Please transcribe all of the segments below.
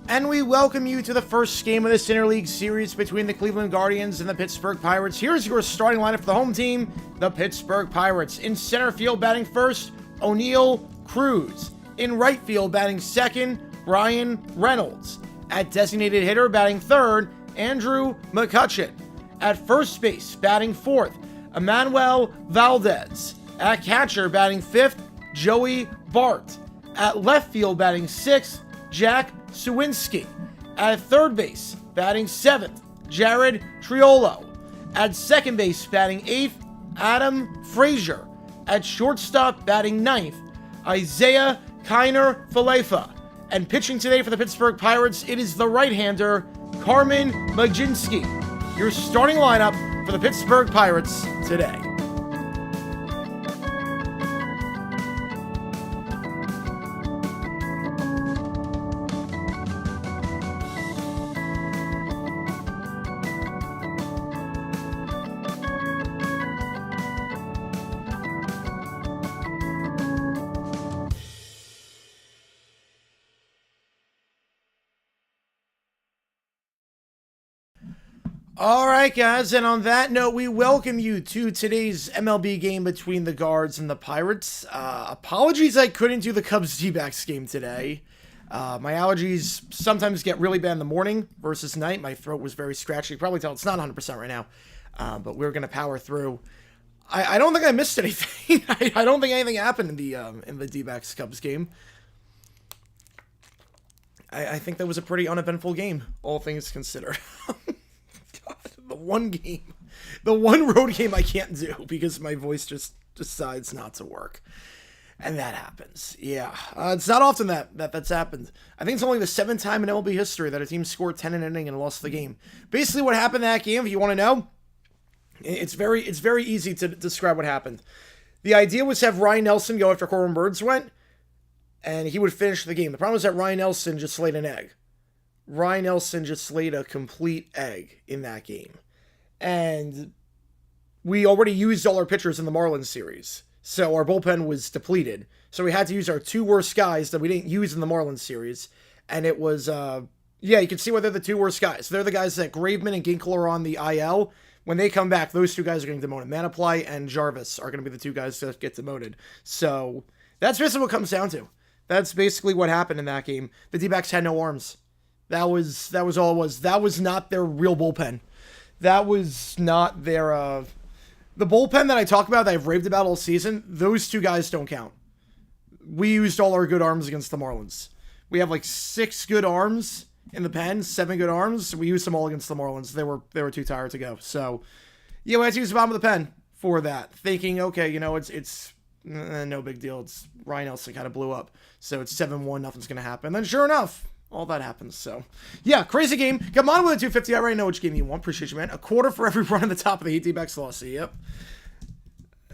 And we welcome you to the first game of this interleague series between the Cleveland Guardians and the Pittsburgh Pirates. Here's your starting lineup for the home team, the Pittsburgh Pirates. In center field batting first, O'Neill Cruz. In right field batting second, Brian Reynolds. At designated hitter batting third, Andrew McCutcheon. At first base batting fourth, Emmanuel Valdez. At catcher batting fifth, Joey Bart. At left field batting sixth, Jack Sawinski. At third base, batting seventh, Jared Triolo. At second base, batting eighth, Adam Frazier. At shortstop, batting ninth, Isaiah Kiner Falefa. And pitching today for the Pittsburgh Pirates, it is the right-hander, Carmen Majinski. Your starting lineup for the Pittsburgh Pirates today. All right, guys, and on that note, we welcome you to today's MLB game between the Guards and the Pirates. Apologies I couldn't do the Cubs D-backs game today. My allergies sometimes get really bad in the morning versus night. My throat was very scratchy. You can probably tell it's not 100% right now, but we're going to power through. I don't think I missed anything. I don't think anything happened in the D-backs Cubs game. I think that was a pretty uneventful game, all things considered. The one road game I can't do because my voice just decides not to work. And that happens. Yeah. It's not often that's happened. I think it's only the seventh time in MLB history that a team scored 10 in an inning and lost the game. Basically what happened in that game, if you want to know, it's very easy to describe what happened. The idea was to have Ryan Nelson go after Corbin Burns went, and he would finish the game. The problem was that Ryan Nelson just laid an egg. Ryan Nelson just laid a complete egg in that game. And we already used all our pitchers in the Marlins series. So our bullpen was depleted. So we had to use our two worst guys that we didn't use in the Marlins series. And it was, you can see why they're the two worst guys. They're the guys that Graveman and Ginkel are on the IL. When they come back, those two guys are getting demoted. Manaply and Jarvis are going to be the two guys that get demoted. So that's basically what it comes down to. That's basically what happened in that game. The D-backs had no arms. That was all it was. That was not their real bullpen. That was not their, the bullpen that I talk about, that I've raved about all season, those two guys don't count. We used all our good arms against the Marlins. We have like 6 good arms in the pen, 7 good arms. We used them all against the Marlins. They were too tired to go. So, yeah, we had to use the bottom of the pen for that. Thinking, okay, it's no big deal. It's Ryan Nelson kind of blew up. So it's 7-1, nothing's going to happen. Then sure enough, all that happens. So, yeah, crazy game. Come on with a 250. I already know which game you want. Appreciate you, man. A quarter for every run on the top of the D-backs loss. Yep.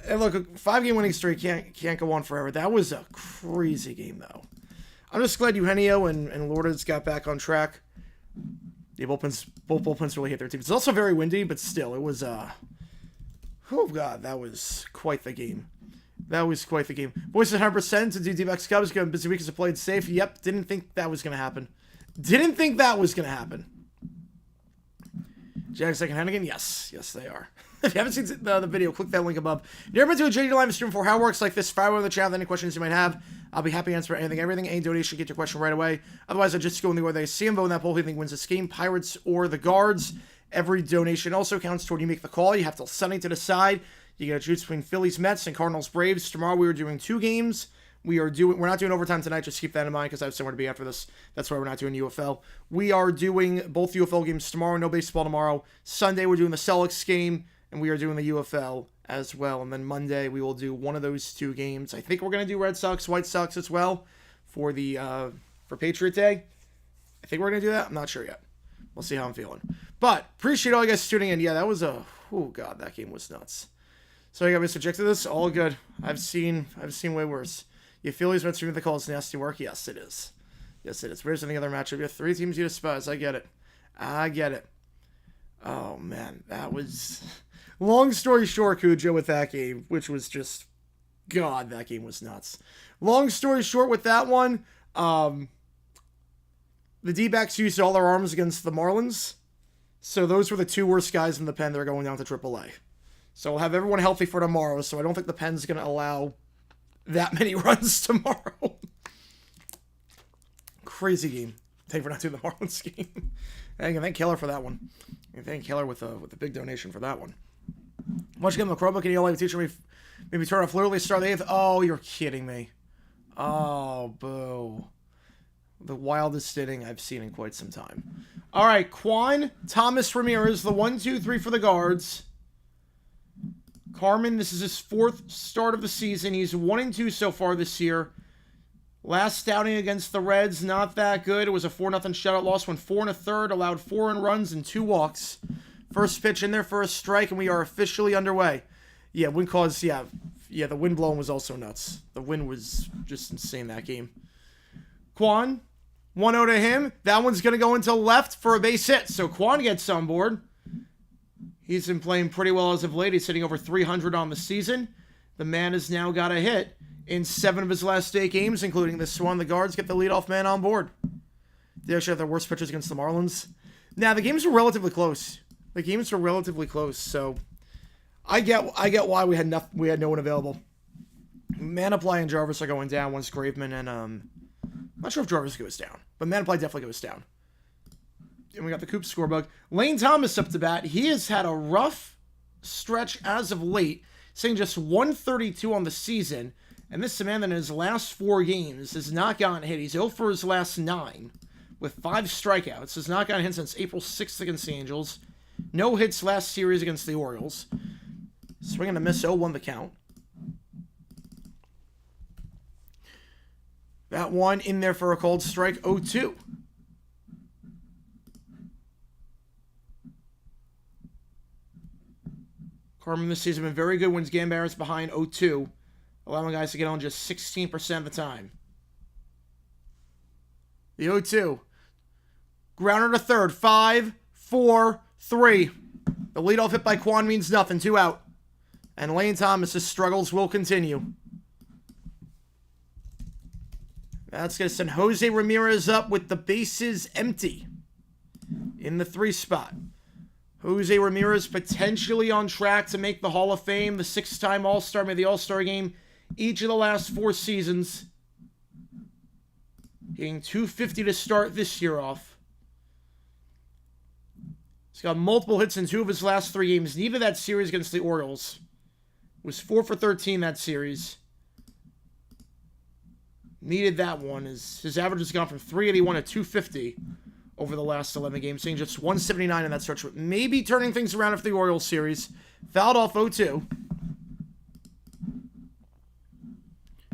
And look, a 5-game winning streak can't go on forever. That was a crazy game, though. I'm just glad Eugenio and Lourdes got back on track. Yeah, both bullpens really hit their team. It's also very windy, but still, it was, oh, God, that was quite the game. That was quite the game. Voice 100% to do D-backs Cubs. Going busy week as it played safe. Yep, didn't think that was going to happen. Jack second hand again? Yes, they are. If you haven't seen the video, click that link above. Never been to a JD live stream before. How it works like this. Fire away in the chat with any questions you might have. I'll be happy to answer everything. Any donation, get your question right away. Otherwise, I'll just go in the order they see and vote in that poll. Who you think wins this game? Pirates or the Guards? Every donation also counts toward you make the call. You have till Sunday to decide. You got to choose between Phillies, Mets, and Cardinals, Braves. Tomorrow we are doing 2 games. We're not doing overtime tonight. Just keep that in mind because I have somewhere to be after this. That's why we're not doing UFL. We are doing both UFL games tomorrow. No baseball tomorrow. Sunday we're doing the Celtics game, and we are doing the UFL as well. And then Monday we will do one of those 2 games. I think we're gonna do Red Sox, White Sox as well for the for Patriot Day. I think we're gonna do that. I'm not sure yet. We'll see how I'm feeling. But appreciate all you guys tuning in. Yeah, that was God, that game was nuts. So you got me subject to this? All good. I've seen way worse. You Phillies Mets the calls nasty work? Yes, it is. Where's any other matchup? You have 3 teams you despise. I get it. Oh man, that was long story short, Cujo, with that game, which was just God, that game was nuts. Long story short with that one, the D-backs used all their arms against the Marlins. So those were the 2 worst guys in the pen that are going down to AAA. So we'll have everyone healthy for tomorrow, so I don't think the pen's going to allow that many runs tomorrow. Crazy game. Thank you for not doing the Marlins game. And thank Keller for that one. And thank Keller with a big donation for that one. Once again, the Chromebook and ELA teacher maybe turn off literally start the 8th. Oh, you're kidding me. Oh, boo. The wildest inning I've seen in quite some time. All right, Quan Thomas Ramirez, the 1-2-3 for the Guards. Carmen, this is his 4th start of the season. He's 1-2 so far this year. Last outing against the Reds, not that good. It was a 4-0 shutout loss, went 4 1/3, allowed 4 earned runs and 2 walks. First pitch in there for a strike, and we are officially underway. Yeah, wind caused, the wind blowing was also nuts. The wind was just insane that game. Quan, 1-0 to him. That one's going to go into left for a base hit, so Quan gets on board. He's been playing pretty well as of late. He's hitting over 300 on the season. The man has now got a hit in 7 of his last 8 games, including this one. The Guards get the leadoff man on board. They actually have their worst pitchers against the Marlins. Now, the games were relatively close. So I get why we had no one available. Manaply and Jarvis are going down once Graveman and I'm not sure if Jarvis goes down, but Manaply definitely goes down. And we got the Coop score bug. Lane Thomas up to bat. He has had a rough stretch as of late, saying just 132 on the season. And this man in his last 4 games has not gotten hit. He's 0 for his last 9 with 5 strikeouts. Has not gotten hit since April 6th against the Angels. No hits last series against the Orioles. Swing and a miss, 0-1 the count. That one in there for a cold strike, 0-2. Carmen this season has been very good when Gambarrett's behind 0-2, allowing guys to get on just 16% of the time. The 0-2. Grounder to third. 5, 4, 3. The leadoff hit by Quan means nothing. 2 out. And Lane Thomas's struggles will continue. That's going to send Jose Ramirez up with the bases empty in the 3 spot. Jose Ramirez potentially on track to make the Hall of Fame, the 6-time All-Star, made the All-Star game each of the last 4 seasons. Hitting .250 to start this year off. He's got multiple hits in 2 of his last 3 games. Neither that series against the Orioles. Was 4 for 13 that series. Needed that one. His average has gone from 381 to 250 over the last 11 games, seeing just 179 in that stretch. Maybe turning things around after the Orioles series. Fouled off 0-2.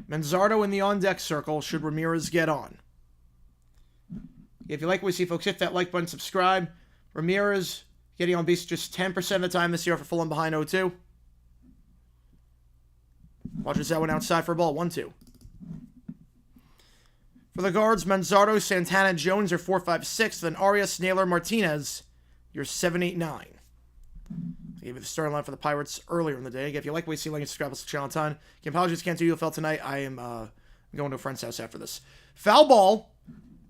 Manzardo in the on-deck circle should Ramirez get on. If you like what we see, folks, hit that like button, subscribe. Ramirez getting on base just 10% of the time this year for full and behind 0-2. Watches that one outside for a ball, 1-2. For the Guards, Manzardo, Santana, Jones are 4-5-6. Then Arias, Naylor, Martinez, you're 7-8-9. I gave you the starting line for the Pirates earlier in the day. If you like what you see, like and subscribe to the channel a ton. Apologies, can't do UFL tonight. I am going to a friend's house after this. Foul ball,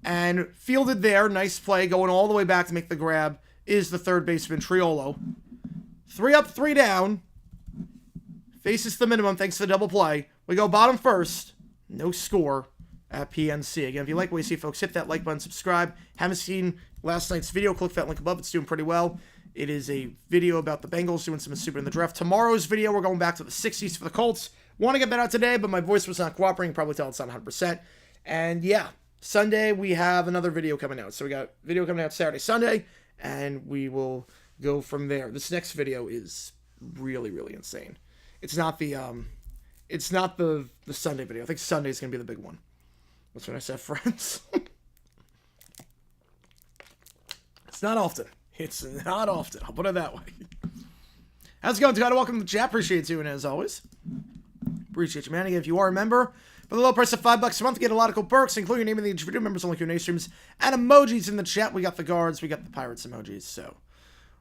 and fielded there. Nice play, going all the way back to make the grab, is the third baseman, Triolo. 3 up, 3 down. Faces the minimum thanks to the double play. We go bottom first. No score at PNC. Again, if you like what you see, folks, hit that like button, subscribe. Haven't seen last night's video, click that link above. It's doing pretty well. It is a video about the Bengals doing some super in the draft. Tomorrow's video, we're going back to the 60s for the Colts. Want to get that out today, but my voice was not cooperating. Probably tell it's not 100%. And yeah, Sunday we have another video coming out. So we got video coming out Saturday, Sunday, and we will go from there. This next video is really, really insane. It's not the Sunday video. I think Sunday's gonna be the big one. That's what I said, friends. It's not often. It's not often. I'll put it that way. How's it going, Todd? Welcome to the chat. Appreciate you, and as always, appreciate you, man. Again, if you are a member, for the low price of $5 a month, get a lot of cool perks, including your name in the video, members only Q&A streams, and emojis in the chat. We got the Guards, we got the Pirates emojis, so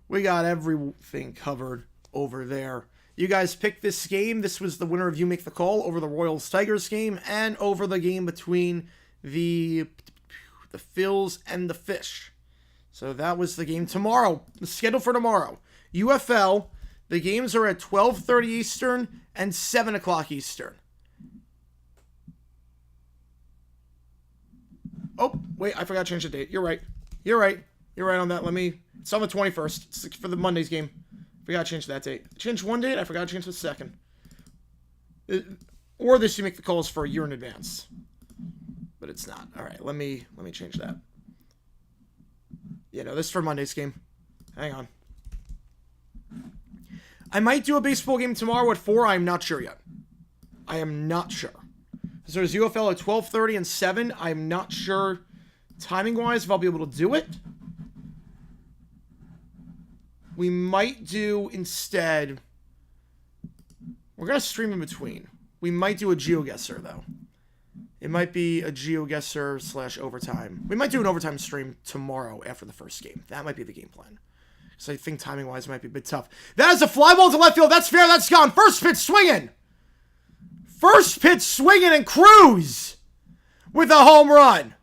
we got everything covered over there. You guys picked this game. This was the winner of You Make the Call over the Royals-Tigers game and over the game between the the Phils and the Fish. So that was the game tomorrow. The schedule for tomorrow. UFL, the games are at 12:30 Eastern and 7 o'clock Eastern. Oh, wait, I forgot to change the date. You're right. You're right on that. It's on the 21st. It's for the Monday's game. Forgot to change that date. Change one date, I forgot to change the second. Or this you make the calls for a year in advance. But it's not. All right, let me change that. Yeah, no, this is for Monday's game. Hang on. I might do a baseball game tomorrow at 4. I'm not sure yet. I am not sure. So there's UFL at 12:30 and 7. I'm not sure timing-wise if I'll be able to do it. We might do instead... We're going to stream in between. We might do a GeoGuessr, though. It might be a GeoGuessr / overtime. We might do an overtime stream tomorrow after the first game. That might be the game plan. So I think timing-wise it might be a bit tough. That is a fly ball to left field. That's fair. That's gone. First pitch swinging. First pitch swinging and Cruz with a home run.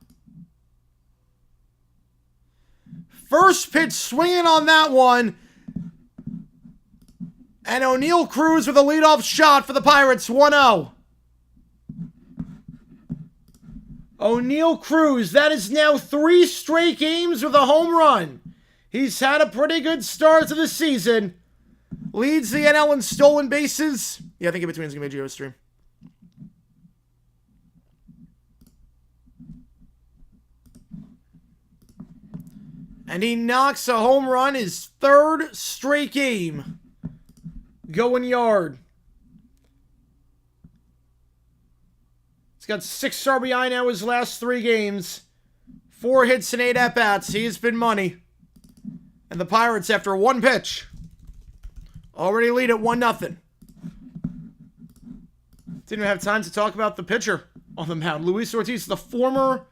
First pitch swinging on that one. And O'Neal Cruz with a leadoff shot for the Pirates. 1-0. O'Neal Cruz, that is now 3 straight games with a home run. He's had a pretty good start to the season. Leads the NL in stolen bases. Yeah, I think in between is going to be a GeoStream. And he knocks a home run his 3rd straight game. Going yard. He's got 6 RBI now his last 3 games. 4 hits and 8 at-bats. He's been money. And the Pirates, after 1 pitch, already lead at 1-0. Didn't have time to talk about the pitcher on the mound. Luis Ortiz, the former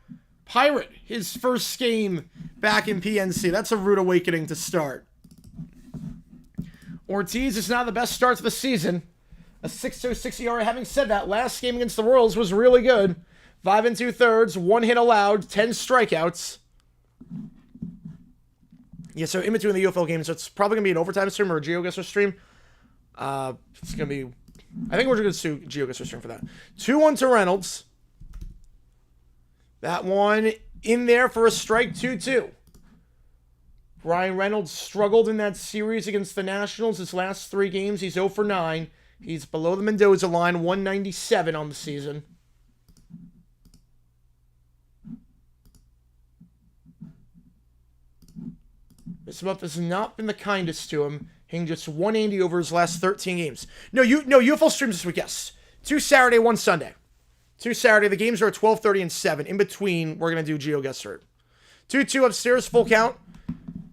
Pirate. His first game back in PNC. That's a rude awakening to start. Ortiz is not the best start to the season. A 6.06 ERA. Having said that, last game against the Royals was really good. 5 2/3, 1 hit allowed, 10 strikeouts. Yeah, so in between the UFL games, so it's probably going to be an overtime stream or a GeoGuessr stream. It's going to be... I think we're going to do GeoGuessr stream for that. 2-1 to Reynolds. That one in there for a strike, 2-2. Ryan Reynolds struggled in that series against the Nationals. His last 3 games, he's 0 for 9. He's below the Mendoza line, 197 on the season. This month has not been the kindest to him, hitting just 180 over his last 13 games. No, UFL streams this week, yes. 2 Saturday, 1 Sunday. 2 Saturday, the games are at 12:30 and 7. In between, we're going to do GeoGuessr. 2-2 upstairs, full count.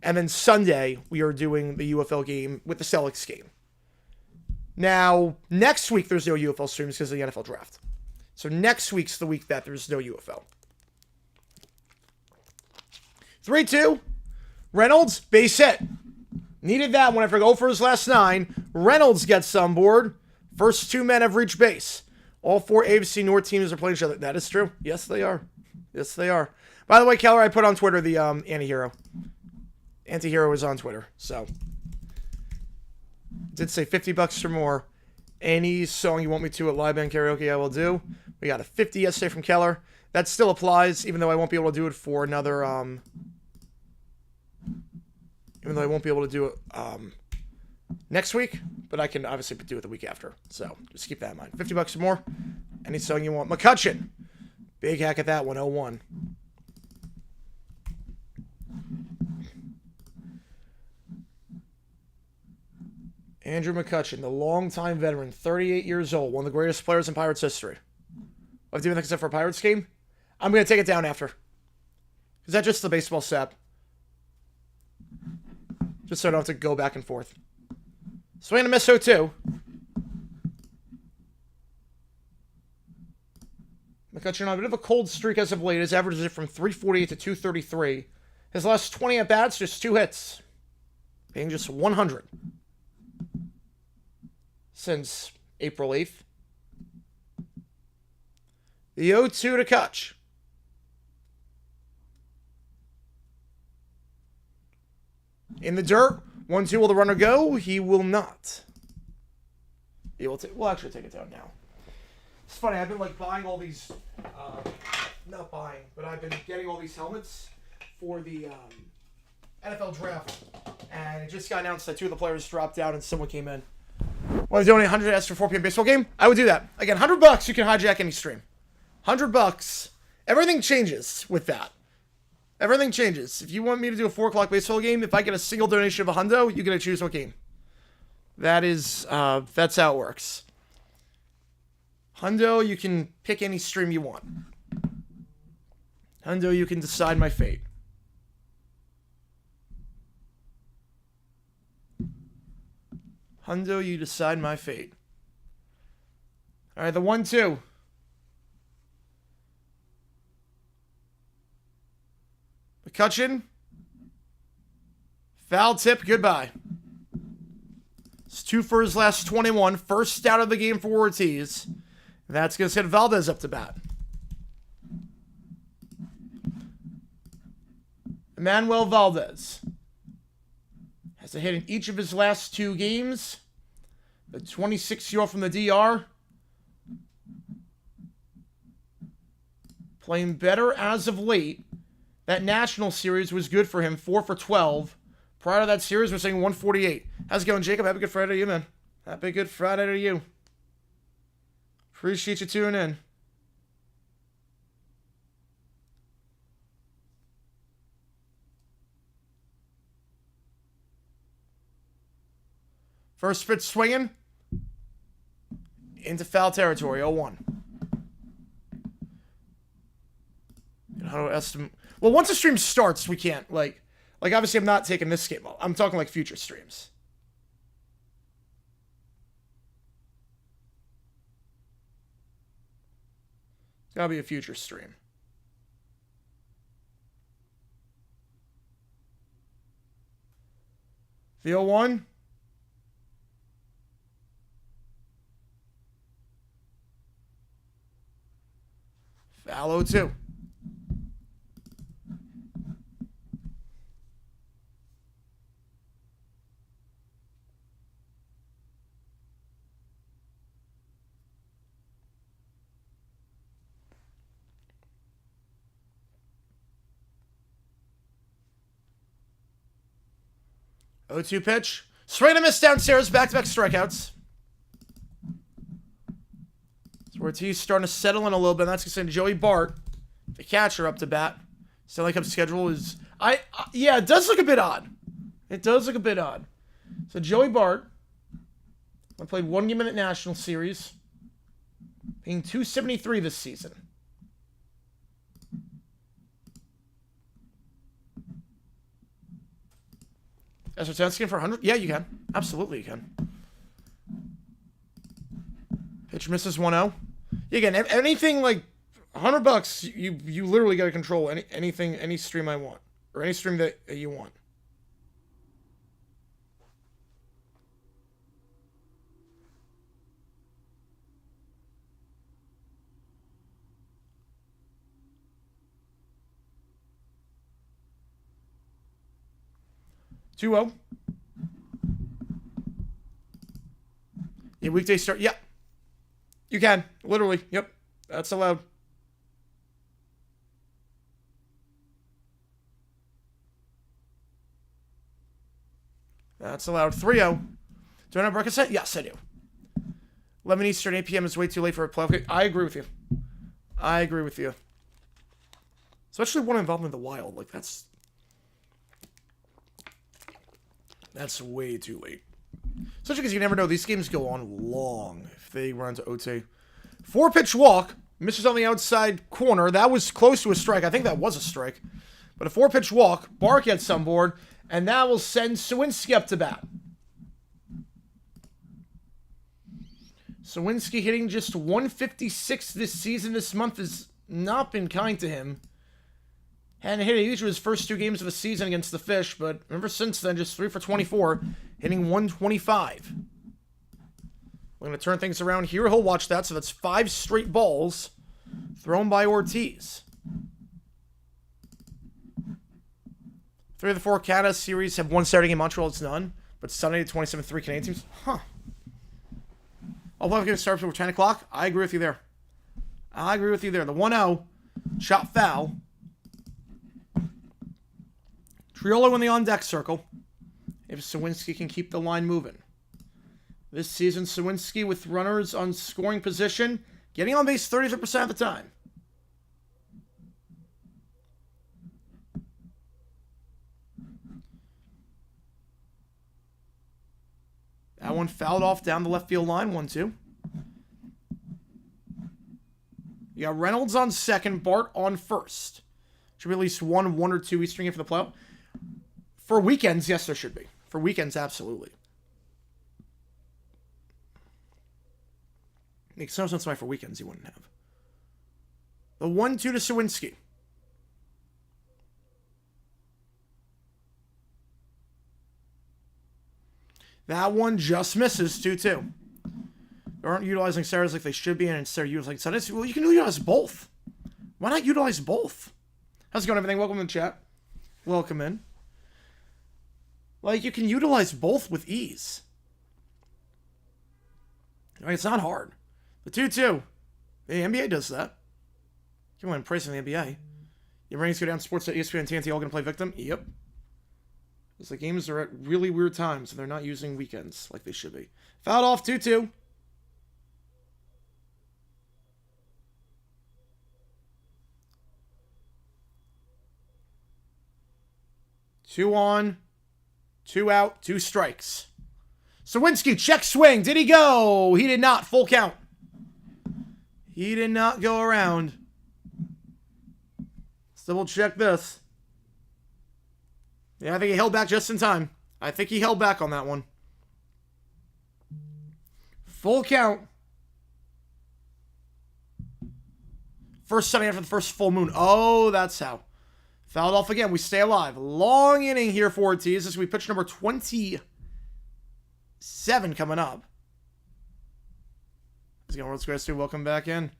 And then Sunday, we are doing the UFL game with the Celtics game. Now, next week, there's no UFL streams because of the NFL draft. So next week's the week that there's no UFL. 3-2. Reynolds, base hit. Needed that one after go for his last 9. Reynolds gets on board. First 2 men have reached base. All 4 AFC North teams are playing each other. That is true. Yes, they are. Yes, they are. By the way, Keller, I put on Twitter the anti-hero. Anti-hero is on Twitter, so. Did say $50 or more. Any song you want me to at live band karaoke, I will do. We got a 50 yesterday from Keller. That still applies, even though I won't be able to do it for another, even though I won't be able to do it next week, but I can obviously do it the week after. So just keep that in mind. $50 or more. Any song you want. McCutcheon. Big hack at that one. 0-1. Andrew McCutcheon, the longtime veteran, 38 years old, one of the greatest players in Pirates history. What do you think except for a Pirates game? I'm going to take it down after. Is that just the baseball sap? Just so I don't have to go back and forth. Swing and a miss 0-2. McCutcheon on a bit of a cold streak as of late. His average is from 348 to 233. His last 20 at-bats, just 2 hits. Being just 100. Since April 8th. The 0-2 to Kutch. In the dirt. 1-2, will the runner go? He will not. He will we'll actually take it down now. It's funny, I've been like buying all these, not buying, but I've been getting all these helmets for the NFL draft. And it just got announced that 2 of the players dropped out and someone came in. Want to donate 100 S for 4 p.m. baseball game? I would do that. Again, $100, you can hijack any stream. $100. Everything changes with that. Everything changes. If you want me to do a 4 o'clock baseball game, if I get a single donation of $100, you get to choose what game. That is, that's how it works. $100, you can pick any stream you want. $100, you can decide my fate. $100, you decide my fate. All right, the 1-2. McCutcheon. Foul tip, goodbye. It's 2 for his last 21. First out of the game for Ortiz. That's going to set Valdez up to bat. Emmanuel Valdez has a hit in each of his last 2 games. The 26-year-old from the DR. Playing better as of late. That National Series was good for him, 4 for 12. Prior to that series, we're saying 148. How's it going, Jacob? Happy Good Friday to you, man. Happy Good Friday to you. Appreciate you tuning in. First pitch swinging. Into foul territory, 0-1. How do I estimate? Well, once the stream starts, we can't, like obviously I'm not taking this game. I'm talking like future streams. It's gotta be a future stream. The 0-1. Foul 0-2. O2 pitch. Swing and a miss downstairs. Back-to-back strikeouts. So Ortiz starting to settle in a little bit. That's going to send Joey Bart, the catcher, up to bat. Stanley Cup schedule is... yeah, it does look a bit odd. It does look a bit odd. So Joey Bart played 1 game in the National Series. Being .273 this season. Essertenskin for 100? Yeah, you can. Absolutely, you can. Pitch misses 1-0. Yeah, again, anything like $100, you literally got to control anything, any stream I want. Or any stream that you want. $2-0. Yeah, weekday start. Yeah. You can. Literally. Yep. That's allowed. That's allowed. 3-0. Do I have a breakfast set? Yes, I do. 11 Eastern, 8 p.m. is way too late for a playoff game. I agree with you. I agree with you. Especially one involving the Wild. Like, that's way too late. Especially because you never know. These games go on long if they run to OT. 4-pitch walk. Misses on the outside corner. That was close to a strike. I think that was a strike. But a 4-pitch walk. Bark gets on board. And that will send Sawinski up to bat. Sawinski hitting just 156 this season. This month has not been kind to him. Hadn't hit each of his first 2 games of the season against the Fish, but ever since then, just 3 for 24, hitting 125. We're going to turn things around here. He'll watch that, so that's 5 straight balls thrown by Ortiz. 3 of the 4 Canada series have one Saturday game. Montreal, it's none. But Sunday, 27-3 Canadian teams. Huh. I'll probably get started before 10 o'clock. I agree with you there. I agree with you there. The 1-0 shot foul. Triolo in the on-deck circle. If Sawinski can keep the line moving. This season, Sawinski with runners on scoring position, getting on base 33% of the time. That one fouled off down the left field line, 1-2. You got Reynolds on second, Bart on first. Should be at least one or two Eastern game for the playoff. For weekends, yes, there should be. For weekends, absolutely. Makes no sense why for weekends you wouldn't have. The 1-2 to Sawinski. That one just misses, 2-2. They aren't utilizing Saturdays like they should be, and instead of utilizing Sundays. Well, you can utilize both. Why not utilize both? How's it going, everything? Welcome to the chat. Welcome in. Like, you can utilize both with ease. I mean, it's not hard. The 2-2. The NBA does that. You want to praise in the NBA. Your ratings go down, sports at ESPN and TNT all going to play victim? Yep. Because the games are at really weird times, and they're not using weekends like they should be. Fouled off, 2-2. Two on, 2 out, 2 strikes. Sawinski, check swing. Did he go? He did not. Full count. He did not go around. Let's double check this. Yeah, I think he held back just in time. I think he held back on that one. Full count. First Sunday after the first full moon. Oh, that's how. Fouled off again. We stay alive. Long inning here for Ortiz as we pitch number 27 coming up. How's it going, World's Greatest? Welcome back in.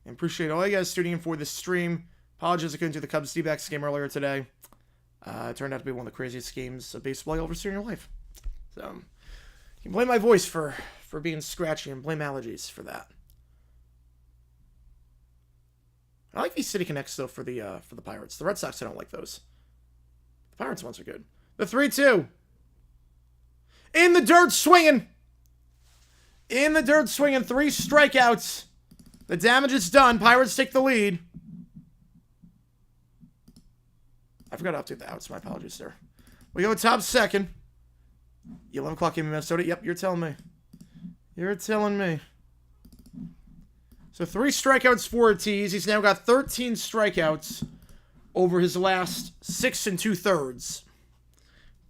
And appreciate all you guys tuning in for this stream. Apologies I couldn't do the Cubs D-backs game earlier today. It turned out to be one of the craziest games of baseball you'll ever see in your life. So, you can blame my voice for being scratchy and blame allergies for that. I like these City Connects, though, for the Pirates. The Red Sox, I don't like those. The Pirates ones are good. The 3-2. In the dirt, swinging. In the dirt, swinging. 3 strikeouts. The damage is done. Pirates take the lead. I forgot to update the outs. My apologies, sir. We go top second. 11 o'clock game in Minnesota. Yep, you're telling me. You're telling me. So 3 strikeouts for Ortiz. He's now got 13 strikeouts over his last 6 2/3.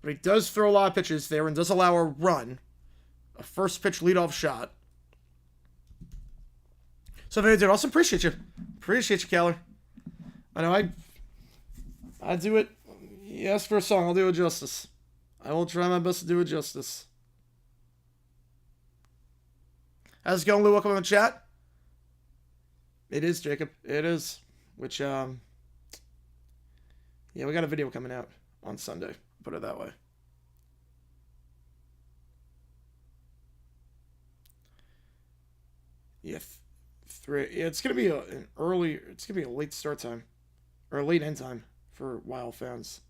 But he does throw a lot of pitches there and does allow a run. A first pitch leadoff shot. So very good. Also appreciate you. Appreciate you, Keller. I know I do it. You ask for a song, I'll do it justice. I will try my best to do it justice. How's it going, Lou? Welcome in the chat. It is, Jacob. It is. Which, yeah, we got a video coming out on Sunday. Put it that way. Yeah, yeah, it's gonna be an early. It's gonna be a late start time, or a late end time for Wild fans.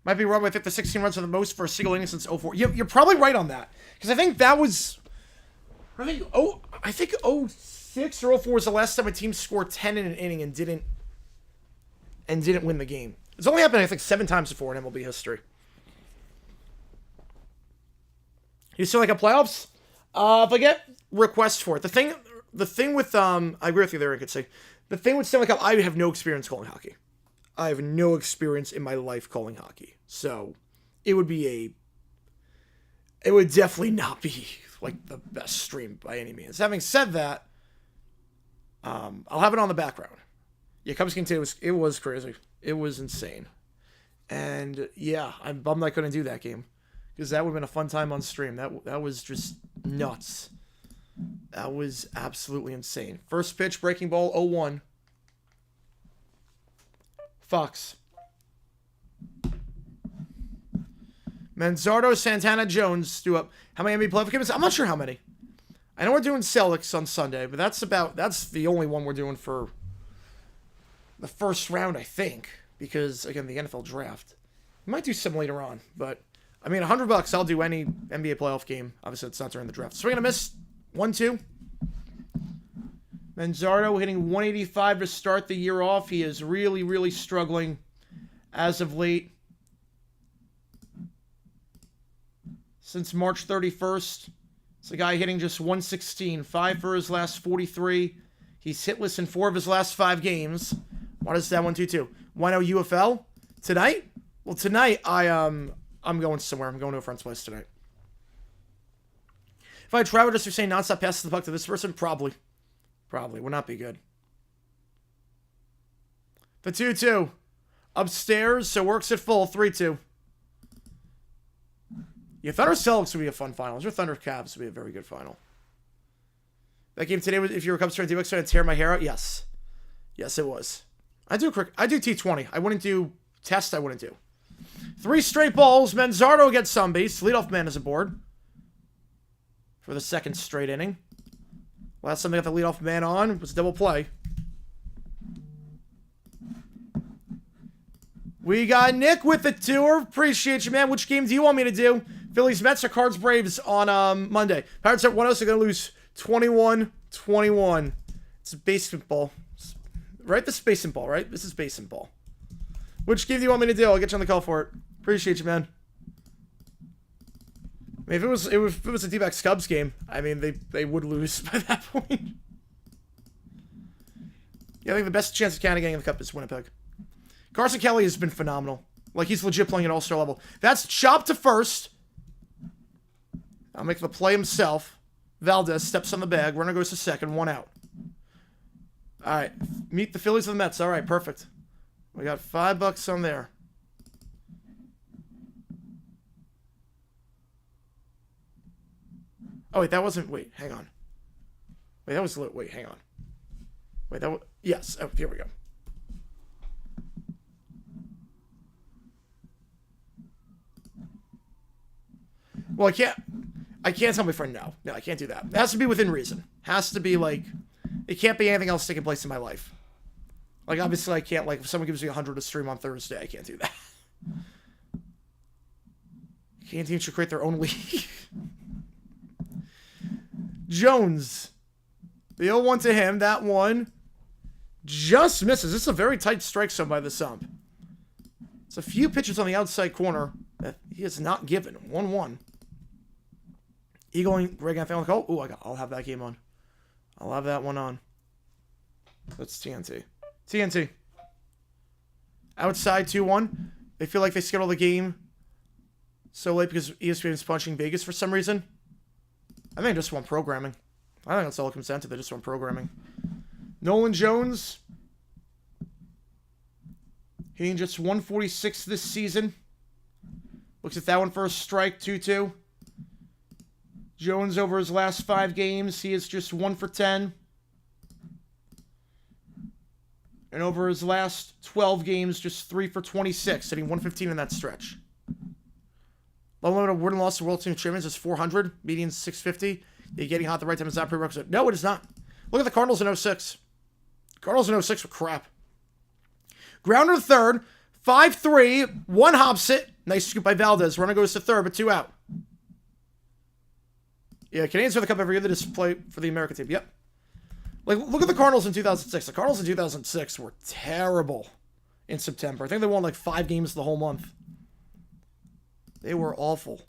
Might be wrong, but I think the 16 runs are the most for a single inning since 04. You're probably right on that. Because I think that was... I think 06 or 04 was the last time a team scored 10 in an inning and didn't win the game. It's only happened, I think, 7 times before in MLB history. You still like a playoffs? If I get requests for it. The thing with... I agree with you there, I could say. The thing with Stanley Cup, I have no experience calling hockey. I have no experience in my life calling hockey. So, it would definitely not be, like, the best stream by any means. Having said that, I'll have it on the background. Yeah, Cubs game today was crazy. It was insane. And yeah, I'm bummed I couldn't do that game. Because that would have been a fun time on stream. That was just nuts. That was absolutely insane. First pitch, breaking ball, 0-1. Fox. Manzardo, Santana, Jones do up. How many NBA playoff games? I'm not sure how many. I know we're doing Celtics on Sunday, but that's the only one we're doing for the first round, I think. Because, again, the NFL draft. We might do some later on, but I mean, $100, I'll do any NBA playoff game. Obviously, it's not during the draft. Swing and a miss. 1-2. Manzardo hitting 185 to start the year off. He is really, really struggling as of late. Since March 31st, it's a guy hitting just 116. 5 for his last 43. He's hitless in 4 of his last 5 games. Why does that 1-2-2? Why no UFL? Tonight? Well, tonight, I'm going somewhere. I'm going to a friend's place tonight. If I had traveled just for saying nonstop passes the puck to this person, probably would not be good. The 2-2. Upstairs, so works at full. 3-2. Yeah, Thunder Celtics would be a fun final. Or Thunder Cavs would be a very good final. That game today, if you were a Cubs fan, do you expect to tear my hair out? Yes. Yes, it was. I do T20. I wouldn't do test. I wouldn't do. 3 straight balls. Manzardo gets some base. Leadoff man is aboard for the second straight inning. Last time they got the leadoff man on was a double play. We got Nick with the tour. Appreciate you, man. Which game do you want me to do? Phillies, Mets, or Cards, Braves on Monday? Pirates at 1-0, so going to lose 21-21. It's baseball. Right? This is baseball, right? This is baseball. Which game do you want me to do? I'll get you on the call for it. Appreciate you, man. I mean, if it was a D-backs Cubs game, I mean, they would lose by that point. Yeah, I think the best chance of Canada getting in the Cup is Winnipeg. Carson Kelly has been phenomenal. Like, he's legit playing at all-star level. That's chopped to first. I'll make the play himself. Valdez steps on the bag. Runner goes to second. 1 out. All right. Meet the Phillies and the Mets. All right, perfect. We got $5 on there. Oh, wait, that wasn't... Wait, hang on. Wait, that was... Wait, hang on. Wait, that was... Yes. Oh, here we go. Well, I can't tell my friend no. No, I can't do that. It has to be within reason. Has to be, like... It can't be anything else taking place in my life. Like, obviously, I can't, like, if someone gives me 100 to stream on Thursday, I can't do that. Can't teams should create their own league. Jones. The 0-1 to him. That one just misses. This is a very tight strike zone by the sump. It's a few pitches on the outside corner that he has not given. 1-1. Eagling, Greg Anthony on the call. Ooh, I'll have that game on. I'll have that one on. That's TNT. TNT. Outside 2-1. They feel like they scheduled the game so late because ESPN is punching Vegas for some reason. I think they just want programming. I think that's all it comes down to. They just want programming. Nolan Jones. Hitting just 146 this season. Looks at that one for a strike. 2-2. Jones over his last 5 games. He is just 1 for 10. And over his last 12 games, just 3 for 26, hitting 115 in that stretch. Low limit of win loss to World Team Champions is 400, median 650. You're getting hot at the right time is not prerequisite. No, it is not. Look at the Cardinals in 06. Cardinals in 06 were crap. Grounder to third, 5-3, 1 hops it. Nice scoop by Valdez. Runner goes to third, but 2 out. Yeah, Canadians win the Cup every year. They just play for the American team. Yep. Like, look at the Cardinals in 2006. The Cardinals in 2006 were terrible in September. I think they won like 5 games the whole month. They were awful.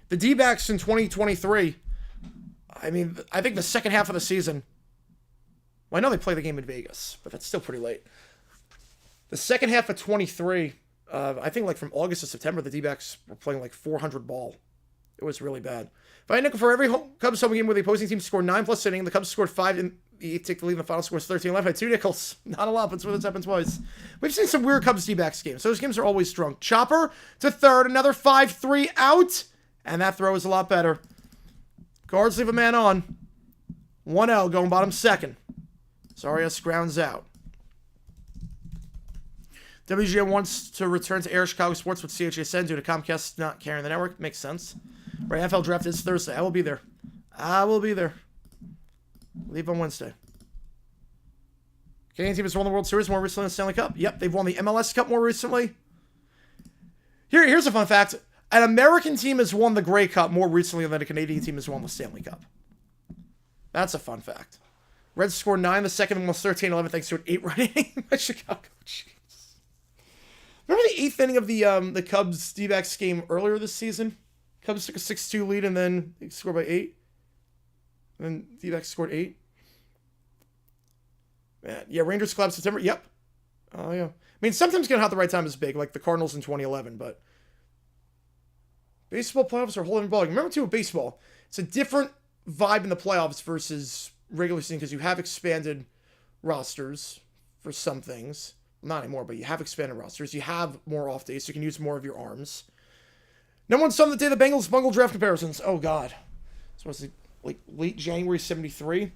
The D-backs in 2023, I mean, I think the second half of the season, well, I know they play the game in Vegas, but that's still pretty late. The second half of 23, I think like from August to September, the D-backs were playing like 400 ball. It was really bad. If I had nickel for every Cubs home game where the opposing team scored 9+ innings, the Cubs scored 5 in You take the lead in the final score is 13-11 by 2 nickels. Not a lot, but it's where this happened twice. We've seen some weird Cubs D-backs games. Those games are always strong. Chopper to third. Another 5-3 out. And that throw is a lot better. Guards leave a man on. 1-0 going bottom second. Zarias grounds out. WGN wants to return to Air Chicago Sports with CHSN due to Comcast not carrying the network. Makes sense. Right, NFL draft is Thursday. I will be there. I will be there. Leave on Wednesday. Canadian team has won the World Series more recently than the Stanley Cup. Yep, they've won the MLS Cup more recently. Here's a fun fact. An American team has won the Grey Cup more recently than a Canadian team has won the Stanley Cup. That's a fun fact. Reds scored 9, the second one was 13-11 thanks to an 8-run inning by Chicago. Jeez. Remember the 8th inning of the Cubs D-backs game earlier this season? Cubs took a 6-2 lead and then they scored by 8. And then D-backs scored 8. Man, yeah, Rangers collapsed September. Yep. Oh, yeah. I mean, sometimes getting hot at the right time is big, like the Cardinals in 2011, but baseball playoffs are holding ball. Remember, too, with baseball, it's a different vibe in the playoffs versus regular season because you have expanded rosters for some things. Not anymore, but you have expanded rosters. You have more off days, so you can use more of your arms. No one saw the day the Bengals bungled draft comparisons. Oh, God. So was it like late January 73?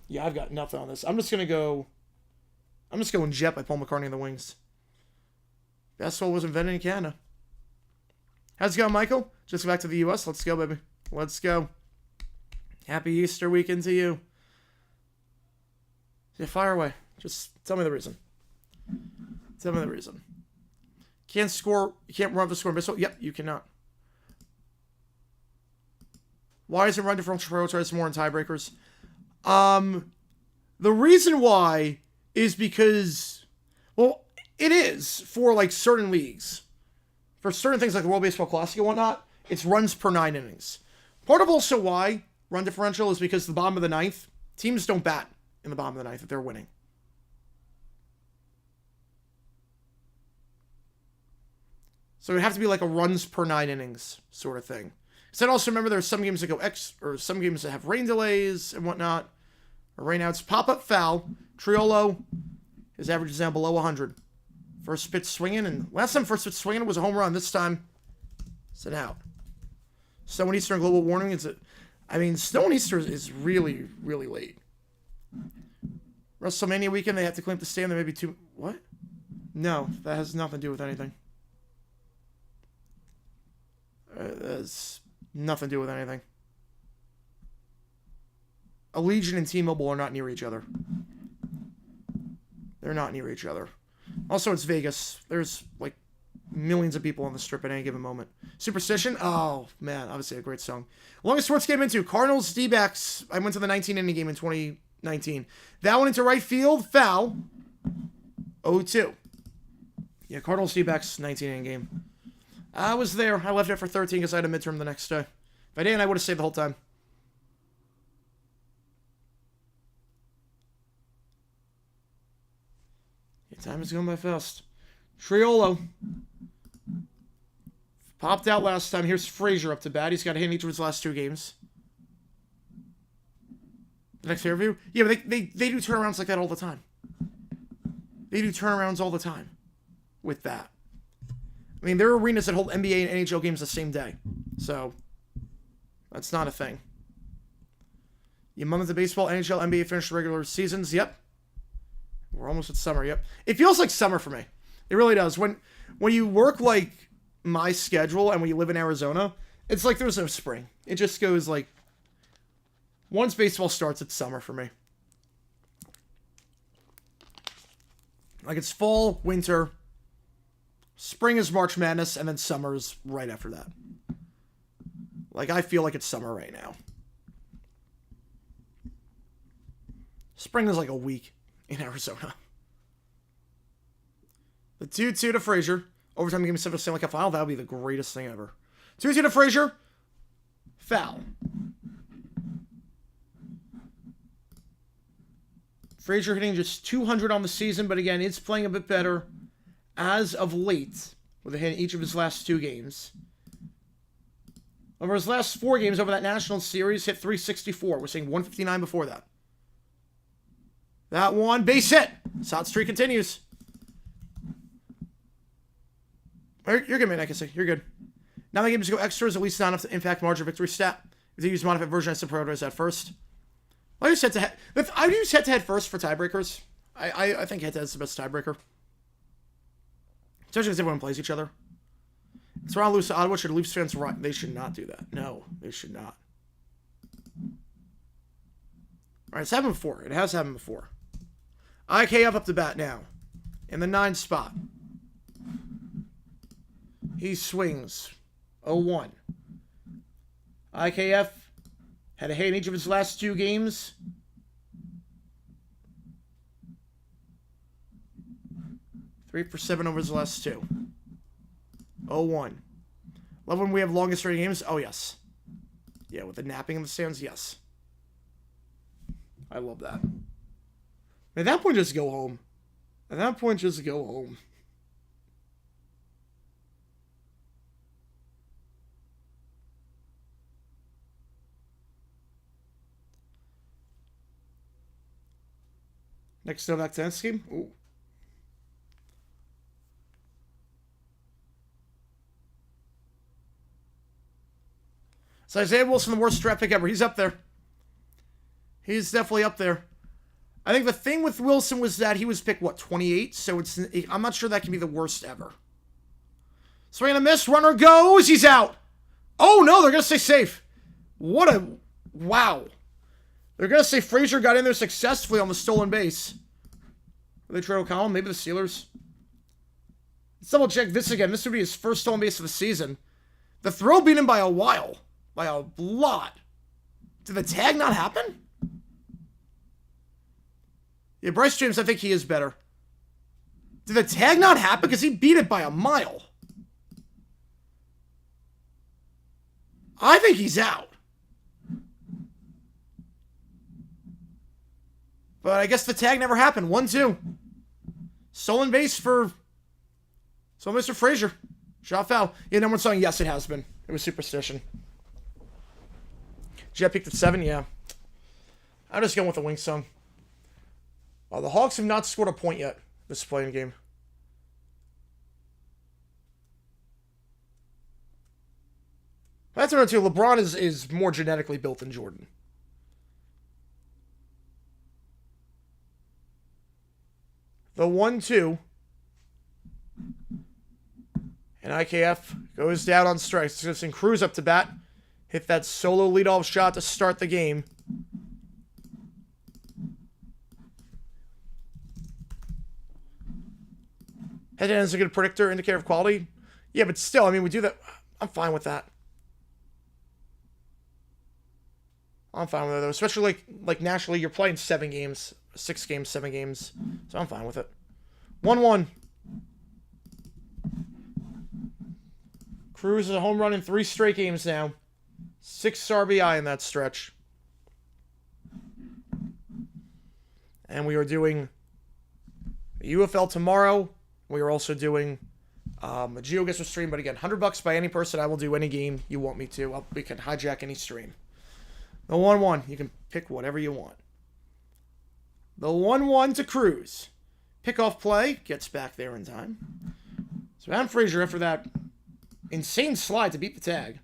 Yeah, I've got nothing on this. I'm just going Jet by Paul McCartney and the Wings. Basketball was invented in Canada. How's it going, Michael? Just back to the U.S. Let's go, baby. Let's go. Happy Easter weekend to you. Yeah, fire away. Just tell me the reason. Tell me the reason. Can't score. You can't run the score in baseball. Yep, you cannot. Why isn't run differential prioritized more in tiebreakers? The reason why is because, well, it is for like certain leagues. For certain things like the World Baseball Classic and whatnot, it's runs per 9 innings. Part of also why run differential is because the bottom of the ninth, teams don't bat in the bottom of the ninth if they're winning. So it would have to be like a runs per 9 innings sort of thing. So I also remember there's some games that go or some games that have rain delays and whatnot, or rain outs. Pop-up foul. Triolo, his average is down below 100. First pitch swinging, and last time first pitch swinging was a home run. This time, it's an out. Snow and Easter and global warming. Snow and Easter is really, really late. WrestleMania weekend, they have to clean up the stand. There may be two. What? No, that has nothing to do with anything. That has nothing to do with anything. Allegiant and T-Mobile are not near each other. They're not near each other. Also, it's Vegas. There's, like, millions of people on the strip at any given moment. Superstition? Oh, man. Obviously a great song. Longest sports game into. Cardinals, D-backs. I went to the 19-inning game in 2019. That one into right field. Foul. 0-2. Yeah, Cardinals, D-backs, 19-inning game. I was there. I left it for 13 because I had a midterm the next day. If I didn't, I would have stayed the whole time. Yeah, time is going by fast. Triolo. Popped out last time. Here's Frazier up to bat. He's got a hit in each of his last 2 games. The next interview? Yeah, but they do turnarounds like that all the time. They do turnarounds all the time with that. I mean, there are arenas that hold NBA and NHL games the same day. So, that's not a thing. You month of baseball, NHL, NBA finished regular seasons. Yep. We're almost at summer. Yep. It feels like summer for me. It really does. When you work like my schedule and when you live in Arizona, it's like there's no spring. It just goes like, once baseball starts, it's summer for me. Like it's fall, winter, spring is March Madness, and then summer is right after that. Like, I feel like it's summer right now. Spring is like a week in Arizona. The 2-2 to Frazier. Overtime game 7 Stanley Cup final. That would be the greatest thing ever. 2-2 to Frazier. Foul. Frazier hitting just 200 on the season, but again, is playing a bit better as of late, with a hit in each of his last 2 games. Over his last 4 games over that National Series, hit 364. We're saying 159 before that. That one. Base hit. Hot streak continues. You're good, man. I can see. You're good. Now the game just go extras, at least not enough to impact margin of victory stat. If you use modified version, I still prioritize that first. I use head-to-head. I use head-to-head first for tiebreakers. I think head-to-head is the best tiebreaker. Especially because everyone plays each other. It's around loose to Ottawa. Should Leafs fans right? They should not do that. No, they should not. Alright, it's happened before. It has happened before. IKF up to bat now. In the 9 spot. He swings. 0-1. IKF had a hit in each of his last 2 games. Three for 7 over his last 2. 0-1. Love when we have longest rating games. Oh, yes. Yeah, with the napping in the stands, yes. I love that. At that point, just go home. At that point, just go home. Next Novak tennis game. Ooh. So Isaiah Wilson, the worst draft pick ever. He's up there. He's definitely up there. I think the thing with Wilson was that he was picked, what, 28? So I'm not sure that can be the worst ever. Swing and a miss. Runner goes. He's out. Oh, no. They're going to stay safe. What a... Wow. They're going to say Frazier got in there successfully on the stolen base. Are they trade O'Connell? Maybe the Steelers. Let's double check this again. This would be his first stolen base of the season. The throw beat him by a while. By a lot. Did the tag not happen? Yeah, Bryce James, I think he is better. Did the tag not happen? Because he beat it by a mile. I think he's out. But I guess the tag never happened. 1-2. Stolen base for Mr. Frazier. Shot foul. Yeah, no one's saying yes, it has been. It was superstition. Jet picked at 7, yeah. I'm just going with the Wing Song. The Hawks have not scored a point yet this playing game. That's another too. LeBron is more genetically built than Jordan. The 1-2. And IKF goes down on strikes. Gibson Cruz up to bat. Hit that solo leadoff shot to start the game. Head-to-head is a good predictor, indicator of quality. Yeah, but still, I mean, we do that. I'm fine with that. I'm fine with it, though. Especially, like nationally, you're playing 7 games. 6 games, 7 games. So I'm fine with it. 1-1. Cruz is a home run in 3 straight games now. 6 RBI in that stretch. And we are doing UFL tomorrow. We are also doing a GeoGuessr stream, but again, $100 by any person. I will do any game you want me to. We can hijack any stream. The 1-1. You can pick whatever you want. The 1-1 to Cruz. Pickoff play. Gets back there in time. So Adam Frazier, after that insane slide to beat the tag.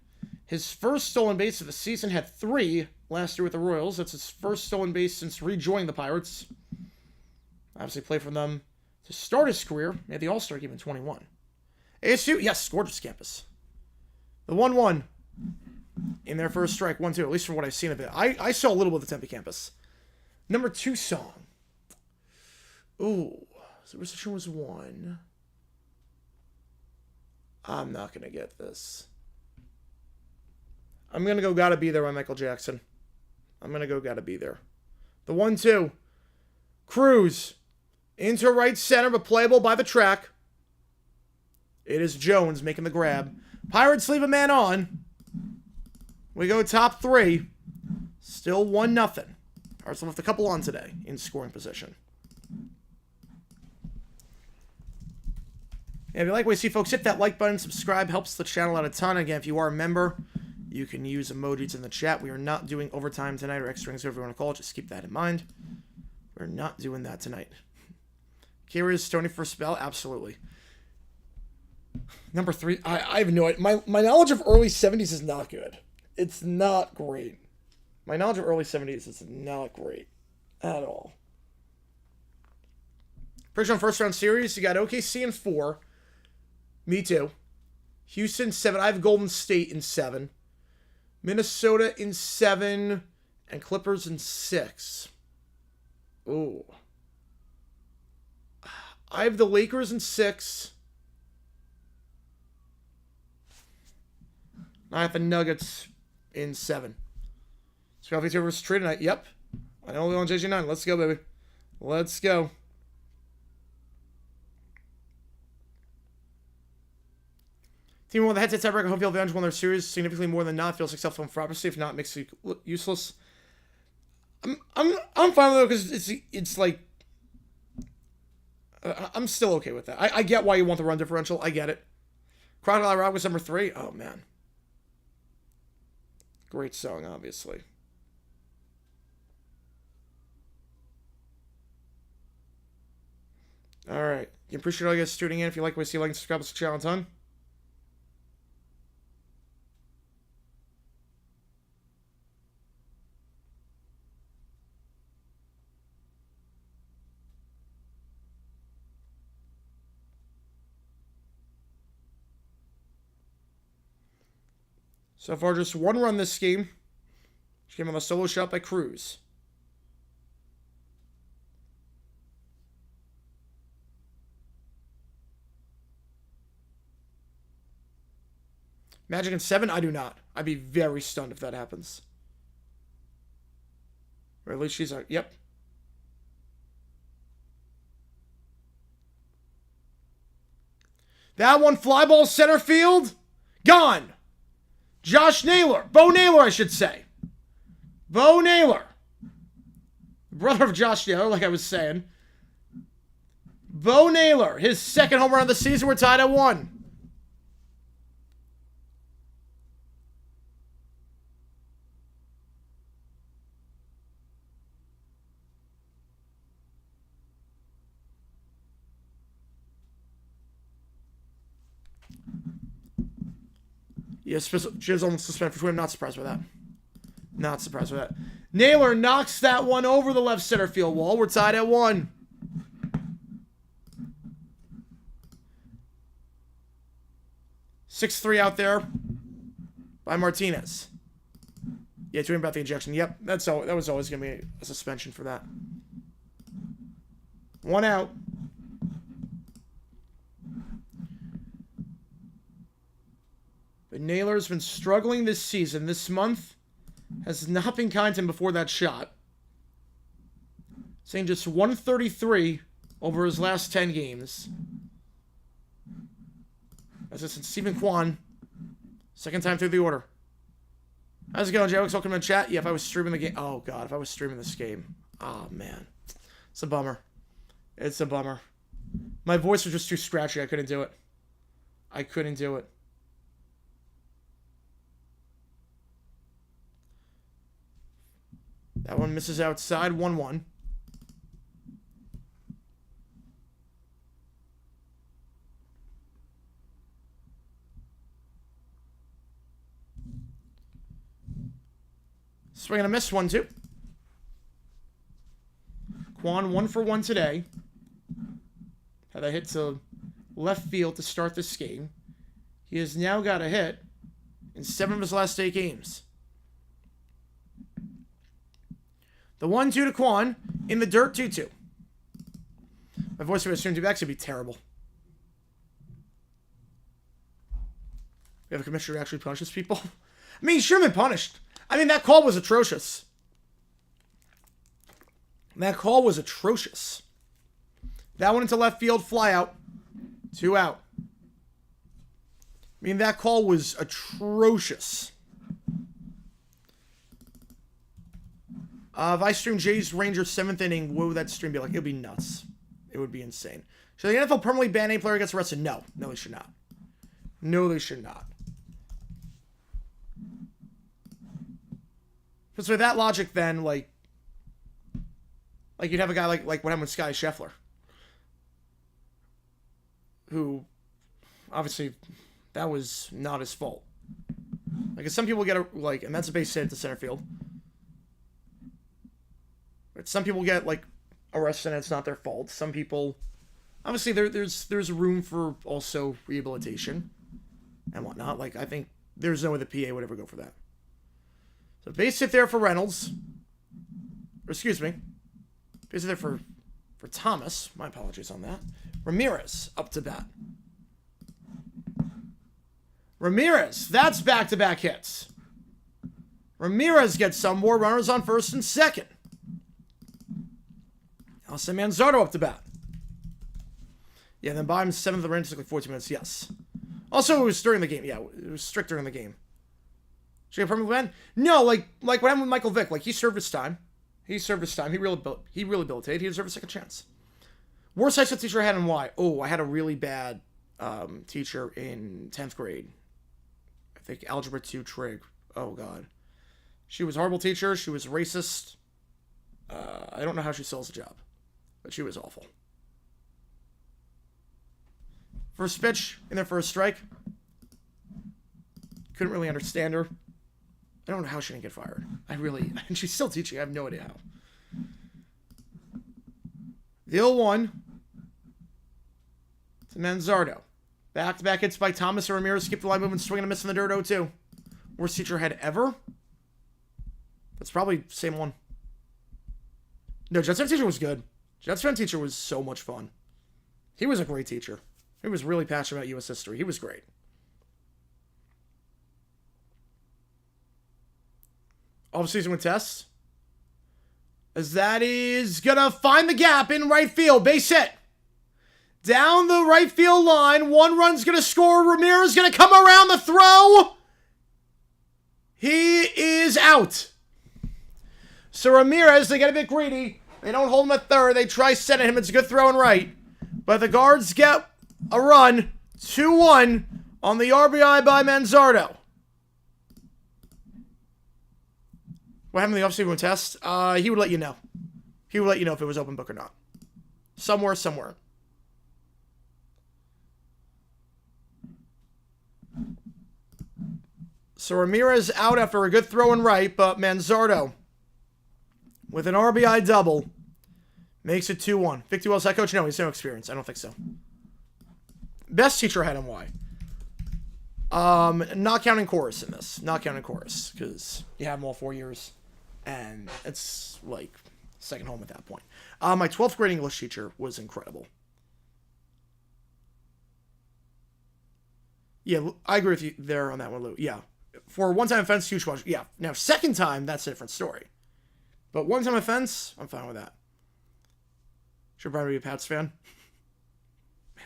His first stolen base of the season, had 3 last year with the Royals. That's his first stolen base since rejoining the Pirates. Obviously played for them to start his career. Made the All-Star game in 21. ASU, yes, gorgeous campus. The 1-1 in their first strike. 1-2, at least from what I've seen of it. I saw a little bit of the Tempe campus. Number 2 song. Ooh, Superstition was 1. I'm not going to get this. I'm going to go Gotta Be There by Michael Jackson. I'm going to go Gotta Be There. The 1-2. Cruz. Into right center, but playable by the track. It is Jones making the grab. Pirates leave a man on. We go top 3. Still 1-0. Pirates left a couple on today in scoring position. And if you like what you see, folks, hit that like button, subscribe, helps the channel out a ton. Again, if you are a member, you can use emojis in the chat. We are not doing overtime tonight or extra innings, whatever you want to call it. Just keep that in mind. We're not doing that tonight. Carriers Stoney for a spell? Absolutely. Number 3. I have no idea. My knowledge of early 70s is not good. It's not great. My knowledge of early 70s is not great at all. Prediction on first round series, you got OKC in 4. Me too. Houston 7. I have Golden State in 7. Minnesota in 7. And Clippers in 6. Ooh. I have the Lakers in 6. I have the Nuggets in 7. Philadelphia versus Detroit tonight. Yep. I know we're on JG9. Let's go, baby. Let's go. Team with the head-to-head tiebreaker. Home field advantage won their series significantly more than not. Feels successful in front. If not, makes it useless. I'm fine with it because it's like I'm still okay with that. I get why you want the run differential. I get it. Crocodile Rock was number 3. Oh man, great song, obviously. All right, you appreciate all you guys tuning in. If you like what you see, like and subscribe to the channel a ton. So far, just one run this game. Which came on a solo shot by Cruz. Magic in 7? I do not. I'd be very stunned if that happens. Or at least she's out. Yep. That one fly ball center field. Gone. Josh Naylor. Bo Naylor, I should say. Bo Naylor. Brother of Josh Naylor, like I was saying. Bo Naylor. His second home run of the season. We're tied at 1. Yes, Chisholm suspended for 2. I'm not surprised by that. Not surprised by that. Naylor knocks that one over the left center field wall. We're tied at 1. (6-3) out there by Martinez. Yeah, tweeting about the ejection. Yep, that was always going to be a suspension for that. 1 out. But Naylor's been struggling this season. This month has not been kind to him before that shot. Saying just 133 over his last 10 games. That's it since Stephen Kwan. Second time through the order. How's it going, Joe? Welcome to the chat. Yeah, if I was streaming the game. Oh, God, if I was streaming this game. Oh, man. It's a bummer. It's a bummer. My voice was just too scratchy. I couldn't do it. I couldn't do it. That one misses outside, 1-1. Swing and a miss, 1-2. Quan 1 for 1 today. Had a hit to left field to start this game. He has now got a hit in 7 of his last 8 games. The 1-2 to Quan. In the dirt, 2-2. My voice for stream 2 backs would be terrible. We have a commissioner who actually punishes people. I mean, he should have been punished. I mean, that call was atrocious. That call was atrocious. That one into left field, fly out. 2 out. I mean, that call was atrocious. If I stream Jays Rangers 7th inning, what would that stream be like? It would be nuts. It would be insane. Should the NFL permanently ban any player who gets arrested? No. No, they should not. No, they should not. Because with that logic, then, like, Like, you'd have a guy like what happened with Sky Scheffler, who, obviously, that was not his fault. Like, some people get, and that's a base hit to center field. But some people get, arrested and it's not their fault. Some people, obviously, there's room for also rehabilitation and whatnot. Like, I think there's no way the PA would ever go for that. So, base hit there for Reynolds. Or, excuse me. Base hit there for Thomas. My apologies on that. Ramirez up to bat. Ramirez, that's back-to-back hits. Ramirez gets some more runners on first and second. Nelson Manzardo up to bat. Yeah, then bottom seventh of the range took like 14 minutes, yes. Also, it was during the game. Yeah, it was strict during the game. Should he have permanent ban? No, like what happened with Michael Vick. Like, he served his time. He rehabilitated. He deserved a second chance. Worst high school teacher I had and why? Oh, I had a really bad teacher in 10th grade. I think Algebra 2 Trig. Oh, God. She was a horrible teacher. She was racist. I don't know how she sells a job, but she was awful. First pitch in there for a strike. Couldn't really understand her. I don't know how she didn't get fired. And she's still teaching. I have no idea how. The 0-1 to Manzardo. Back-to-back hits by Thomas and Ramirez. Skip the line movement, swinging and missing the dirt 0-2. Worst teacher I had ever? That's probably same one. No, Jets teacher was good. Jets teacher was so much fun. He was a great teacher. He was really passionate about U.S. history. He was great. Off-season with tests. As that is gonna find the gap in right field. Base hit. Down the right field line. One run's gonna score. Ramirez gonna come around the throw. He is out. So Ramirez, they get a bit greedy. They don't hold him at third. They try sending him. It's a good throw and right. But the guards get a run. 2-1 on the RBI by Manzardo. What happened in the off-season test? He would let you know. He would let you know if it was open book or not. Somewhere. So Ramirez out after a good throw and right, but Manzardo, with an RBI double, makes it 2-1. Vic Duell's head coach? No, he's no experience. I don't think so. Best teacher I had and why? Not counting chorus in this. Not counting chorus, because you have them all 4 years. And it's like second home at that point. My 12th grade English teacher was incredible. Yeah, I agree with you there on that one, Lou. Yeah. For one-time offense, huge punch. Yeah. Now, second time, that's a different story. But one-time offense, I'm fine with that. Should probably be a Pats fan. Man.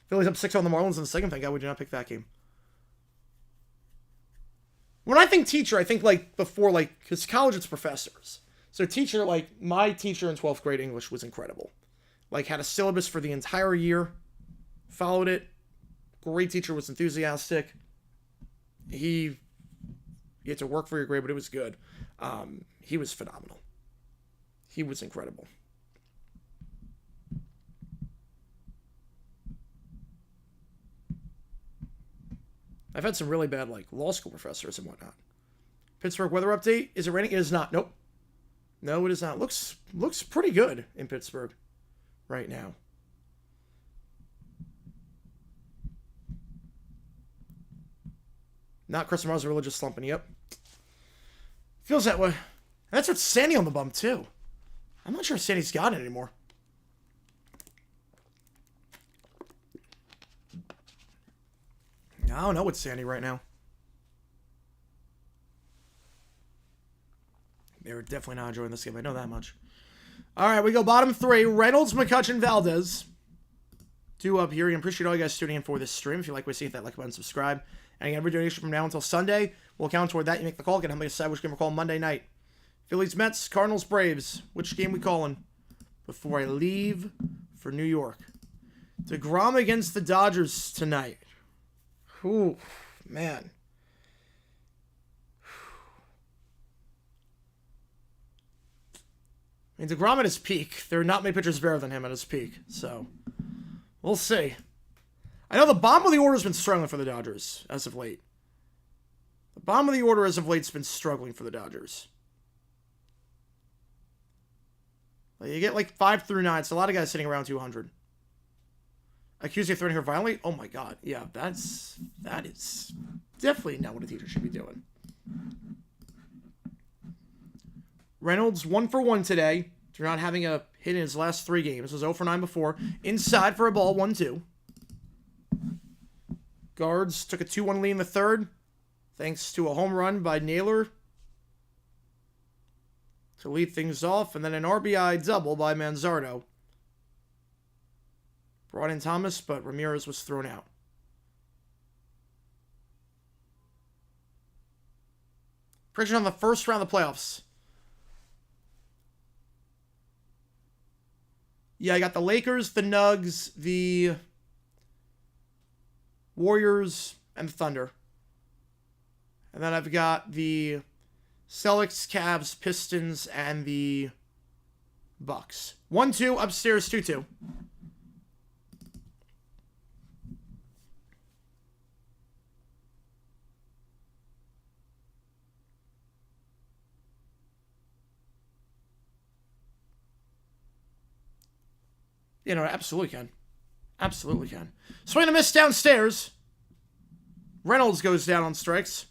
Phillies up 6-0 on the Marlins in the second. Thank God we did not pick that game. When I think teacher, I think before, because college it's professors. So teacher, my teacher in 12th grade English was incredible. Had a syllabus for the entire year. Followed it. Great teacher, was enthusiastic. You had to work for your grade, but it was good. He was phenomenal. He was incredible. I've had some really bad, law school professors and whatnot. Pittsburgh weather update. Is it raining? It is not. Nope. No, it is not. Looks pretty good in Pittsburgh right now. Not Chris Mars really just slumping. Yep. Feels that way. And that's with Sandy on the bump, too. I'm not sure if Sandy's got it anymore. I don't know what's Sandy right now. They were definitely not enjoying this game. I know that much. All right, we go bottom three. Reynolds, McCutcheon, Valdez. Two up here. I appreciate all you guys tuning in for this stream. If you like what you see, hit that like button, subscribe. And again, every donation from now until Sunday will count toward that. You make the call. Get how many decide which game we're calling Monday night. Phillies, Mets, Cardinals, Braves. Which game we calling before I leave for New York? DeGrom against the Dodgers tonight. Ooh, man. I mean, DeGrom at his peak. There are not many pitchers better than him at his peak. So, we'll see. I know the bottom of the order has been struggling for the Dodgers as of late. The bottom of the order as of late has been struggling for the Dodgers. You get like 5 through 9. It's a lot of guys sitting around 200. Accuse you of threatening her violently? Oh my god. Yeah, that is definitely not what a teacher should be doing. Reynolds 1 for 1 today. After not having a hit in his last 3 games. Was 0 for 9 before. Inside for a ball, 1-2. Guards took a 2-1 lead in the third. Thanks to a home run by Naylor to lead things off. And then an RBI double by Manzardo. Brought in Thomas, but Ramirez was thrown out. Prediction on the first round of the playoffs. Yeah, I got the Lakers, the Nugs, the Warriors, and the Thunder. And then I've got the Celtics, Cavs, Pistons, and the Bucks. 1-2, upstairs 2-2. You know, absolutely can. Absolutely can. Swing and a miss downstairs. Reynolds goes down on strikes.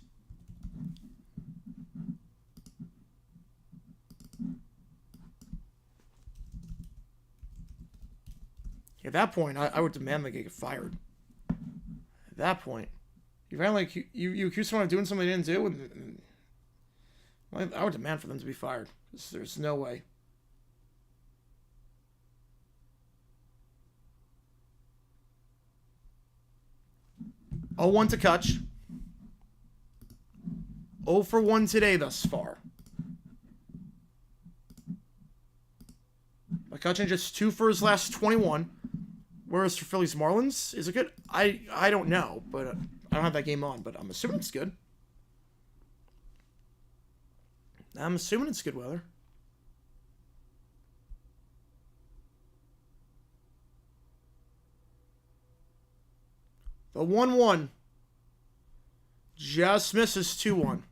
At that point, I would demand they get fired. At that point, you randomly you accuse someone of doing something they didn't do, and I would demand for them to be fired. There's no way. Oh, 1 to Kutch. 0 for 1 today thus far. McCutcheon just 2 for his last 21. Whereas for Phillies Marlins, is it good? I don't know, but I don't have that game on, but I'm assuming it's good. I'm assuming it's good weather. The 1-1 just misses 2-1.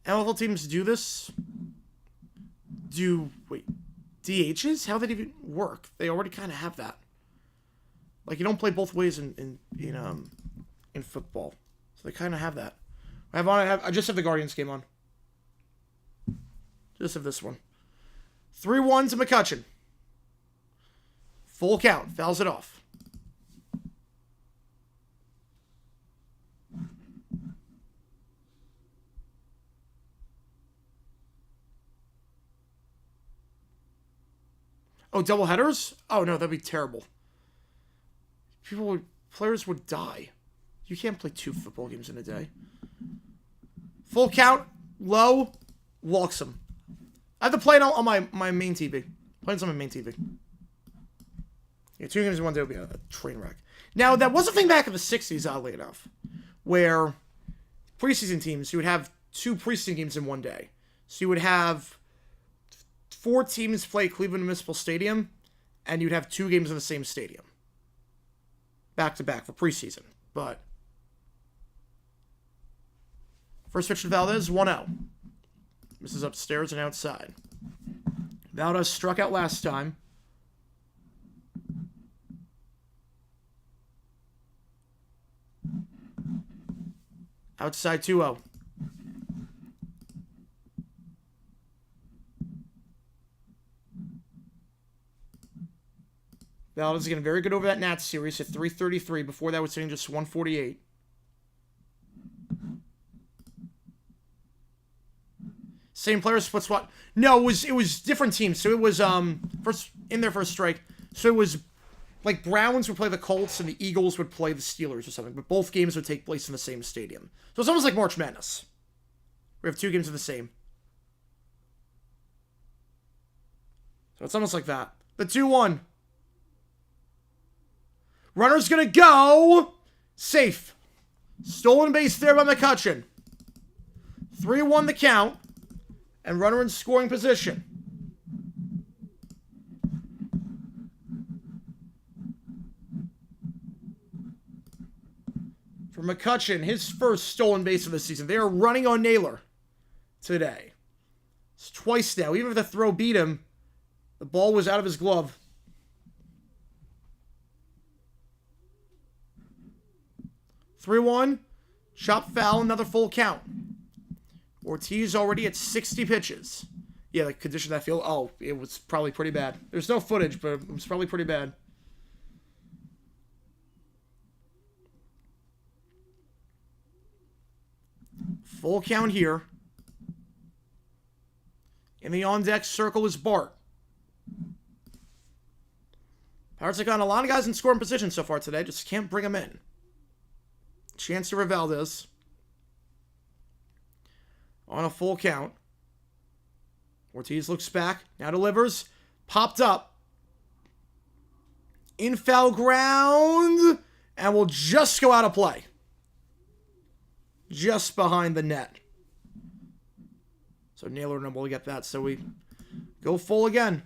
NFL teams do this. Wait, DHs? How did that even work? They already kind of have that. Like, you don't play both ways in football, so they kind of have that. I just have the Guardians game on. Just have this one. 3-1 to McCutcheon. Full count. Fouls it off. Oh, double headers? Oh, no, that'd be terrible. Players would die. You can't play 2 football games in a day. Full count. Low. Walks him. I have to play it on my main TV. Playing on my main TV. Yeah, 2 games in 1 day would be a train wreck. Now, that was a thing back in the 60s, oddly enough, where preseason teams, you would have 2 preseason games in 1 day. So you would have 4 teams play Cleveland Municipal Stadium, and you'd have 2 games in the same stadium. Back to back for preseason. But first pitch to Valdez, 1-0. Misses upstairs and outside. Valdez struck out last time. Outside 2-0. Valdez is getting very good over that Nats series at 333. Before that was sitting just 148. Same player, split spot. No, it was different teams. So it was first in their first strike. So it was like Browns would play the Colts and the Eagles would play the Steelers or something. But both games would take place in the same stadium. So it's almost like March Madness. We have 2 games of the same. So it's almost like that. The 2-1. Runner's gonna go. Safe. Stolen base there by McCutcheon. 3-1 the count. And runner in scoring position. For McCutchen, his first stolen base of the season. They are running on Naylor today. It's twice now. Even if the throw beat him, the ball was out of his glove. "3-1. Chop foul, another full count. Ortiz already at 60 pitches. Yeah, the condition of that field. Oh, it was probably pretty bad. There's no footage, but it was probably pretty bad. Full count here. In the on-deck circle is Bart. Pirates have gotten a lot of guys in scoring position so far today. Just can't bring them in. Chance to Valdez. On a full count. Ortiz looks back. Now delivers. Popped up. In foul ground. And will just go out of play. Just behind the net. So Naylor and will get that. So we go full again.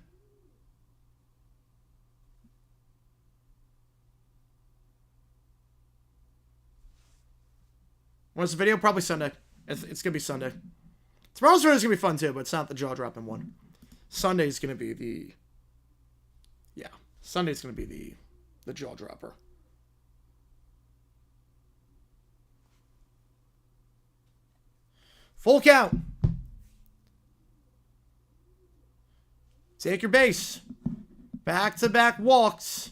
When's the video? Probably Sunday. It's going to be Sunday. Tomorrow's video is going to be fun too, but it's not the jaw-dropping one. Sunday's going to be the... Yeah. Sunday's going to be the jaw-dropper. Full count. Take your base. Back-to-back walks.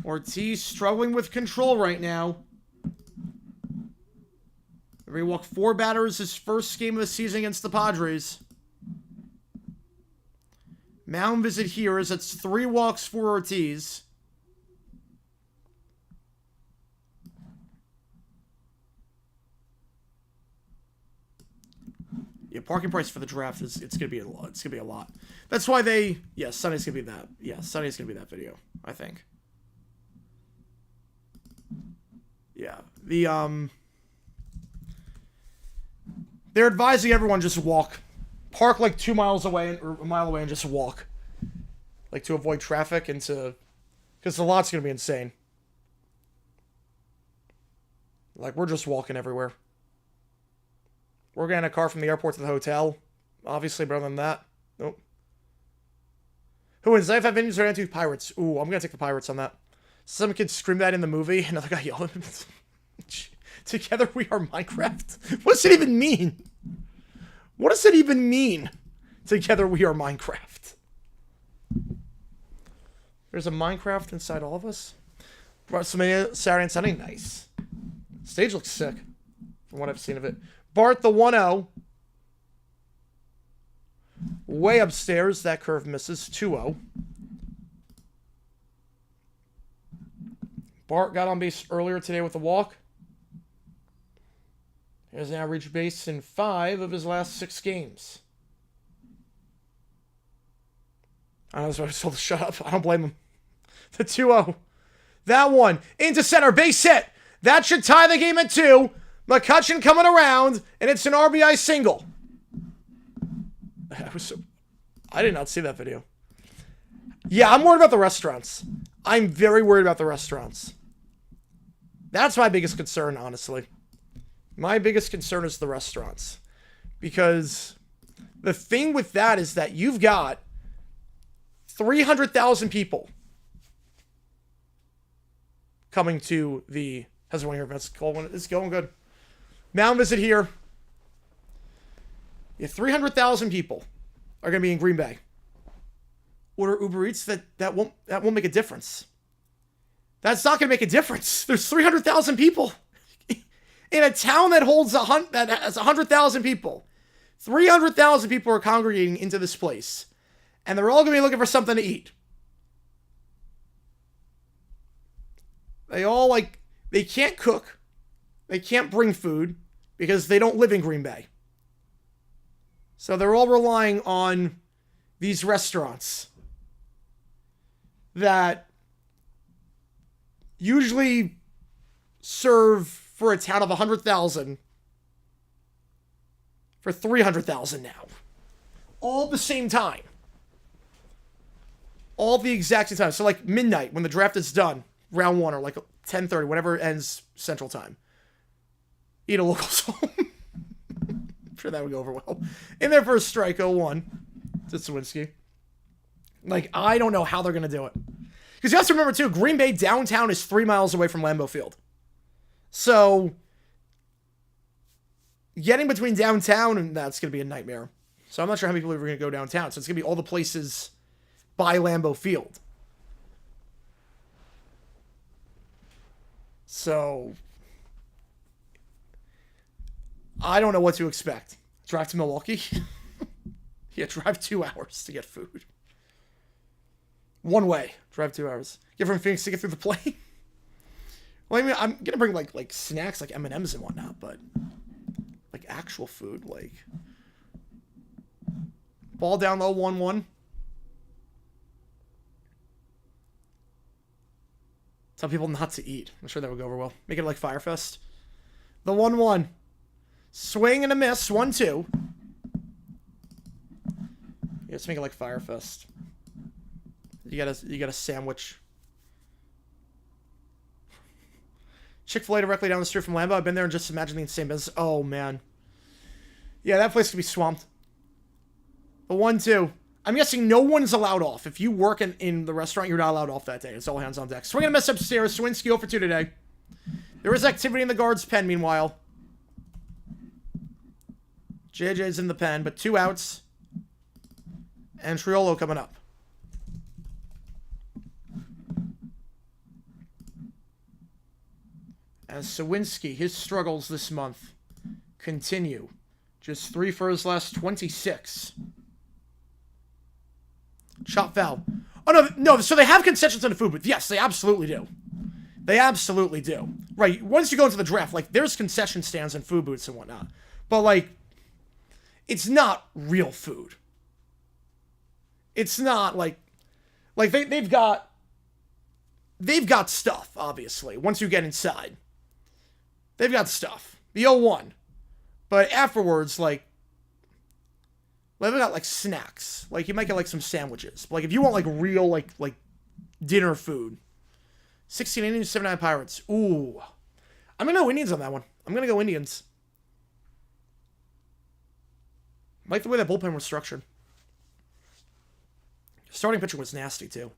Ortiz struggling with control right now. He walked 4 batters his first game of the season against the Padres. Mound visit here is it's 3 walks for Ortiz. Yeah, parking price for the draft is it's gonna be a lot. It's gonna be a lot. That's why they Sunday's gonna be that. Yeah, Sunday's gonna be that video, I think. Yeah. They're advising everyone just walk. Park like 2 miles away or a mile away and just walk. Like to avoid traffic and to... Because the lot's going to be insane. Like we're just walking everywhere. We're getting a car from the airport to the hotel. Obviously, but other than that, nope. Who wins? 95 innings or 92 Pirates? Ooh, I'm going to take the Pirates on that. Some kids screamed that in the movie. Another guy yelled. Together we are Minecraft. What does it even mean? What does it even mean? Together we are Minecraft. There's a Minecraft inside all of us. WrestleMania Saturday and Sunday. Nice. Stage looks sick from what I've seen of it. Bart the 1-0. Way upstairs. That curve misses. 2-0. Bart got on base earlier today with a walk. He has now reached base in 5 of his last 6 games. I was told to shut up. I don't blame him. The 2-0. That one. Into center. Base hit. That should tie the game at 2. McCutchen coming around. And it's an RBI single. I did not see that video. Yeah, I'm worried about the restaurants. I'm very worried about the restaurants. That's my biggest concern, honestly. My biggest concern is the restaurants. Because the thing with that is that you've got 300,000 people coming to the... How's everyone here? It's going good. Mound visit here. Yeah, 300,000 people are going to be in Green Bay. Order Uber Eats, that won't make a difference. That's not going to make a difference. There's 300,000 people in a town that has 100,000 people. 300,000 people are congregating into this place, and they're all going to be looking for something to eat. They can't cook. They can't bring food because they don't live in Green Bay. So they're all relying on these restaurants that usually serve for a town of 100,000 for $300,000 now. All at the same time. All at the exact same time. So like midnight when the draft is done, round 1, or like 10:30, whenever it ends Central Time. Eat a local home. I'm sure that would go over well. In their first strike, 0-1 to Sawinski. Like, I don't know how they're going to do it. Because you have to remember, too, Green Bay downtown is 3 miles away from Lambeau Field. So, getting between downtown, and that's going to be a nightmare. So, I'm not sure how many people are going to go downtown. So, it's going to be all the places by Lambeau Field. So, I don't know what to expect. Drive to Milwaukee? Yeah, drive 2 hours to get food. One way. Drive 2 hours. Get from Phoenix to get through the plane. Well, I mean, I'm going to bring, like snacks, like M&Ms and whatnot, but, like, actual food, like, ball down low, 1-1. Tell people not to eat. I'm sure that would go over well. Make it like Firefest. The 1-1. Swing and a miss. 1-2. Yeah, let's make it like Firefest. You got a sandwich. Chick-fil-A directly down the street from Lambeau. I've been there and just imagining the same business. Oh, man. Yeah, that place could be swamped. The 1-2. I'm guessing no one's allowed off. If you work in the restaurant, you're not allowed off that day. It's all hands on deck. Swing and a miss upstairs. Sawinski 0 for 2 today. There is activity in the guard's pen, meanwhile. JJ's in the pen, but 2 outs. And Triolo coming up. As Sawinski, his struggles this month continue. Just 3 for his last 26. Chop foul. Oh, no, so they have concessions in the food booth. Yes, they absolutely do. They absolutely do. Right, once you go into the draft, like, there's concession stands and food booths and whatnot. But, like, it's not real food. It's not, like they've got stuff, obviously, once you get inside. They've got stuff. The 0-1. But afterwards, like, they've got, like, snacks. Like, you might get, like, some sandwiches. But, like, if you want, like, real, like dinner food. 16 innings, 79 Pirates. Ooh. I'm going to go Indians on that one. I'm going to go Indians. I like the way that bullpen was structured. Starting pitcher was nasty, too.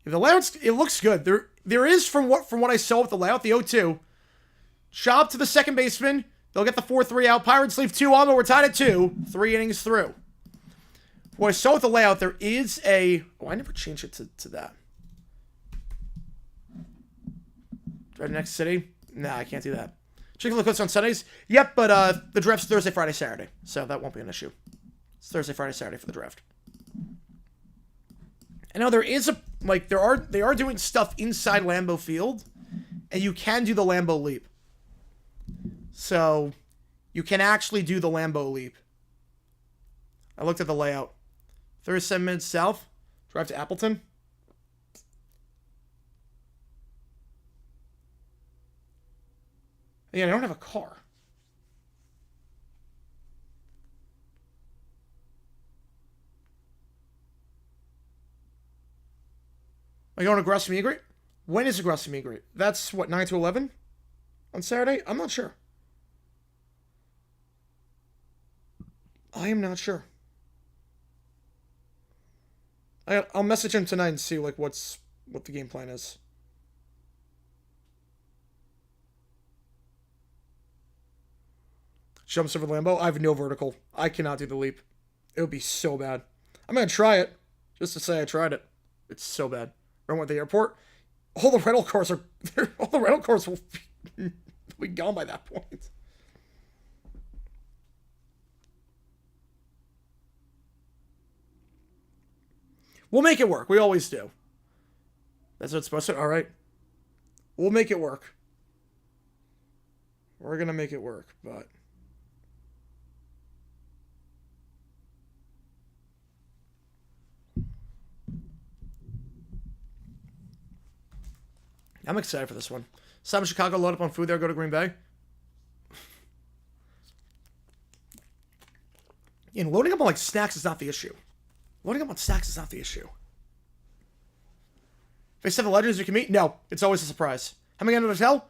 The layout, it looks good. There is, from what I saw with the layout, the 0-2. Chop to the second baseman. They'll get the 4-3 out. Pirates leave 2 on, but we're tied at 2. 3 innings through. What I saw with the layout, there is a... Oh, I never changed it to that. Drive to next city? Nah, I can't do that. Chick-fil-A cooks on Sundays? Yep, but the draft's Thursday, Friday, Saturday. So that won't be an issue. It's Thursday, Friday, Saturday for the draft. I know there is a... Like, they are doing stuff inside Lambeau Field, and you can do the Lambeau Leap. So, you can actually do the Lambeau Leap. I looked at the layout. 37 minutes south. Drive to Appleton. Yeah, I don't have a car. Are you going to Grassy Meet Greet? When is the Grassy Meet Greet? That's, what, 9 to 11? On Saturday? I'm not sure. I am not sure. I'll message him tonight and see, like, what the game plan is. Jumps over Lambeau. I have no vertical. I cannot do the leap. It would be so bad. I'm going to try it. Just to say I tried it. It's so bad. Run at the airport. All the rental cars will be gone by that point. We'll make it work. We always do. That's what it's supposed to. All right. We'll make it work. We're going to make it work, but... I'm excited for this one. Stop in Chicago, load up on food there, go to Green Bay. And loading up on, like, snacks is not the issue. Loading up on snacks is not the issue. If they 7 legends you can meet? No. It's always a surprise. How am I going to the hotel?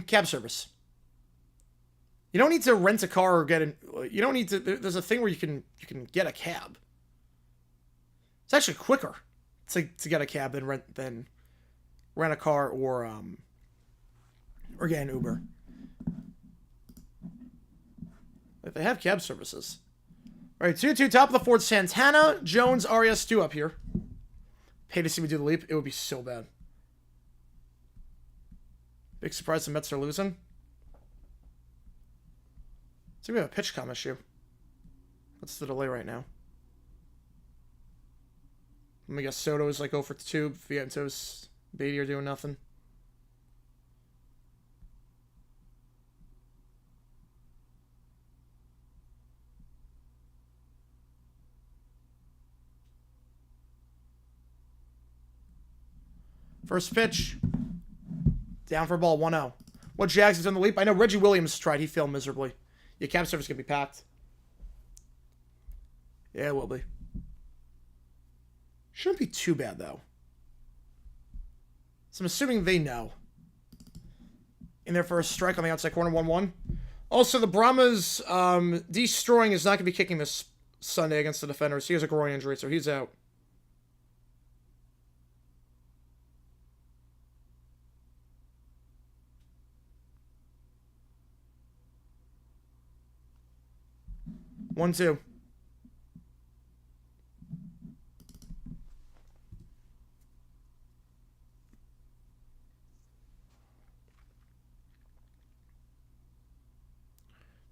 Cab service. You don't need to rent a car or get in. You don't need to. There's a thing where you can get a cab. It's actually quicker to get a cab than rent a car or get an Uber. But they have cab services. All right, 2-2, top of the fourth. Santana, Jones, Arias, 2 up here. Pay to see me do the leap. It would be so bad. Big surprise the Mets are losing. So we have a pitch com issue. What's the delay right now? Let me guess Soto is like 0 for 2. Vientos, Beatty are doing nothing. First pitch. Down for a ball, 1-0. What Jags has done the leap? I know Reggie Williams tried. He failed miserably. Your cab service is going to be packed. Yeah, it will be. Shouldn't be too bad, though. So I'm assuming they know. In their first strike on the outside corner, 1-1. Also, the Brahmas, destroying is not going to be kicking this Sunday against the Defenders. He has a groin injury, so he's out. One, two.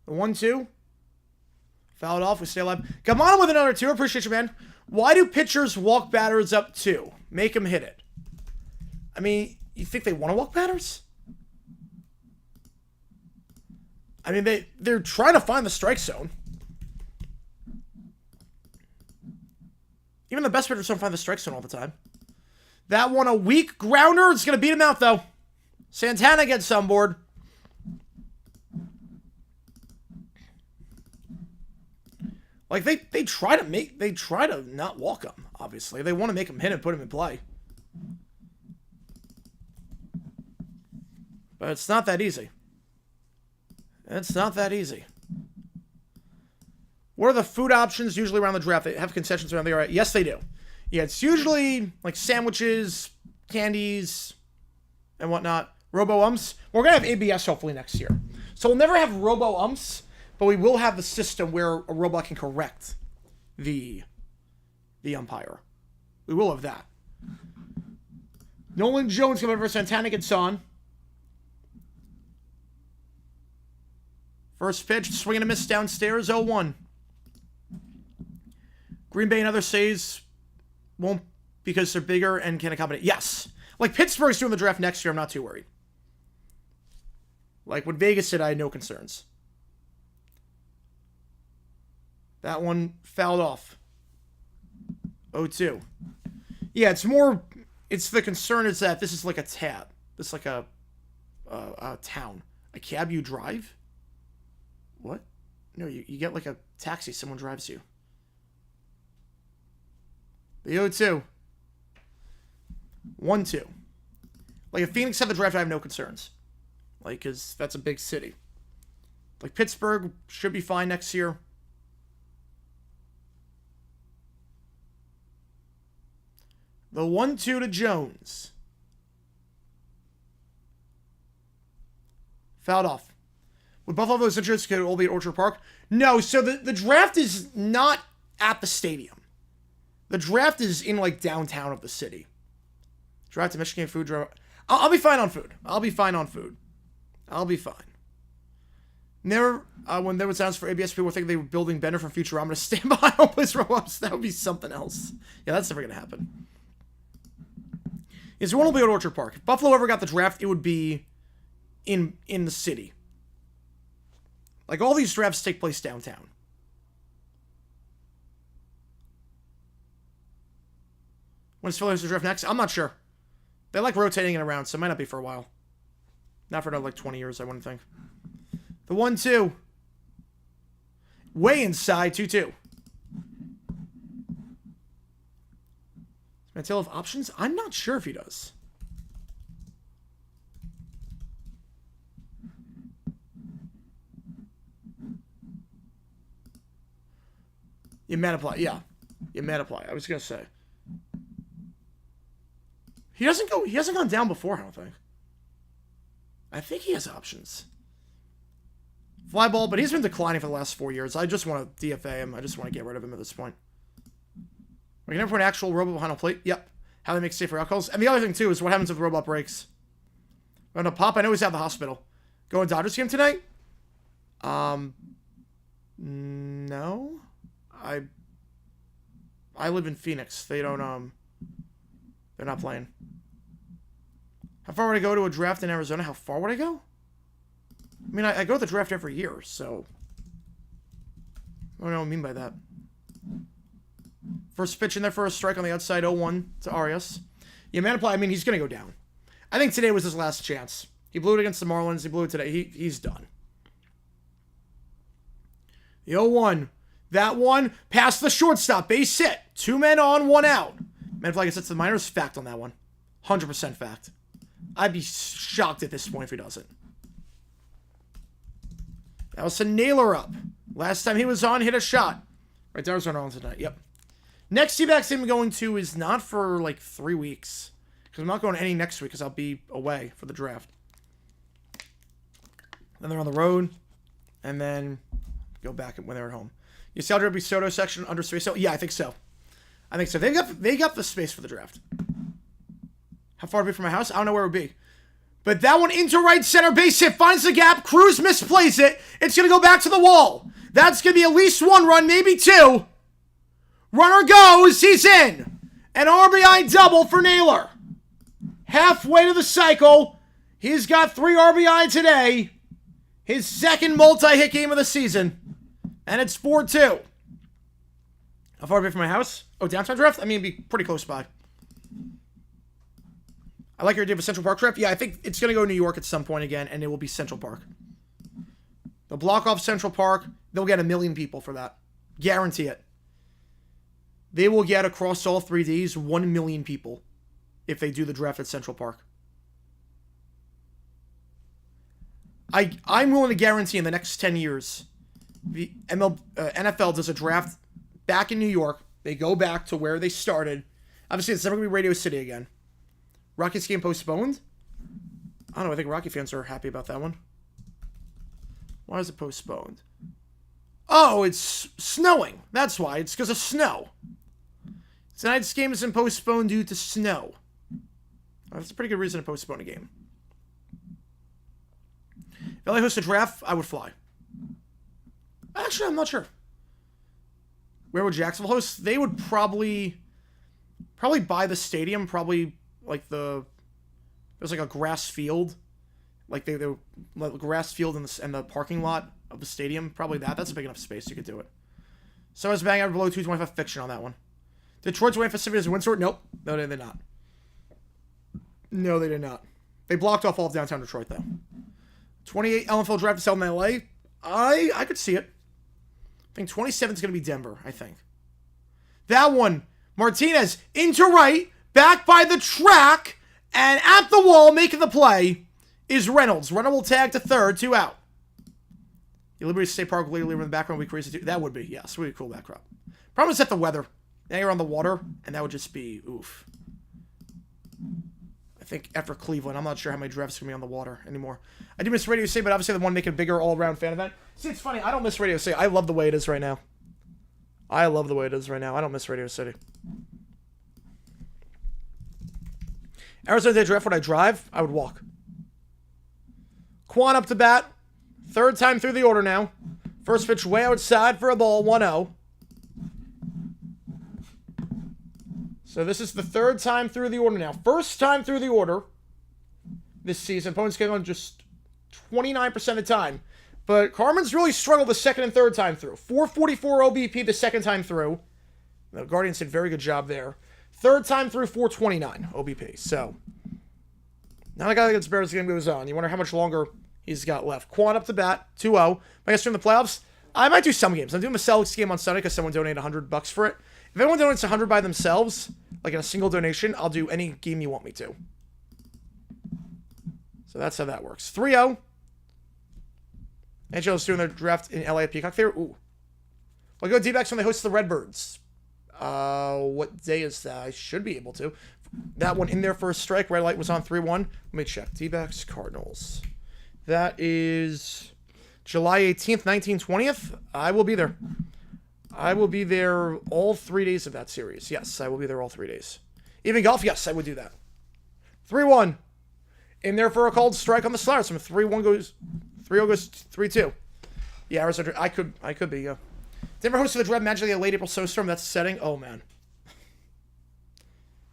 The 1-2. Fouled off. We stay alive. Come on with another 2. Appreciate you, man. Why do pitchers walk batters up 2? Make them hit it. I mean, you think they want to walk batters? I mean, they're trying to find the strike zone. Even the best pitchers don't find the strike zone all the time. That one, a weak grounder. It's going to beat him out, though. Santana gets on board. Like, they try to not walk him, obviously. They want to make him hit and put him in play. But it's not that easy. It's not that easy. What are the food options usually around the draft? They have concessions around there, right? Yes, they do. Yeah, it's usually like sandwiches, candies, and whatnot. Robo-umps. We're going to have ABS hopefully next year. So we'll never have robo-umps, but we will have the system where a robot can correct the umpire. We will have that. Nolan Jones coming over. Santana gets on. First pitch, swing and a miss downstairs, 0-1. Green Bay and other says won't because they're bigger and can accommodate. Yes. Like Pittsburgh's doing the draft next year, I'm not too worried. Like when Vegas did, I had no concerns. That one fouled off. 0-2. Yeah, it's the concern is that this is like a tab. This is like a town. A cab you drive? What? No, you get like a taxi, someone drives you. The 0-2. 1-2. Like, if Phoenix had the draft, I have no concerns. Like, because that's a big city. Like, Pittsburgh should be fine next year. The 1-2 to Jones. Fouled off. Would Buffalo those interests could all be at Orchard Park? No, so the draft is not at the stadium. The draft is in, like, downtown of the city. Draft to Michigan food draft. I'll be fine on food. I'll be fine. Never, when there was sounds for ABS, people were thinking they were building Bender from Futurama to stand behind all place row-ups. That would be something else. Yeah, that's never going to happen. Is one will be at Orchard Park. If Buffalo ever got the draft, it would be in the city. Like, all these drafts take place downtown. When's Phillies to draft next? I'm not sure. They like rotating it around, so it might not be for a while. Not for another, like, 20 years, I wouldn't think. The 1-2. Way inside, 2-2. Does Mateo have options? I'm not sure if he does. You multiply, yeah. You multiply. I was gonna say. He hasn't gone down before, I don't think. I think he has options. Fly ball, but he's been declining for the last 4 years. I just want to DFA him. I just want to get rid of him at this point. We can never put an actual robot behind a plate. Yep. How they make safer outcomes. And the other thing, too, is what happens if the robot breaks. We're going to Pop. I know he's at the hospital. Going Dodgers game tonight? No. I live in Phoenix. They don't, they're not playing. How far would I go to a draft in Arizona? How far would I go? I mean, I go to the draft every year, so... I don't know what I mean by that. First pitch in there for a strike on the outside, 0-1 to Arias. Yeah, Maniply, I mean, he's going to go down. I think today was his last chance. He blew it against the Marlins. He blew it today. He's done. The 0-1. That one, past the shortstop. Base hit. 2 men on, 1 out. Maniply gets it to the minors. Fact on that one. 100% fact. I'd be shocked at this point if he doesn't. That was a nailer up. Last time he was on, hit a shot. Right, there's on tonight. Yep. Next T-backs I'm going to is not for like 3 weeks. Because I'm not going to any next week because I'll be away for the draft. Then they're on the road. And then go back when they're at home. You see Algebra Soto section under space? So yeah, I think so. I think so. They got the space for the draft. How far would it be from my house? I don't know where it would be. But that one into right center, base hit, finds the gap. Cruz misplays it. It's going to go back to the wall. That's going to be at least 1 run, maybe 2. Runner goes. He's in. An RBI double for Naylor. Halfway to the cycle. He's got 3 RBI today. His second multi-hit game of the season. And it's 4-2. How far away from my house? Oh, downtown draft? I mean, it'd be pretty close by. I like your idea of a Central Park draft. Yeah, I think it's going to go to New York at some point again, and it will be Central Park. They'll block off Central Park. They'll get 1 million people for that. Guarantee it. They will get, across all 3Ds, 1 million people if they do the draft at Central Park. I'm willing to guarantee in the next 10 years, the NFL does a draft back in New York. They go back to where they started. Obviously, it's never going to be Radio City again. Rockies game postponed? I don't know. I think Rocky fans are happy about that one. Why is it postponed? Oh, it's snowing. That's why. It's because of snow. Tonight's game isn't postponed due to snow. That's a pretty good reason to postpone a game. If LA hosts a draft, I would fly. Actually, I'm not sure. Where would Jacksonville host? They would probably buy the stadium. Probably like there's like a grass field, like they like grass field in the parking lot of the stadium. Probably that. That's a big enough space. You could do it. So I was banging out below 225 fiction on that one. Detroit's waiting for Civitas and Windsor. Nope. No, they did not. No, they did not. They blocked off all of downtown Detroit though. 28 LNFL draft to sell in LA. I could see it. I think 27 is going to be Denver, I think. That one, Martinez into right, back by the track, and at the wall, making the play, is Reynolds. Reynolds will tag to third, 2 out. The Liberty State Park later in the background would be crazy too. That would be, yes, would be a cool backdrop. Problem is that the weather. Now you're on the water, and that would just be, oof. I think after Cleveland, I'm not sure how many drafts are going to be on the water anymore. I do miss Radio City, but obviously they want to make it a bigger all-around fan event. See, it's funny. I don't miss Radio City. I love the way it is right now. I love the way it is right now. I don't miss Radio City. Arizona Day draft, would I drive? I would walk. Quan up to bat. 3rd time through the order now. First pitch way outside for a ball, 1-0. So this is the 3rd time through the order now. First time through the order this season. Opponents get on just 29% of the time. But Carmen's really struggled the 2nd and 3rd time through. 444 OBP the 2nd time through. The Guardians did a very good job there. 3rd time through, 429 OBP. So, now the guy against Bears, the game goes on. You wonder how much longer he's got left. Quan up to bat, 2-0. I guess in the playoffs, I might do some games. I'm doing a Celtics game on Sunday because someone donated $100 for it. If anyone donates 100 by themselves, like in a single donation, I'll do any game you want me to. So that's how that works. 3-0. NHL's doing their draft in LA at Peacock Theater. Ooh. I'll go D-backs when they host the Redbirds. What day is that? I should be able to. That one in there for a strike. Red light was on 3-1. Let me check. D-backs, Cardinals. That is July 18th, 1920th. I will be there. I will be there all 3 days of that series. Yes, I will be there all 3 days. Even golf, yes, I would do that. 3-1. In there for a called strike on the Flyers. From 3-1 goes 3-0 goes 3-2. Yeah, Arizona. I could be, yeah. Denver hosted the Dread magically a late April snowstorm. That's setting. Oh, man.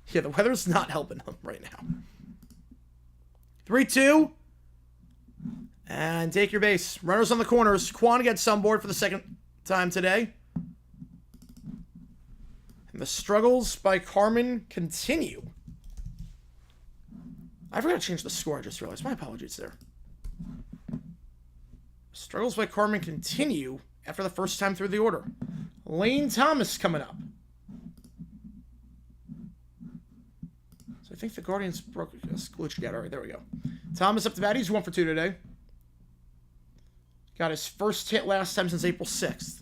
Yeah, the weather's not helping them right now. 3-2. And take your base. Runners on the corners. Quan gets on board for the second time today. And the struggles by Carmen continue. I forgot to change the score, I just realized. My apologies there. Struggles by Carmen continue after the first time through the order. Lane Thomas coming up. So I think the Guardians broke a glitch again. All right, there we go. Thomas up to bat. He's 1 for 2 today. Got his first hit last time since April 6th.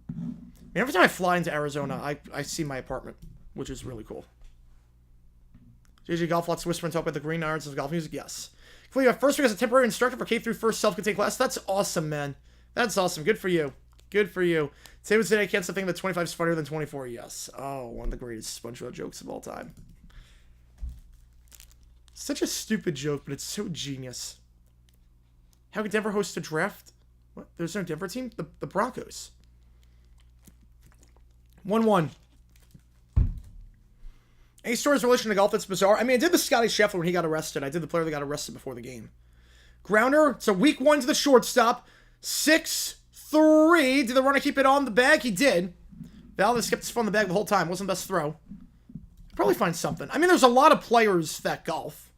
And every time I fly into Arizona, I see my apartment, which is really cool. JJ Golf Lots whisper and talk about the green irons of golf music. Yes. Cleo, first week as a temporary instructor for K through first self-contained class. That's awesome, man. That's awesome. Good for you. Good for you. Today was today. I can't stop thinking that 25 is funnier than 24. Yes. Oh, one of the greatest SpongeBob jokes of all time. Such a stupid joke, but it's so genius. How could Denver host a draft? What? There's no Denver team? The Broncos. 1-1. Any stories in relation to golf that's bizarre? I mean, I did the Scotty Scheffler when he got arrested. I did the player that got arrested before the game. Grounder. So week 1 to the shortstop. 6-3. Did the runner keep it on the bag? He did. Valdez kept his foot on the bag the whole time. Wasn't the best throw. Probably find something. I mean, there's a lot of players that golf.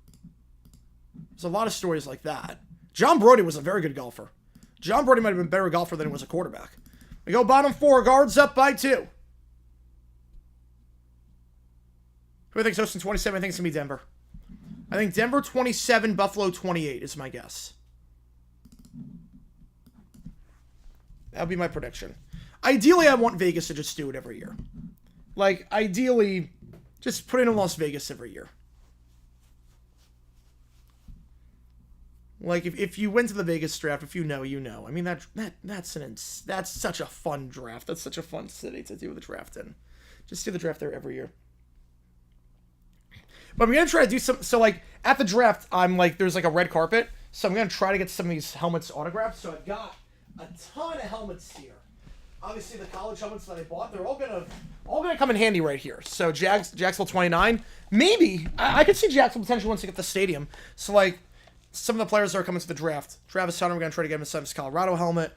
There's a lot of stories like that. John Brody was a very good golfer. John Brody might have been a better golfer than he was a quarterback. We go bottom 4. Guards up by 2. Who I think is hosting 27? I think it's going to be Denver. I think Denver 27, Buffalo 28 is my guess. That would be my prediction. Ideally, I want Vegas to just do it every year. Like, ideally, just put it in Las Vegas every year. Like, if you went to the Vegas draft, if you know, you know. I mean, that's such a fun draft. That's such a fun city to do the draft in. Just do the draft there every year. But I'm going to try to do some... So, like, at the draft, I'm like... There's, like, a red carpet. So I'm going to try to get some of these helmets autographed. So I've got a ton of helmets here. Obviously, the college helmets that I bought, they're all gonna come in handy right here. So, Jacksonville 29. Maybe... I could see Jacksonville potentially once they get the stadium. So, like, some of the players that are coming to the draft. Travis Hunter, we're going to try to get him a his Colorado helmet.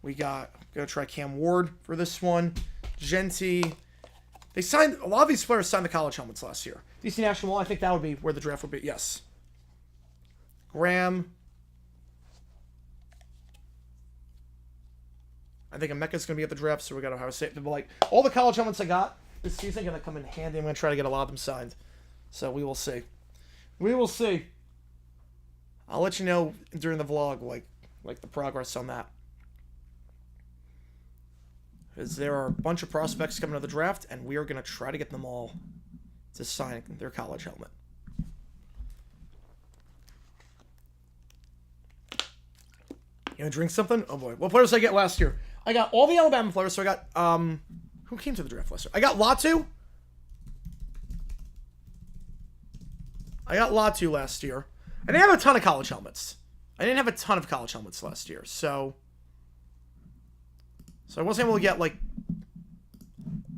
We got... Going to try Cam Ward for this one. Genty... They signed, a lot of these players signed the college helmets last year. DC National Mall, I think that would be where the draft would be. Yes. Graham. I think Emeka's going to be at the draft, so we got Ohio State. But like, all the college helmets I got this season are going to come in handy. I'm going to try to get a lot of them signed. So we will see. We will see. I'll let you know during the vlog, like the progress on that. Because there are a bunch of prospects coming to the draft, and we are going to try to get them all to sign their college helmet. You gonna drink something? Oh boy. What players did I get last year? I got all the Alabama players, so I got, who came to the draft last year? I got Latu. I got Latu last year. I didn't have a ton of college helmets. Last year, so I wasn't able to get, like,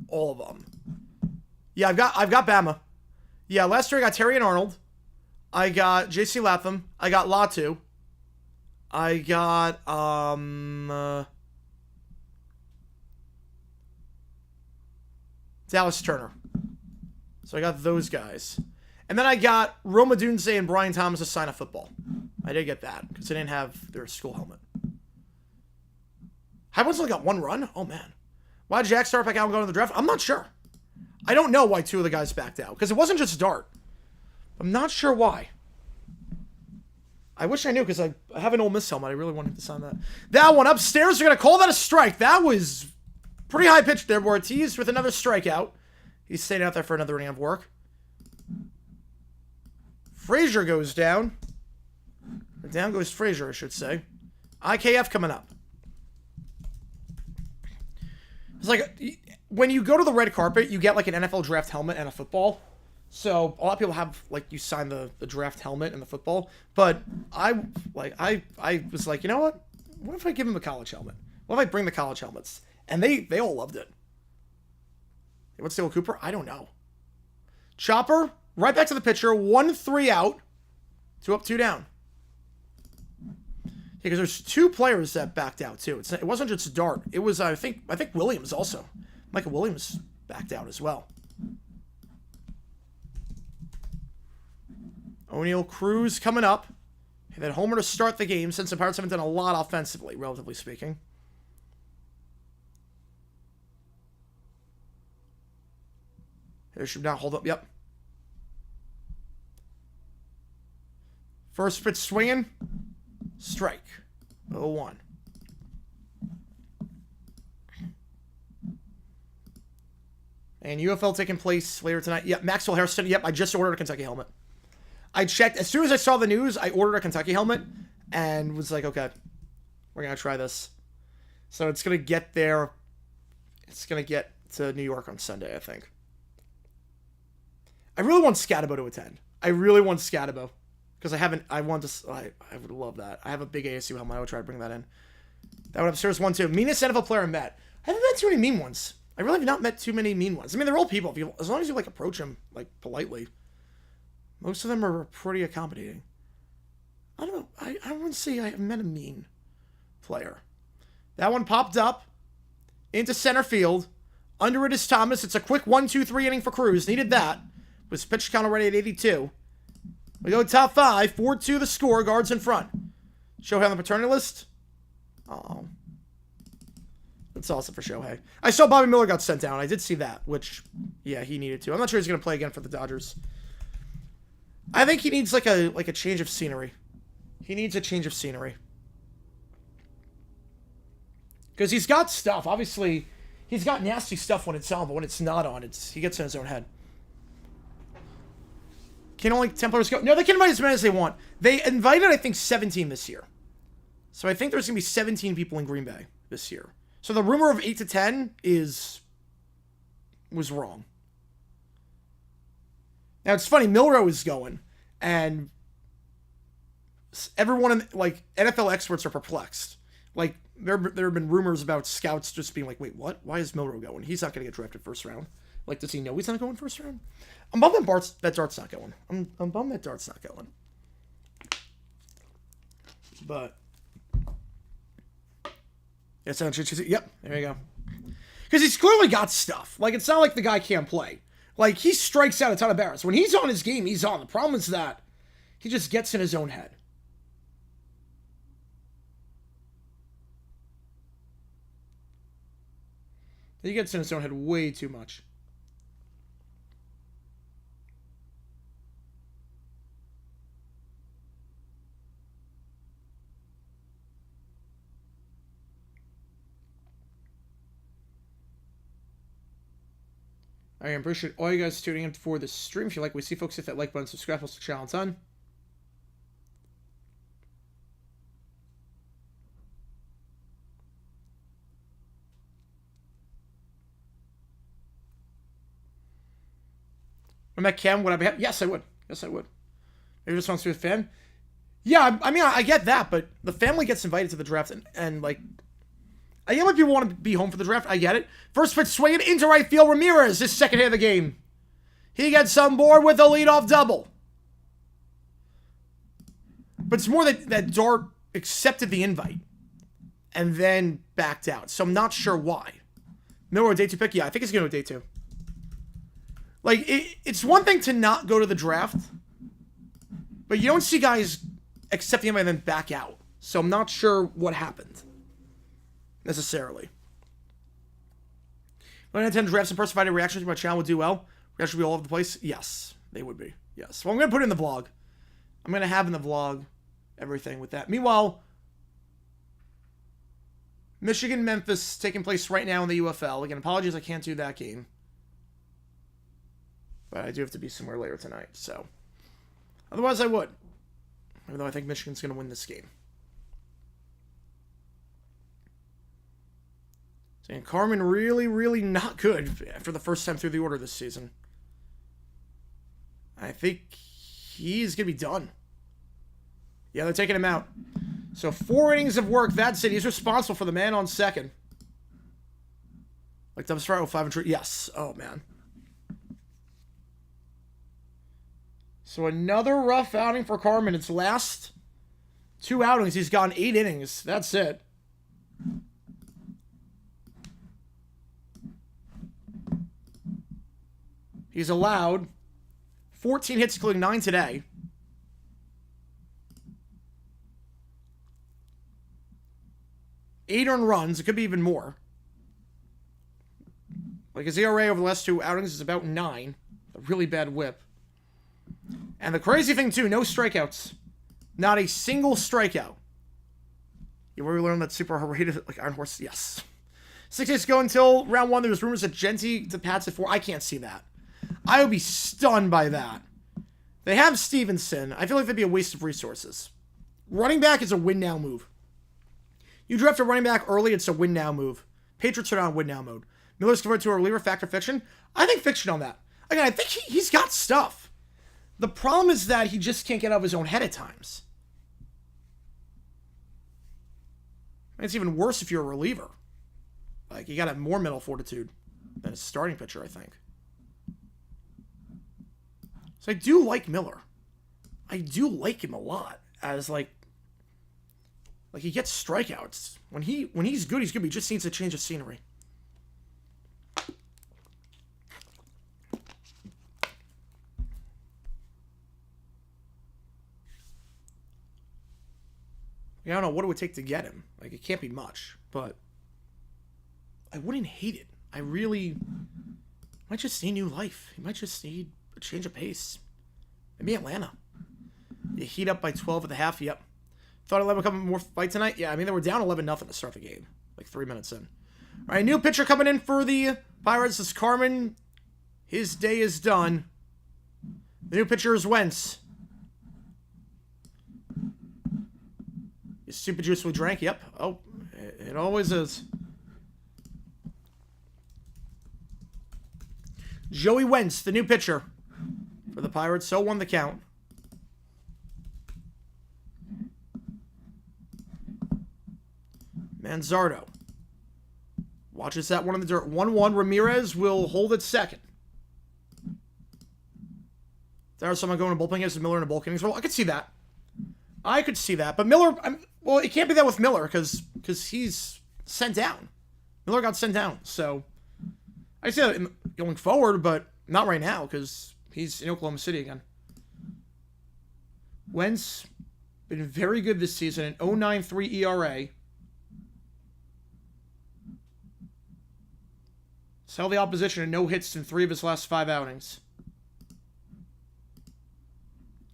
all of them. Yeah, I've got Bama. Yeah, last year I got Terry and Arnold. I got J.C. Latham. I got Latu. I got, Dallas Turner. So I got those guys. And then I got Roma Dunze and Brian Thomas to sign a football. I did get that, because I didn't have their school helmet. High Point's only got 1 run? Oh, man. Why did Jack start back out and go to the draft? I'm not sure. I don't know why 2 of the guys backed out. Because it wasn't just Dart. I'm not sure why. I wish I knew because I have an Ole Miss helmet. I really wanted to sign that. That one upstairs. They're going to call that a strike. That was pretty high pitch there. Ortiz with another strikeout. He's staying out there for another inning of work. Frazier goes down. Or down goes Frazier, I should say. IKF coming up. It's like when you go to the red carpet, you get like an NFL draft helmet and a football. So a lot of people have like you sign the draft helmet and the football. But I was like, you know what? What if I give him a college helmet? What if I bring the college helmets? And they all loved it. What's Dale Cooper? I don't know. Chopper, right back to the pitcher. 1-3 out. 2 up, 2 down. Because there's 2 players that backed out too. It wasn't just Dart. It was I think Williams also. Michael Williams backed out as well. O'Neill Cruz coming up. He had homer to start the game since the Pirates haven't done a lot offensively, relatively speaking. Here should not hold up. Yep. First pitch swinging. Strike. 0-1. And UFL taking place later tonight. Yep, Maxwell Harrison. Yep, I just ordered a Kentucky helmet. I checked. As soon as I saw the news, I ordered a Kentucky helmet and was like, okay, we're going to try this. So it's going to get there. It's going to get to New York on Sunday, I think. I really want Scatabo to attend. I really want Scatabo. Because I would love that. I have a big ASU helmet. I would try to bring that in. That one upstairs, 1-2. Meanest NFL player I met. I haven't met too many mean ones. I really have not met too many mean ones. I mean, they're all people. As long as you, like, approach them, like, politely. Most of them are pretty accommodating. I don't know. I wouldn't say I have met a mean player. That one popped up into center field. Under it is Thomas. It's a quick 1-2-3 inning for Cruz. Needed that. Was pitch count already at 82. We go top 5. 4-2 the score. Guards in front. Shohei on the paternity list. Oh. That's awesome for Shohei. I saw Bobby Miller got sent down. I did see that, which, yeah, he needed to. I'm not sure he's going to play again for the Dodgers. I think he needs like a change of scenery. He needs a change of scenery. Because he's got stuff. Obviously, he's got nasty stuff when it's on, but when it's not on, he gets in his own head. Can only 10 players go? No, they can invite as many as they want. They invited, I think, 17 this year. So I think there's going to be 17 people in Green Bay this year. So the rumor of 8 to 10 was wrong. Now, it's funny, Milrow is going, and everyone, like, NFL experts are perplexed. Like, there have been rumors about scouts just being like, wait, what? Why is Milrow going? He's not going to get drafted first round. Like, does he know he's not going first round? I'm bummed that Dart's not going. I'm bummed that Dart's not going. But, yep, there you go. Because he's clearly got stuff. Like, it's not like the guy can't play. Like, he strikes out a ton of barrels. When he's on his game, he's on. The problem is that he just gets in his own head. He gets in his own head way too much. I appreciate all you guys tuning in for this stream. If you like what we see, folks, hit that like button, subscribe, post the channel, ton. I met Cam, would I be happy? Yes, I would. Yes, I would. Maybe just wants to be a fan. Yeah, I mean, I get that, but the family gets invited to the draft, and like, I get why people want to be home for the draft. I get it. First pitch swinging into right field. Ramirez, his second hit of the game. He gets on board with a leadoff double. But it's more that Dart accepted the invite and then backed out. So I'm not sure why. Miller, day 2 pick? Yeah, I think he's going to go day 2. Like, it's one thing to not go to the draft, but you don't see guys accept the invite and then back out. So I'm not sure what happened. necessarily. When I attend drafts and person finding reactions to my channel would do well. Reactions would be all over the place. Yes, they would be. Yes. Well, I'm going to put it in the vlog. I'm going to have in the vlog everything with that. Meanwhile, Michigan-Memphis taking place right now in the UFL. Again, apologies I can't do that game. But I do have to be somewhere later tonight, so. Otherwise, I would. Even though I think Michigan's going to win this game. And Carmen really, really not good after the first time through the order this season. I think he's going to be done. Yeah, they're taking him out. So 4 innings of work. That's it. He's responsible for the man on second. Like Dubs Fire 5 and 3. Yes. Oh, man. So another rough outing for Carmen. Its last 2 outings, he's gone 8 innings. That's it. He's allowed 14 hits, including 9 today. Eight earned runs. It could be even more. Like his ERA over the last 2 outings is about 9. A really bad whip. And the crazy thing, too, no strikeouts. Not a single strikeout. You already learned that super rated like Iron Horse? Yes. 6 days ago until round 1, there was rumors that Genty to Pats at 4. I can't see that. I would be stunned by that. They have Stevenson. I feel like that'd be a waste of resources. Running back is a win-now move. You draft a running back early, it's a win-now move. Patriots are on win-now mode. Miller's converted to a reliever, fact or fiction? I think fiction on that. Again, I think he's got stuff. The problem is that he just can't get out of his own head at times. And it's even worse if you're a reliever. Like, you got to have more mental fortitude than a starting pitcher, I think. So I do like Miller. I do like him a lot. As, like he gets strikeouts. When he's good, he's good. But he just needs a change of scenery. I don't know what it would take to get him. Like, it can't be much, but I wouldn't hate it. I really might just need new life. He might just need a change of pace. Maybe Atlanta. You heat up by 12 at the half. Yep. Thought 11 would come more fight tonight. Yeah, I mean, they were down 11-0 to start the game. Like 3 minutes in. All right, new pitcher coming in for the Pirates is Carmen. His day is done. The new pitcher is Wentz. Is super juice we drank? Yep. Oh, it always is. Joey Wentz, the new pitcher for the Pirates. So won the count. Manzardo watches that one in the dirt. 1-1. Ramirez will hold it second. There's someone going to bullpen against Miller in a bulk innings. Well, I could see that. I could see that. But Miller, well, it can't be that with Miller because he's sent down. Miller got sent down. So I see that going forward, but not right now because he's in Oklahoma City again. Wentz been very good this season. An 0.93 ERA. Held the opposition to no hits in 3 of his last 5 outings.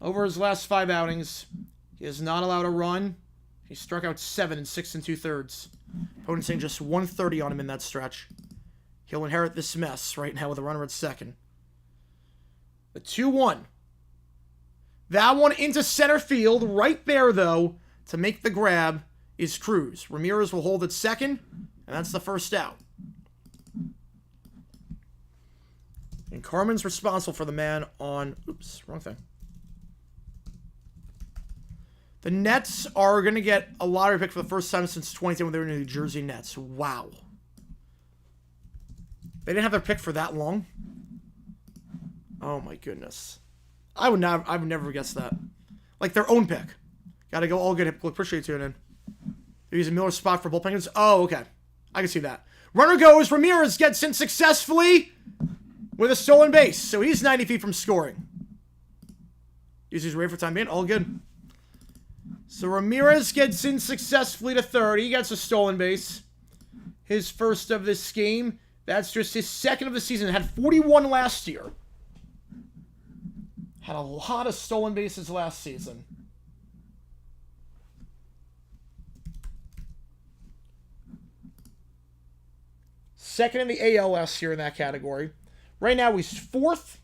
Over his last 5 outings, he has not allowed a run. He struck out 7 in 6 2/3. Opponent saying just 130 on him in that stretch. He'll inherit this mess right now with a runner at second. The 2-1. That one into center field. Right there, though, to make the grab is Cruz. Ramirez will hold at second, and that's the first out. And Carmen's responsible for the man on... Oops, wrong thing. The Nets are going to get a lottery pick for the first time since 2010 when they were in the New Jersey Nets. Wow. They didn't have their pick for that long? Oh my goodness. I would never guess that. Like their own pick. Gotta go all good. Appreciate you tuning in. They're using Miller's spot for bullpen. Oh, okay. I can see that. Runner goes. Ramirez gets in successfully with a stolen base. So he's 90 feet from scoring. Uses ready for time being. All good. So Ramirez gets in successfully to third. He gets a stolen base. his first of this game. That's just his second of the season. Had 41 last year. Had a lot of stolen bases last season. Second in the AL last year in that category. Right now he's 4th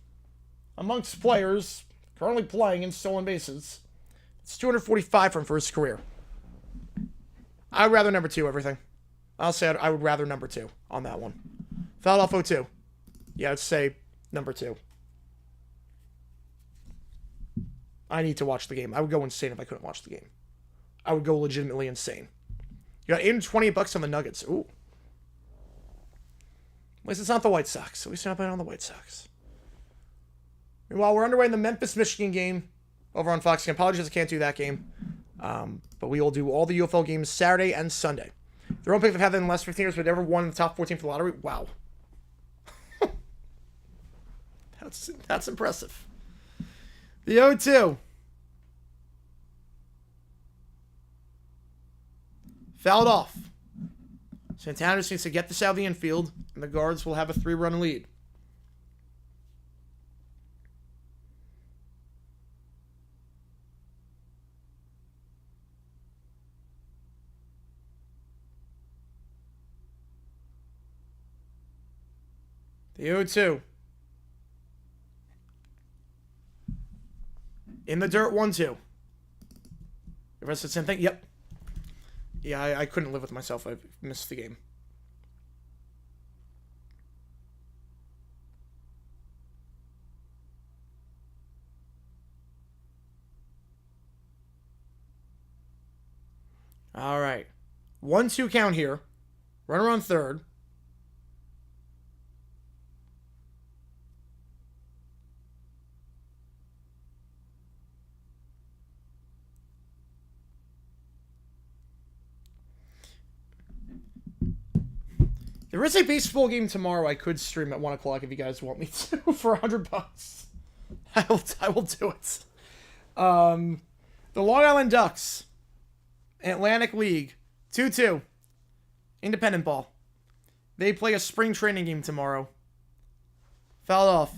amongst players currently playing in stolen bases. It's 245 from first career. I'd rather number 2 everything. I'll say I would rather number 2 on that one. Fouled off 0-2. Yeah, I'd say number 2. I need to watch the game. I would go insane if I couldn't watch the game. I would go legitimately insane. You got $828 on the Nuggets. Ooh. At least it's not the White Sox. At least you're not betting on the White Sox. Meanwhile, we're underway in the Memphis-Michigan game over on Fox. Apologies, I can't do that game. But we will do all the UFL games Saturday and Sunday. Their own pick they've had in the last 15 years, but never won in the top 14 for the lottery. Wow. That's impressive. The 0-2. Fouled off. Santana just needs to get this out of the infield, and the Guards will have a 3-run lead. The 0-2. In the dirt, 1-2. The rest of the same thing? Yep. Yeah, I couldn't live with myself. I missed the game. All right. 1-2 count here. Runner on third. There is a baseball game tomorrow I could stream at 1 o'clock if you guys want me to for $100. I will do it. The Long Island Ducks, Atlantic League, 2-2, independent ball. They play a spring training game tomorrow. Fouled off.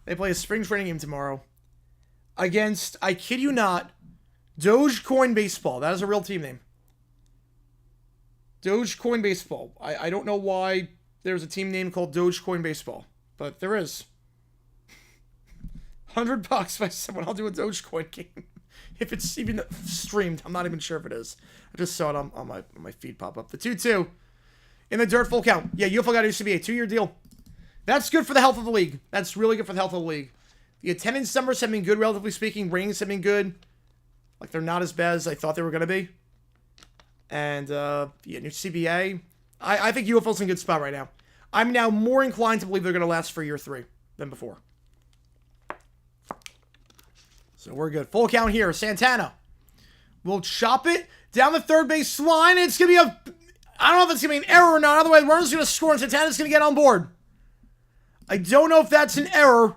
They play a spring training game tomorrow against, I kid you not, Dogecoin Baseball. That is a real team name. Dogecoin Baseball. I don't know why there's a team name called Dogecoin Baseball, but there is. $100 by someone. I'll do a Dogecoin game. If it's even streamed, I'm not even sure if it is. I just saw it on my feed pop up. The 2-2 in the dirt, full count. Yeah, UFO got used to be a 2-year deal. That's good for the health of the league. That's really good for the health of the league. The attendance numbers have been good, relatively speaking. Ratings have been good. Like, they're not as bad as I thought they were going to be. And, yeah, new CBA. I think UFO's in a good spot right now. I'm now more inclined to believe they're going to last for year 3 than before. So we're good. Full count here. Santana will chop it down the third base line. It's going to be a... I don't know if it's going to be an error or not. Otherwise, runner's going to score and Santana's going to get on board. I don't know if that's an error.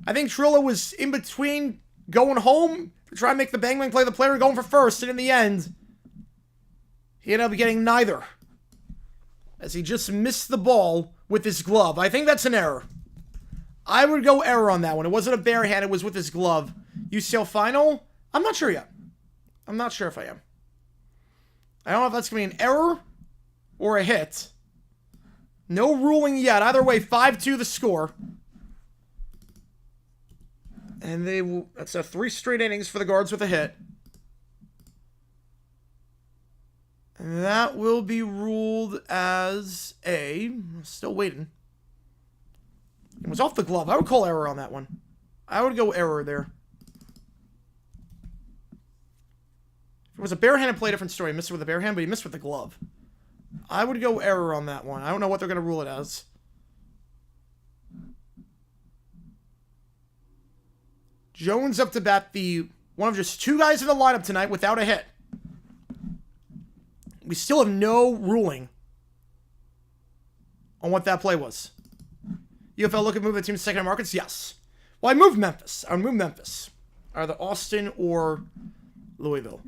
I think Trillo was in between going home to try and make the bang-bang play, the player going for first, and in the end, he ended up getting neither, as he just missed the ball with his glove. I think that's an error. I would go error on that one. It wasn't a bare hand. It was with his glove. UCL final? I'm not sure yet. I'm not sure if I am. I don't know if that's going to be an error or a hit. No ruling yet. Either way, 5-2 the score. And they will... That's a 3 straight innings for the Guards with a hit. And that will be ruled as a... Still waiting. It was off the glove. I would call error on that one. I would go error there. If it was a bare-handed play, different story. He missed it with a bare hand, but he missed with the glove. I would go error on that one. I don't know what they're going to rule it as. Jones up to bat, the one of just 2 guys in the lineup tonight without a hit. We still have no ruling on what that play was. UFL look at moving the team's second markets? Yes. Well, I moved Memphis. I moved Memphis. Either Austin or Louisville.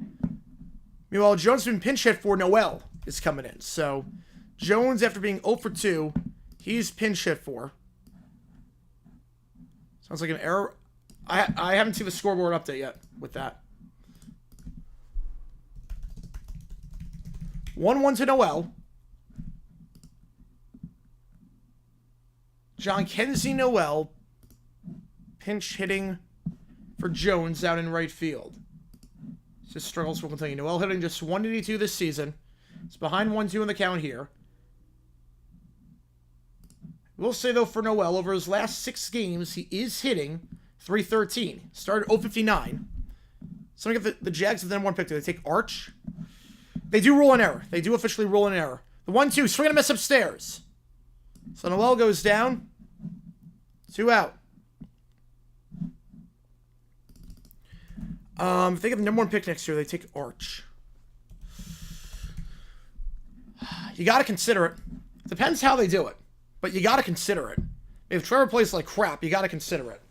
Meanwhile, Jones has been pinch hit for Noel. is coming in. So, Jones, after being 0 for 2, he's pinch hit for. Sounds like an error. I haven't seen the scoreboard update yet with that. 1-1 to Noel. John Kenzie Noel pinch hitting for Jones out in right field. His struggles will continue. Noel hitting just 182 this season. It's behind 1-2 in the count here. We'll say, though, for Noel, over his last 6 games, he is hitting .313. Started 059. So we get the Jags with the #1 pick. Do they take Arch? They do rule an error. They do officially rule an error. The 1-2, swing and a miss upstairs. So Noel goes down. 2 out. If they get the #1 pick next year, they take Arch. You got to consider it. Depends how they do it. But you got to consider it. If Trevor plays like crap, you got to consider it.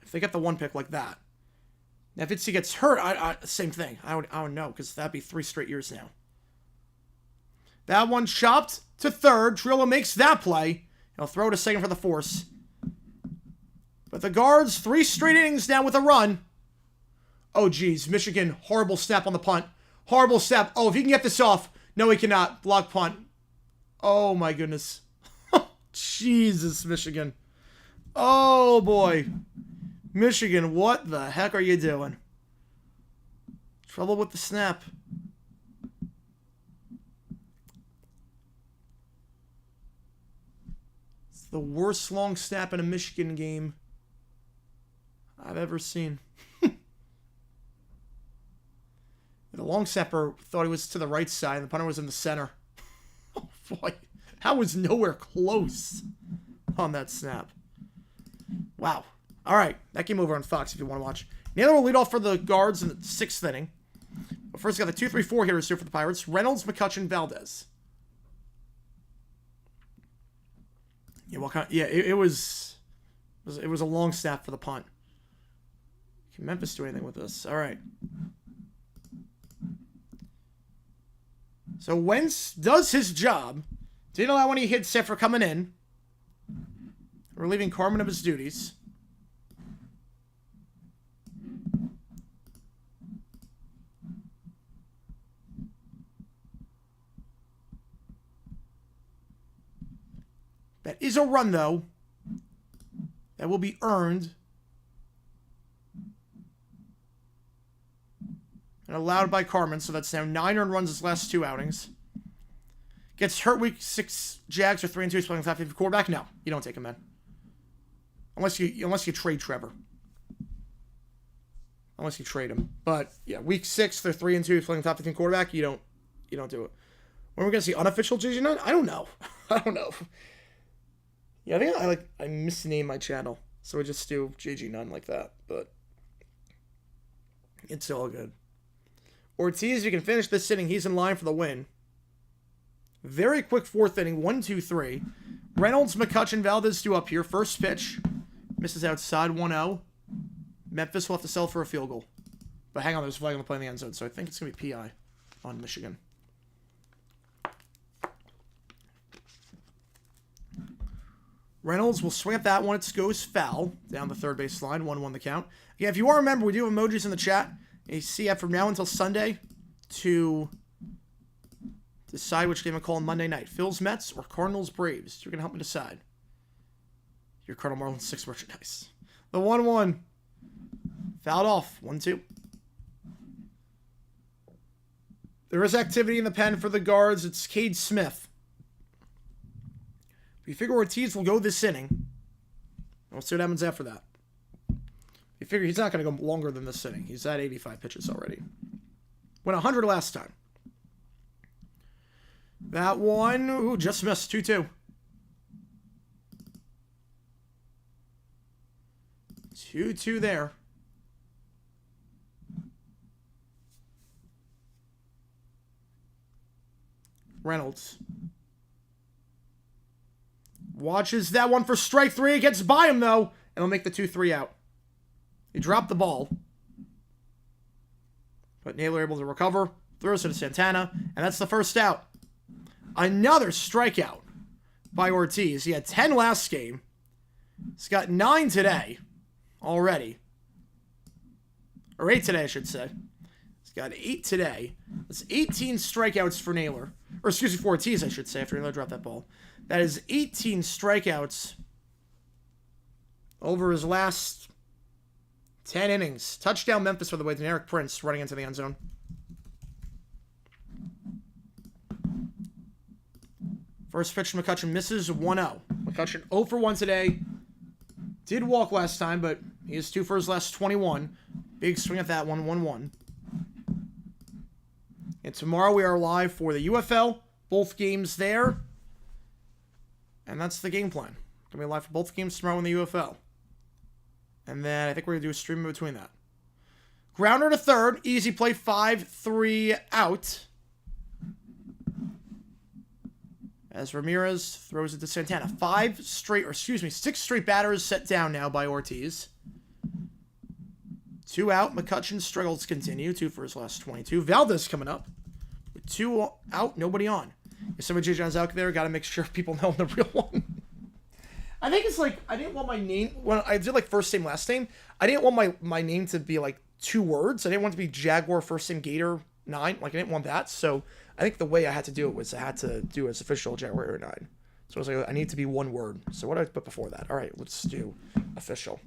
If they get the 1 pick like that. Now, if Itzy gets hurt, same thing. I would know, because that'd be 3 straight years now. That one chopped to third. Trillo makes that play. He'll throw to second for the force. But the Guards, 3 straight innings now with a run. Oh, geez. Michigan, horrible snap on the punt. Horrible snap. Oh, if he can get this off. No, he cannot. Block punt. Oh, my goodness. Jesus, Michigan. Oh, boy. Michigan, what the heck are you doing? Trouble with the snap. It's the worst long snap in a Michigan game I've ever seen. The long snapper thought he was to the right side, and the punter was in the center. Oh, boy. That was nowhere close on that snap. Wow. All right. That game over on Fox if you want to watch. Naylor will lead off for the Guards in the 6th inning. But first, got the 2-3-4 hitters here for the Pirates. Reynolds, McCutchen, Valdez. Yeah, it was a long snap for the punt. Can Memphis do anything with this? All right. So Wentz does his job. Didn't allow any hits set for coming in. Relieving Carmen of his duties. That is a run, though. That will be earned. And allowed by Carmen, so that's now 9 earned runs his last 2 outings. Gets hurt week 6. Jags are 3-2. Playing 5-50 quarterback. No, you don't take him, man. Unless you trade Trevor. Unless you trade him. But yeah, week 6 they're 3-2. Playing top 15 quarterback. You don't do it. When are we gonna see unofficial JG9? I don't know. I don't know. Yeah, I think I misnamed my channel, so I just do JG9 like that. But it's all good. Ortiz, you can finish this inning. He's in line for the win. Very quick 4th inning. 1-2-3. Reynolds, McCutchen, Valdez due up here. First pitch. Misses outside 1-0. Memphis will have to sell for a field goal. But hang on, there's a flag on the play in the end zone, so I think it's going to be PI on Michigan. Reynolds will swing at that one. It goes foul down the third base line. 1-1 the count. Yeah, if you want to remember, we do have emojis in the chat. You see from now until Sunday to decide which game to call on Monday night. Phil's Mets or Cardinals Braves. You're going to help me decide. Your Cardinal Marlins 6 merchandise. The 1-1. Fouled off. 1-2. There is activity in the pen for the Guards. It's Cade Smith. You figure Ortiz will go this inning. We'll see what happens after that. You figure he's not going to go longer than this inning. He's at 85 pitches already. Went 100 last time. That one, just missed. 2-2. 2-2 there. Reynolds. Watches that one for strike 3. It gets by him, though. And he'll make the 2-3 out. He dropped the ball. But Naylor able to recover. Throws it to Santana. And that's the first out. Another strikeout by Ortiz. He had 10 last game. He's got 9 today already. Or 8 today, I should say. He's got 8 today. That's 18 strikeouts for Naylor. Or excuse me, for Ortiz, I should say, after Naylor dropped that ball. That is 18 strikeouts over his last 10 innings. Touchdown Memphis, by the way, to Eric Prince running into the end zone. First pitch from McCutchen misses 1-0. McCutchen 0 for 1 today. Did walk last time, but he is 2 for his last 21. Big swing at that one, 1-1. And tomorrow we are live for the UFL. Both games there. And that's the game plan. Gonna be live for both games tomorrow in the UFL. And then I think we're gonna do a stream in between that. Grounder to third. Easy play. 5-3 out. As Ramirez throws it to Santana. 6 straight batters set down now by Ortiz. 2 out. McCutchen's struggles continue. 2 for his last 22. Valdez coming up. With 2 out, nobody on. If some of J. John's out there, got to make sure people know I'm the real one. I think it's like, I didn't want my name, when I did like first name, last name, I didn't want my name to be like 2 words. I didn't want it to be Jaguar, first name, Gator, 9. Like, I didn't want that. So I think the way I had to do it was I had to do it as official Jaguar 9. So I was like, I need to be 1 word. So what did I put before that? All right, let's do official.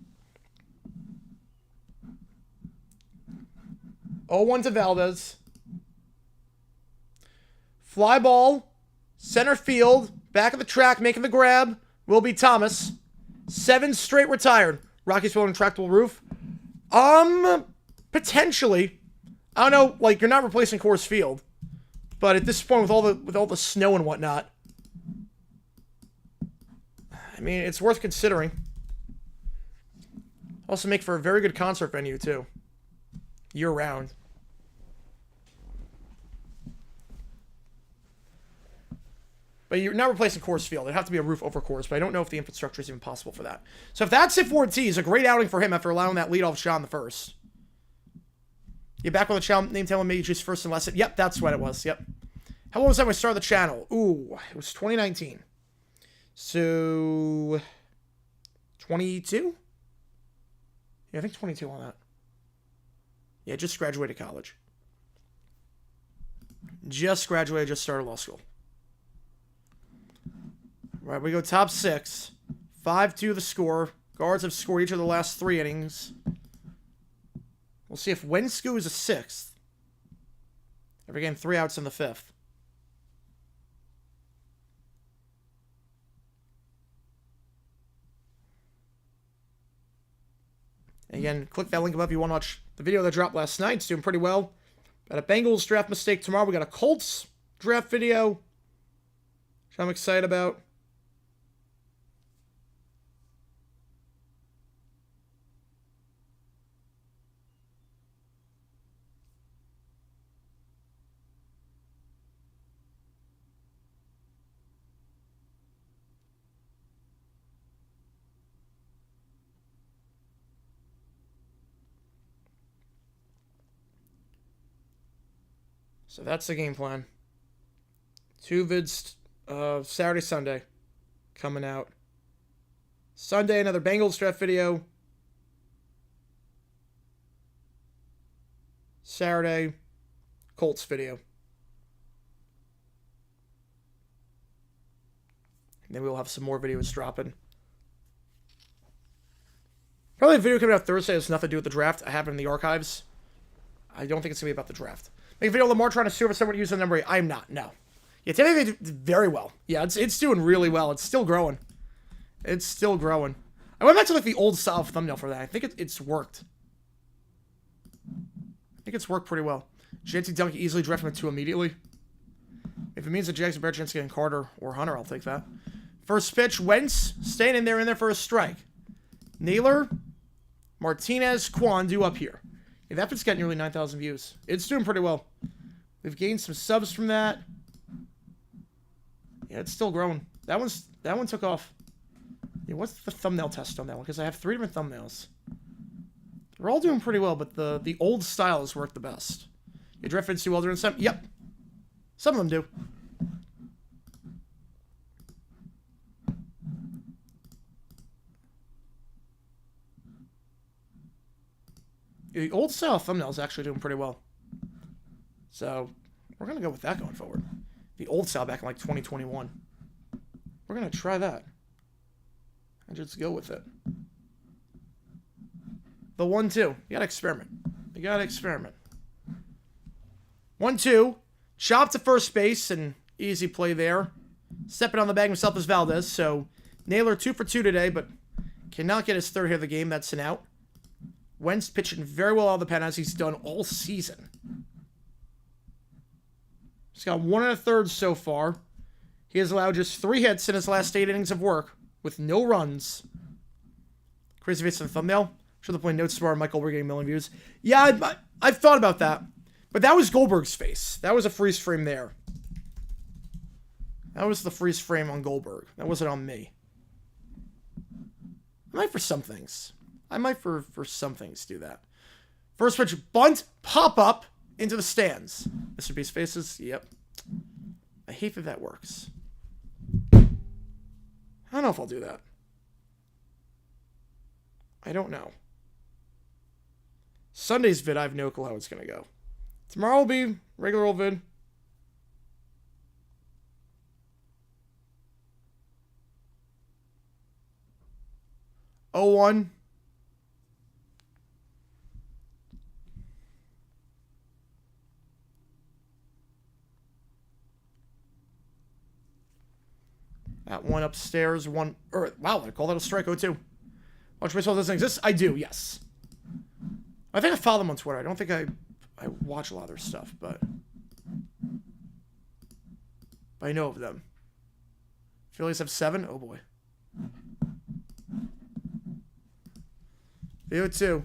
0-1 to Valdez. Fly ball. Center field. Back of the track, making the grab. Will be Thomas. 7 straight retired. Rockies building tractable roof. Potentially. I don't know, like, you're not replacing Coors Field. But at this point, with all the snow and whatnot, I mean, it's worth considering. Also make for a very good concert venue, too. Year-round. But you're not replacing Coors Field. It'd have to be a roof over Coors, but I don't know if the infrastructure is even possible for that. So if that's it for Ortiz, a great outing for him after allowing that leadoff shot in the first. You back with a channel name telling me just first and last. Yep, that's what it was. Yep. How long was that when I started the channel? Ooh, it was 2019. So 22? Yeah, I think 22 on that. Yeah, just graduated college. Just graduated, just started law school. Right, we go top 6. 5-2 the score. Guards have scored each of the last 3 innings. We'll see if Wensku is a 6th. Every game, 3 outs in the 5th. Again, click that link above if you want to watch the video that dropped last night. It's doing pretty well. Got a Bengals draft mistake tomorrow. We got a Colts draft video, which I'm excited about. So that's the game plan. 2 vids Saturday, Sunday coming out. Sunday, another Bengals draft video. Saturday, Colts video. And then we'll have some more videos dropping. Probably a video coming out Thursday has nothing to do with the draft. I have it in the archives. I don't think it's going to be about the draft. Make a video of Lamar trying to service someone to use the number 8. I'm not, no. Yeah, today they did very well. Yeah, it's doing really well. It's still growing. It's still growing. I went back to like the old style thumbnail for that. I think it's worked. I think it's worked pretty well. JT Dunk easily drafting him 2 immediately. If it means the Jags have a better chance of getting Carter or Hunter, I'll take that. First pitch, Wentz staying in there for a strike. Naylor, Martinez, Quan do up here. Yeah, that pit's got nearly 9,000 views. It's doing pretty well. We've gained some subs from that. Yeah, it's still growing. That one took off. Yeah, what's the thumbnail test on that one? Because I have 3 different thumbnails. They're all doing pretty well, but the old styles work the best. You drift too well during some. Yep. Some of them do. The old style thumbnail is actually doing pretty well. So, we're going to go with that going forward. The old style back in like 2021. We're going to try that. And just go with it. The 1-2. You got to experiment. You got to experiment. 1-2. Chop to first base and easy play there. Stepping on the bag himself is Valdez. So, Naylor 2 for 2 today, but cannot get his third hit of the game. That's an out. Wentz pitching very well out of the pen as he's done all season. He's got 1 1/3 so far. He has allowed just 3 hits in his last 8 innings of work with no runs. Crazy face on the thumbnail. I'm sure they're playing Notes Tomorrow. Michael, we're getting a million views. Yeah, I've thought about that. But that was Goldberg's face. That was a freeze frame there. That was the freeze frame on Goldberg. That wasn't on me. I might for some things. I might for some things do that. First pitch, bunt, pop up into the stands. Mr. Beast faces. Yep. I hate that works. I don't know if I'll do that. I don't know. Sunday's vid, I have no clue how it's going to go. Tomorrow will be regular old vid. Oh, 1. That one upstairs, one... wow, I call that a strike. 0-2. Watch baseball doesn't exist? I do, yes. I think I follow them on Twitter. I don't think I watch a lot of their stuff, but I know of them. Phillies have 7? Oh, boy. 0-2.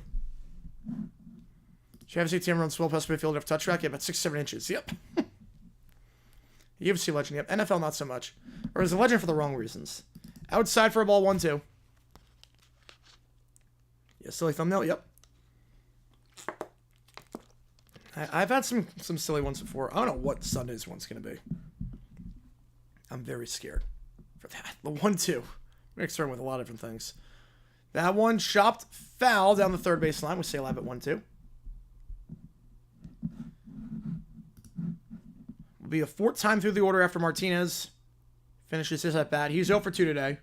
Travis ATM runs well past midfield of touch track. Yeah, about 6-7 inches. Yep. UFC legend. Yep. NFL, not so much. Or is a legend for the wrong reasons. Outside for a ball, 1-2. Yeah, silly thumbnail. Yep. I've had some silly ones before. I don't know what Sunday's one's going to be. I'm very scared for that. The 1-2. I'm experiment with a lot of different things. That one chopped foul down the third base line. We'll stay alive at 1-2. Will be a 4th time through the order after Martinez finishes his at bat. He's 0 for 2 today.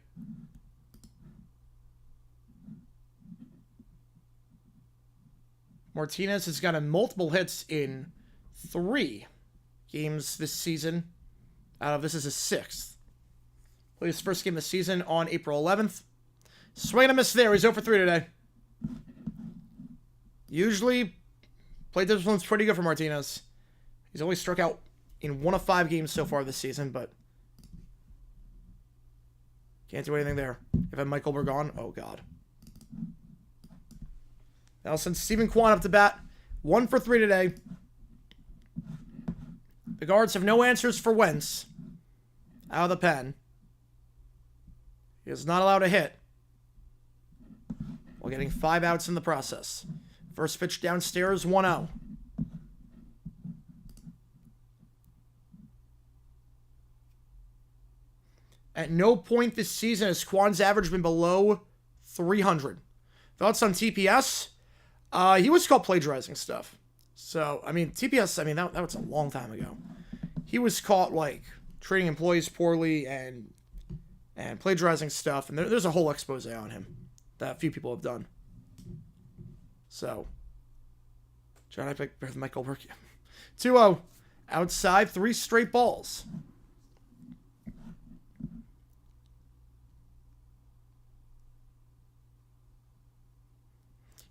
Martinez has gotten multiple hits in 3 games this season. This is his 6th. Played his first game of the season on April 11th. Swing and a miss there. He's 0 for 3 today. Usually, play discipline's pretty good for Martinez. He's only struck out in 1 of 5 games so far this season, but can't do anything there. If I had Mike Goldberg on, oh god. Now send Stephen Kwan up to bat. 1 for 3 today. The guards have no answers for Wentz. Out of the pen. He is not allowed a hit. While getting 5 outs in the process. First pitch downstairs, 1-0. At no point this season has Kwan's average been below 300. Thoughts on TPS? He was caught plagiarizing stuff. So, I mean, TPS, I mean, that was a long time ago. He was caught, like, treating employees poorly and plagiarizing stuff. And there's a whole expose on him that a few people have done. So, John, I picked Michael Burke. 2-0. Outside, 3 straight balls.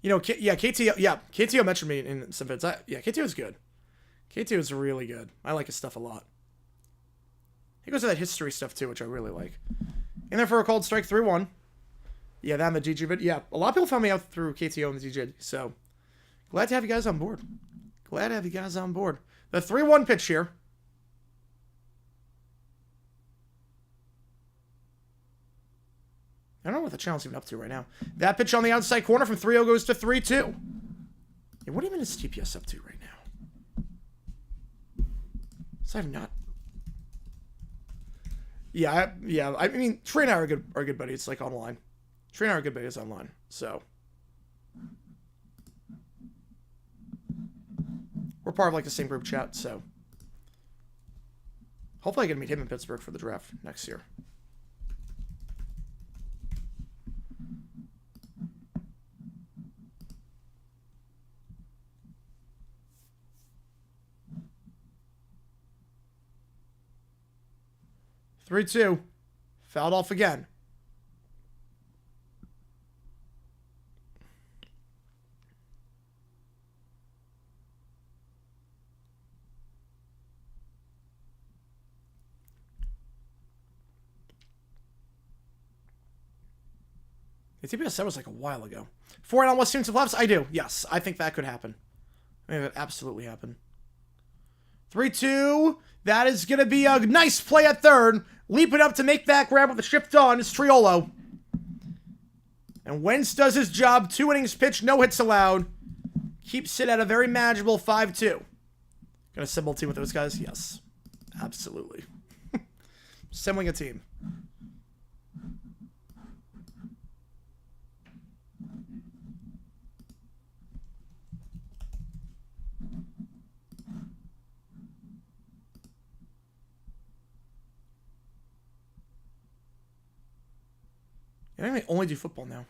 You know, KTO mentioned me in some vids. KTO is good. KTO is really good. I like his stuff a lot. He goes to that history stuff, too, which I really like. In there for a called strike, 3-1. Yeah, that and the GG vid. Yeah, a lot of people found me out through KTO and the GG, so glad to have you guys on board. Glad to have you guys on board. The 3-1 pitch here. I don't know what the channel's even up to right now. That pitch on the outside corner from 3-0 goes to 3-2. Yeah, what even is TPS up to right now? So I've not. Yeah, I mean, Trey and I are good buddies, like online. Trey and I are good buddies online, so we're part of like the same group chat. So hopefully I can meet him in Pittsburgh for the draft next year. Three, two. Fouled off again. The TPS said was like a while ago. 4 on what students of lefts? I do. Yes, I think that could happen. I think that absolutely happen. 3-2. That is going to be a nice play at third. Leaping up to make that grab with the shift on is Triolo. And Wentz does his job. 2 innings pitched, no hits allowed. Keeps it at a very manageable 5-2. Gonna assemble a team with those guys? Yes. Absolutely. Assembling a team. I think they only do football now.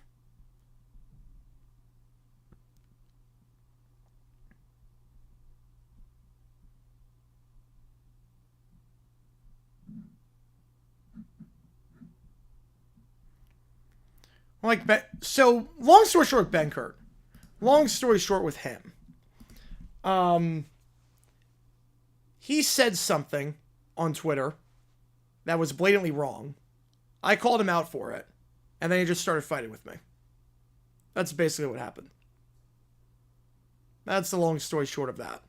Like, so, long story short, Ben Kurt. Long story short with him. He said something on Twitter that was blatantly wrong. I called him out for it. And then he just started fighting with me. That's basically what happened. That's the long story short of that.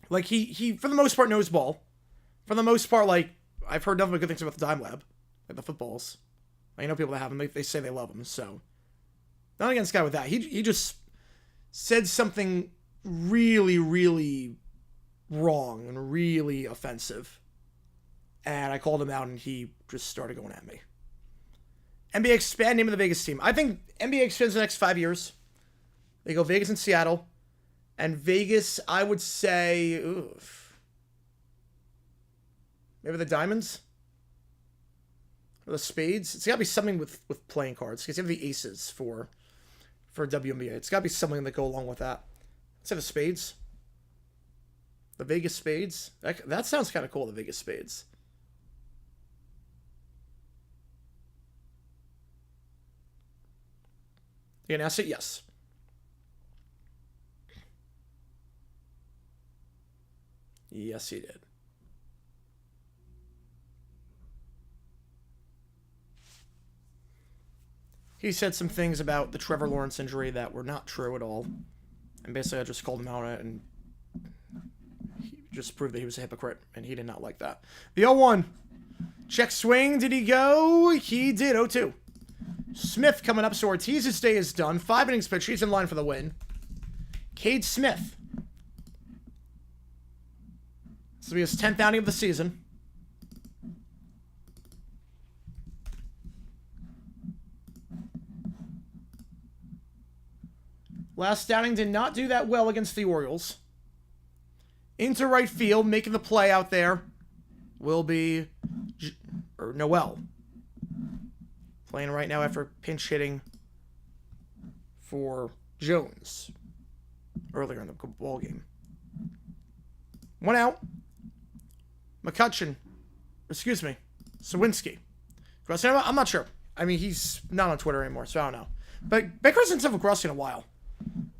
Like, he for the most part, knows ball. For the most part, like, I've heard nothing but good things about the Dime Lab. Like, the footballs. I know people that have them. They say they love them, so. Not against the guy with that. He just said something really, really wrong and really offensive. And I called him out, and he just started going at me. NBA expand name of the Vegas team. I think NBA expands the next 5 years. They go Vegas and Seattle. And Vegas, I would say, oof. Maybe the Diamonds? Or the Spades? It's got to be something with playing cards. Because you have the Aces for WNBA. It's got to be something that go along with that. Let's have the Spades. The Vegas Spades. That sounds kind of cool, the Vegas Spades. You announced it? Yes. Yes, he did. He said some things about the Trevor Lawrence injury that were not true at all. And basically I just called him out on it, and he just proved that he was a hypocrite, and he did not like that. The 0-1. Check swing. Did he go? He did. 0-2. Smith coming up, so Ortiz's day is done. 5 innings pitched. He's in line for the win. Cade Smith. This will be his 10th outing of the season. Last outing did not do that well against the Orioles. Into right field, making the play out there will be Noel. Playing right now after pinch hitting for Jones earlier in the ball game. 1 out. McCutcheon. Excuse me. Sawinski. I'm not sure. I mean, he's not on Twitter anymore, so I don't know. But Baker hasn't done with Grossi in a while.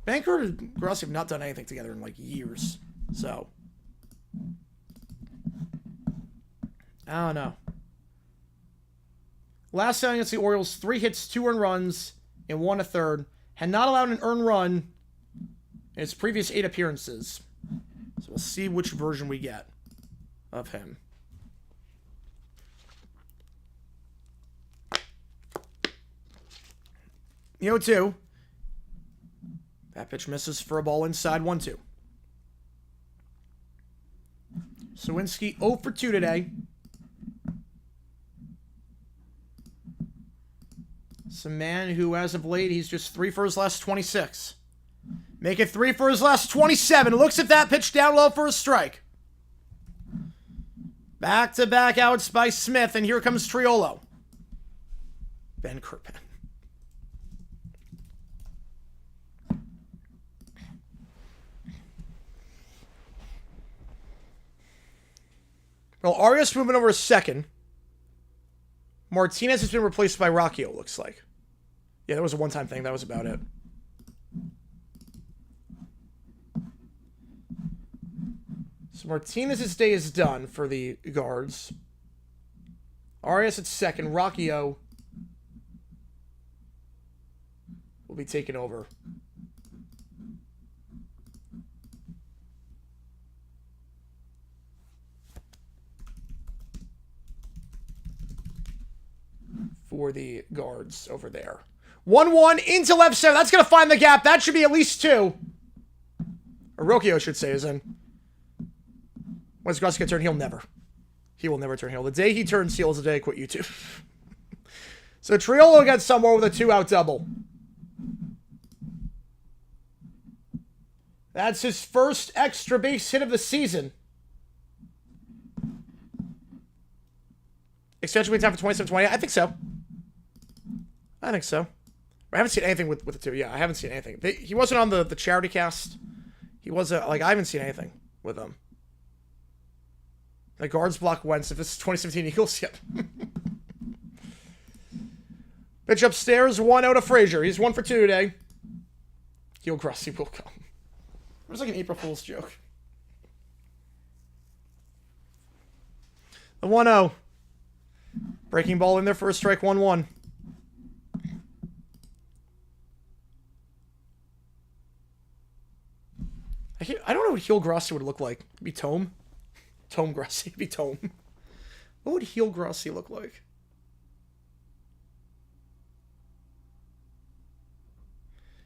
Banker and Grossi have not done anything together in like years. So I don't know. Last outing against the Orioles, 3 hits, 2 earned runs, and 1 1/3. Had not allowed an earned run in his previous 8 appearances. So we'll see which version we get of him. The 0-2. That pitch misses for a ball inside 1-2. Sawinski 0 for 2 today. It's a man who, as of late, he's just 3 for his last 26. Make it 3 for his last 27. Looks at that pitch down low for a strike. Back-to-back outs by Smith, and here comes Triolo. Ben Kirkman. Well, Arias moving over a second. Martinez has been replaced by Rocchio, looks like. Yeah, that was a one-time thing. That was about it. So Martinez's day is done for the guards. Arias at second. Rocchio will be taken over. For the guards over there. 1-1 into left center. That's going to find the gap. That should be at least 2. Or Rocchio should say is in. When does Grossi turn heel? Never. He will never turn heel. The day he turns heel is the day I quit YouTube. So Triolo gets somewhere with a 2-out double. That's his first extra base hit of the season. Extension wait time for 27-20. I think so. I think so. I haven't seen anything with the 2. Yeah, I haven't seen anything. He wasn't on the charity cast. He wasn't, like, I haven't seen anything with him. The guards block Wentz. If this is 2017 Eagles, yep. Pitch upstairs, 1-0 to Frazier. He's 1 for 2 today. Heel Grossi will come. It was like an April Fool's joke. The 1-0. Breaking ball in there for a strike, 1-1. I don't know what heel Grossi would look like. It'd be Tome. Tome Grossi. It'd be Tome. What would heel Grossi look like?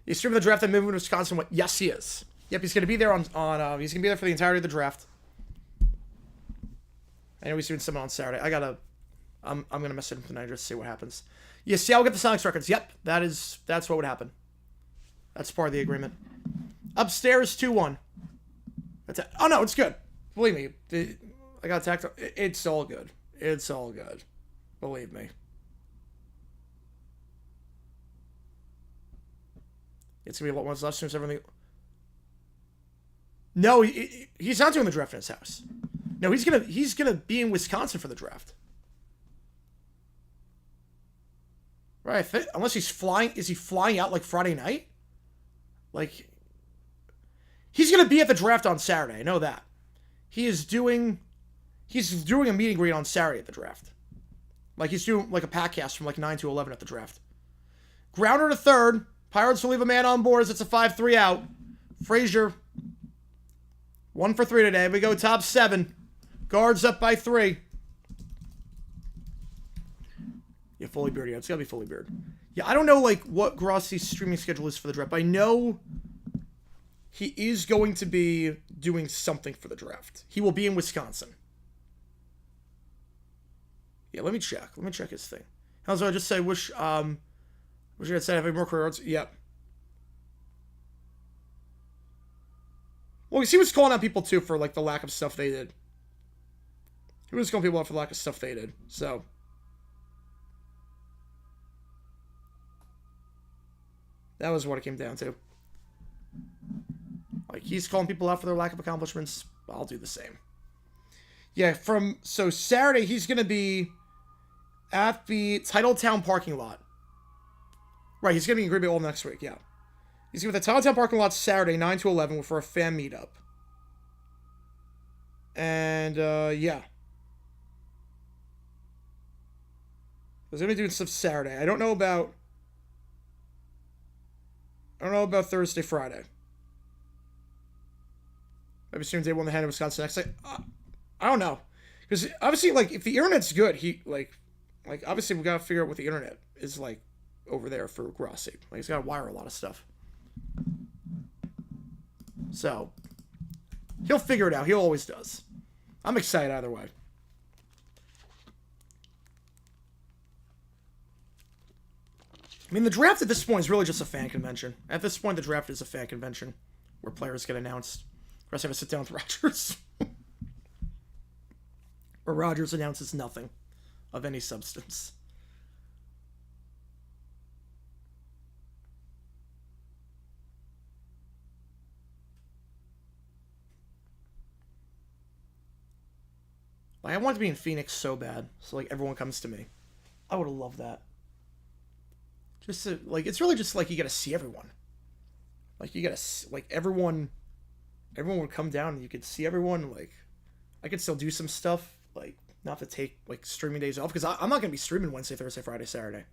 You stream the draft and moving to Wisconsin. What? Yes, he is. Yep, he's going to be there on he's going to be there for the entirety of the draft. I know he's doing something on Saturday. I'm going to message him tonight just to see what happens. Yeah, see, I'll get the Sonics records. Yep, that's what would happen. That's part of the agreement. Upstairs, 2-1. Oh, no, it's good. Believe me. I got attacked. It's all good. It's all good. Believe me. It's going to be a lot more left streams, everything. No, he's not doing the draft in his house. No, he's gonna be in Wisconsin for the draft. Right, unless he's flying. Is he flying out like Friday night? Like, he's going to be at the draft on Saturday. I know that. He's doing a meet and greet on Saturday at the draft. Like, he's doing like a podcast from like 9 to 11 at the draft. Grounder to third. Pirates will leave a man on board as it's a 5-3 out. Frazier, 1 for 3 today. We go top 7. Guards up by 3. Yeah, fully beard. Yeah, it's got to be fully beard. Yeah, I don't know, like, what Grossi's streaming schedule is for the draft. I know he is going to be doing something for the draft. He will be in Wisconsin. Yeah, let me check. Let me check his thing. How's I just say, wish you had said having more career yards? Yep. Well, he was calling out people, too, for, like, the lack of stuff they did. He was calling people out for the lack of stuff they did, so... That was what it came down to. Like, he's calling people out for their lack of accomplishments. I'll do the same. Yeah, so Saturday, he's going to be at the Titletown parking lot. Right, he's going to be in Green Bay all next week, yeah. He's going to be at the Titletown parking lot Saturday, 9 to 11, for a fan meetup. And, yeah. He's going to be doing stuff Saturday. I don't know about Thursday, Friday. Maybe soon day 1 the hand in Wisconsin next day. I don't know. Because obviously, like, if the internet's good, like obviously we got to figure out what the internet is like over there for Grossi. Like, he's got to wire a lot of stuff. So, he'll figure it out. He always does. I'm excited either way. I mean, the draft at this point is really just a fan convention. At this point, the draft is a fan convention where players get announced. The rest have to sit down with Rodgers. Where Rodgers announces nothing of any substance. Like, I want to be in Phoenix so bad, so like everyone comes to me. I would have loved that. Just to, like, it's really just like you gotta see everyone. Like, you gotta, like, everyone would come down and you could see everyone. Like, I could still do some stuff, like, not to take, like, streaming days off, because I'm not gonna be streaming Wednesday, Thursday, Friday, Saturday.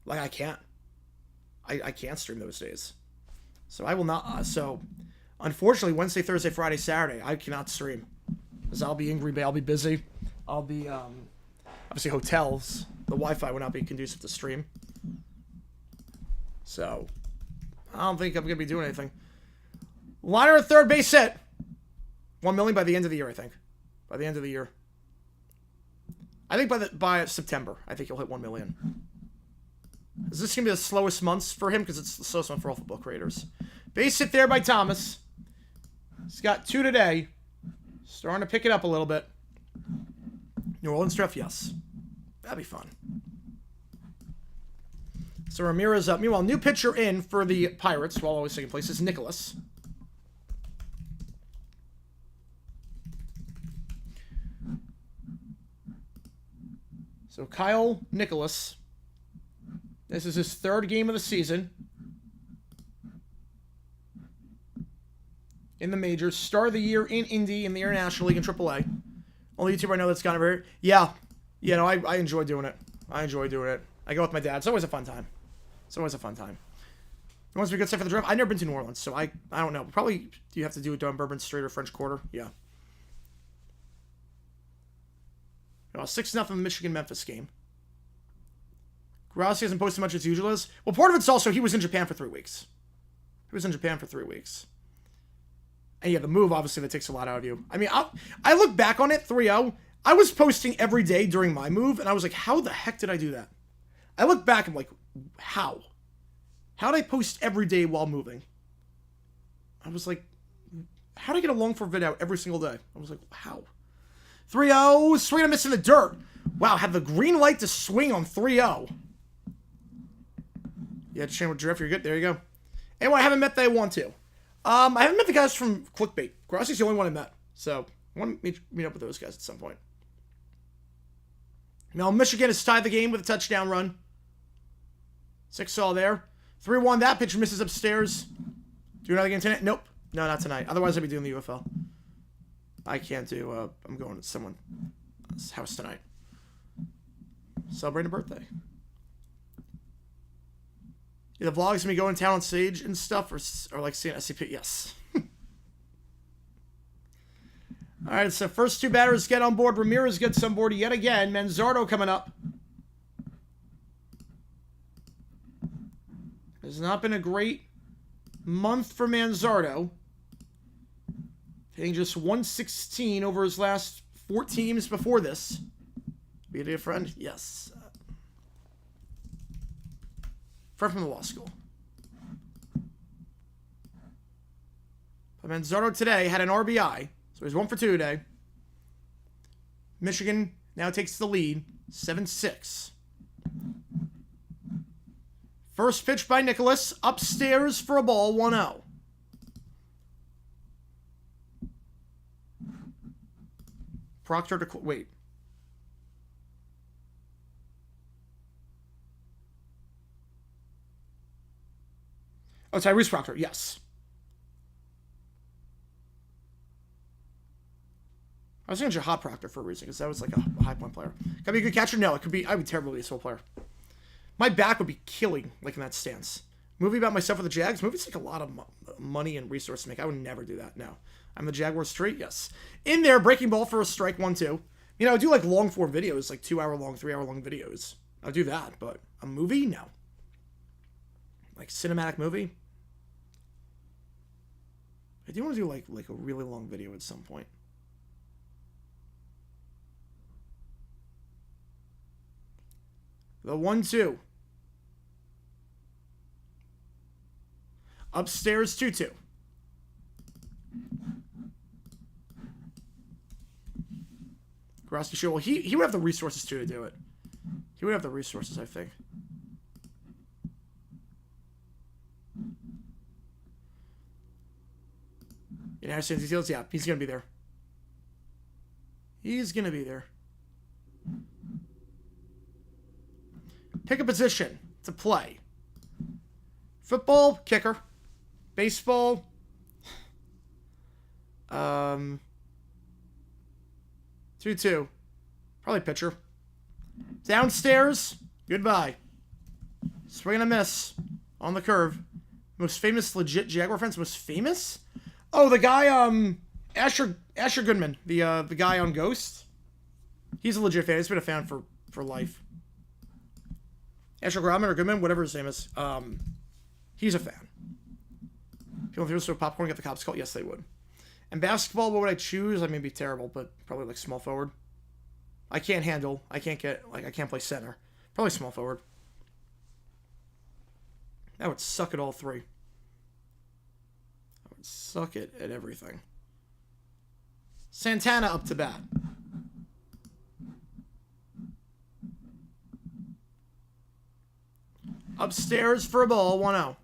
Like, I can't. I can't stream those days. So I will not, so, unfortunately, Wednesday, Thursday, Friday, Saturday, I cannot stream. Because I'll be in Green Bay, I'll be busy. I'll be, obviously hotels, the Wi-Fi would not be conducive to stream. So, I don't think I'm going to be doing anything. Liner at third base hit. 1 million by the end of the year, I think. By the end of the year. I think by September, I think he'll hit 1 million. Is this going to be the slowest months for him? Because it's the slowest month for all football creators. Base hit there by Thomas. He's got 2 today. Starting to pick it up a little bit. New Orleans draft, yes. That'd be fun. So Ramirez up. Meanwhile, new pitcher in for the Pirates, while always taking place, is Nicholas. So Kyle Nicholas. This is his 3rd game of the season. In the majors. Start of the year in Indy, in the International League, in AAA. Only YouTuber I know that's gone over here. Yeah. Yeah, no, I enjoy doing it. I enjoy doing it. I go with my dad. It's always a fun time. It's always a fun time. It wants to be good stuff for the draft. I've never been to New Orleans, so I don't know. Probably, do you have to do it down Bourbon Street or French Quarter? Yeah. 6-0 Michigan-Memphis game. Grossi hasn't posted much as usual as. Well, part of it's also he was in Japan for 3 weeks. He was in Japan for 3 weeks. And yeah, the move, obviously, that takes a lot out of you. I mean, I look back on it, 3-0. I was posting every day during my move, and I was like, how the heck did I do that? I look back and I'm like, how? How did I post every day while moving? I was like, how did I get a long form vid out every single day? I was like, how? 3-0, swing and a miss in the dirt. Wow, had the green light to swing on 3-0. Yeah, Chandler Drift, you're good. There you go. Anyone I haven't met that I want to. I haven't met the guys from Clickbait. Grossi's the only one I met. So, I want to meet up with those guys at some point. Now, Michigan has tied the game with a touchdown run. 6-all there. 3-1, that pitch misses upstairs. Do another game tonight? Nope. No, not tonight. Otherwise, I'd be doing the UFL. I can't do, I'm going to someone's house tonight. Celebrating a birthday. Yeah, the vlogs me going to town on stage and stuff, or like seeing SCP. Yes. All right, so first 2 batters get on board. Ramirez gets on board yet again. Manzardo coming up. Has not been a great month for Manzardo. Hitting just 116 over his last 4 teams before this. Be a dear friend? Yes. Friend from the law school. But Manzardo today had an RBI. So he's 1 for 2 today. Michigan now takes the lead. 7-6. First pitch by Nicholas. Upstairs for a ball. 1-0. Proctor to... Wait. Oh, Tyrese Proctor. Yes. I was thinking Jahad Proctor for a reason, because that was like a high point player. Could I be a good catcher? No, it could be. I would be terrible to be a sole player. My back would be killing, like in that stance. Movie about myself with the Jags. Movies take a lot of money and resource to make. I would never do that. No. I'm the Jaguars straight. Yes. In there, breaking ball for a strike. 1-2. You know, I do like long form videos, like 2 hour long, 3 hour long videos. I'll do that, but a movie? No. Like cinematic movie? I do want to do like a really long video at some point. The 1-2. Upstairs 2-2. Grosky sure. Well, he would have the resources too to do it. He would have the resources, I think. You know, understand details? Yeah, he's gonna be there. He's gonna be there. Pick a position to play. Football, kicker. Baseball. 2-2. Probably pitcher. Downstairs. Goodbye. Swing and a miss. On the curve. Most famous legit Jaguar fans. Most famous? Oh, the guy, Asher Goodman. The guy on Ghost. He's a legit fan. He's been a fan for life. Asher Grumman or Goodman, whatever his name is. He's a fan. People through this popcorn get the cops called? Yes, they would. And basketball, what would I choose? I mean, be terrible, but probably like small forward. I can't handle. I can't play center. Probably small forward. That would suck at all three. I would suck it at everything. Santana up to bat. Upstairs for a ball, 1-0.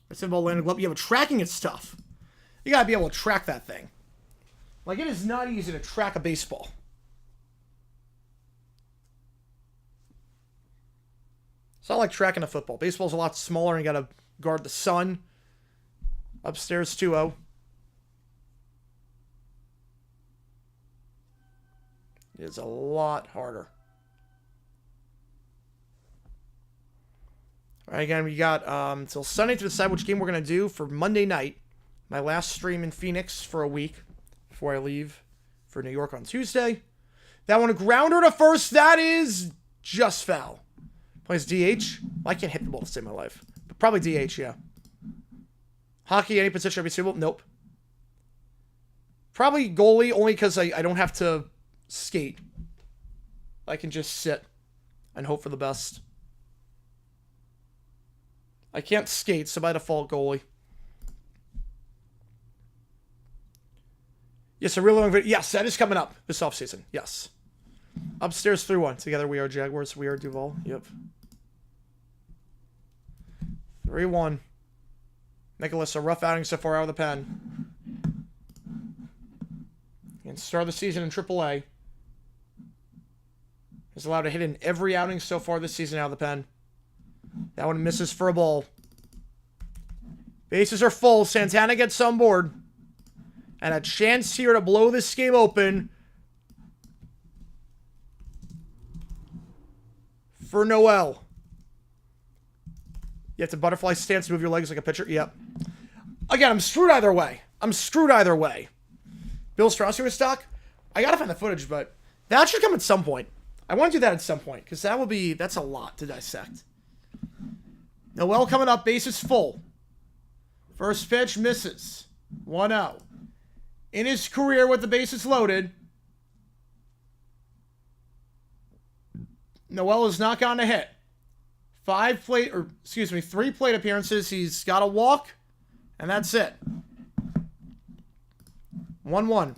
It's a ball landed glove. Yeah, but tracking it's tough. You gotta be able to track that thing. Like, it is not easy to track a baseball. It's not like tracking a football. Baseball's a lot smaller and you gotta guard the sun. Upstairs 2-0. It's a lot harder. All right, again, we got until Sunday to decide which game we're going to do for Monday night. My last stream in Phoenix for a week before I leave for New York on Tuesday. That one, a grounder to first. That is just foul. Plays DH. Well, I can't hit the ball to save my life. But probably DH, yeah. Hockey, any position I'd be suitable? Nope. Probably goalie, only because I don't have to skate. I can just sit and hope for the best. I can't skate, so by default, goalie. Yes, a real long video. Yes, that is coming up this offseason. Yes. Upstairs 3-1. Together we are Jaguars. We are Duval. Yep. 3-1. Nicholas, a rough outing so far out of the pen. And start the season in AAA. He's allowed to hit in every outing so far this season out of the pen. That one misses for a ball. Bases are full. Santana gets on board. And a chance here to blow this game open for Noel. You have to butterfly stance, move your legs like a pitcher. Yep. Again, I'm screwed either way. Bill Strauss here stock. I gotta find the footage, but that should come at some point. I want to do that at some point, because that's a lot to dissect. Noel coming up, bases full. First pitch misses. 1-0. In his career with the bases loaded, Noel has not gotten a hit. 3 plate appearances. He's got a walk, and that's it. 1-1.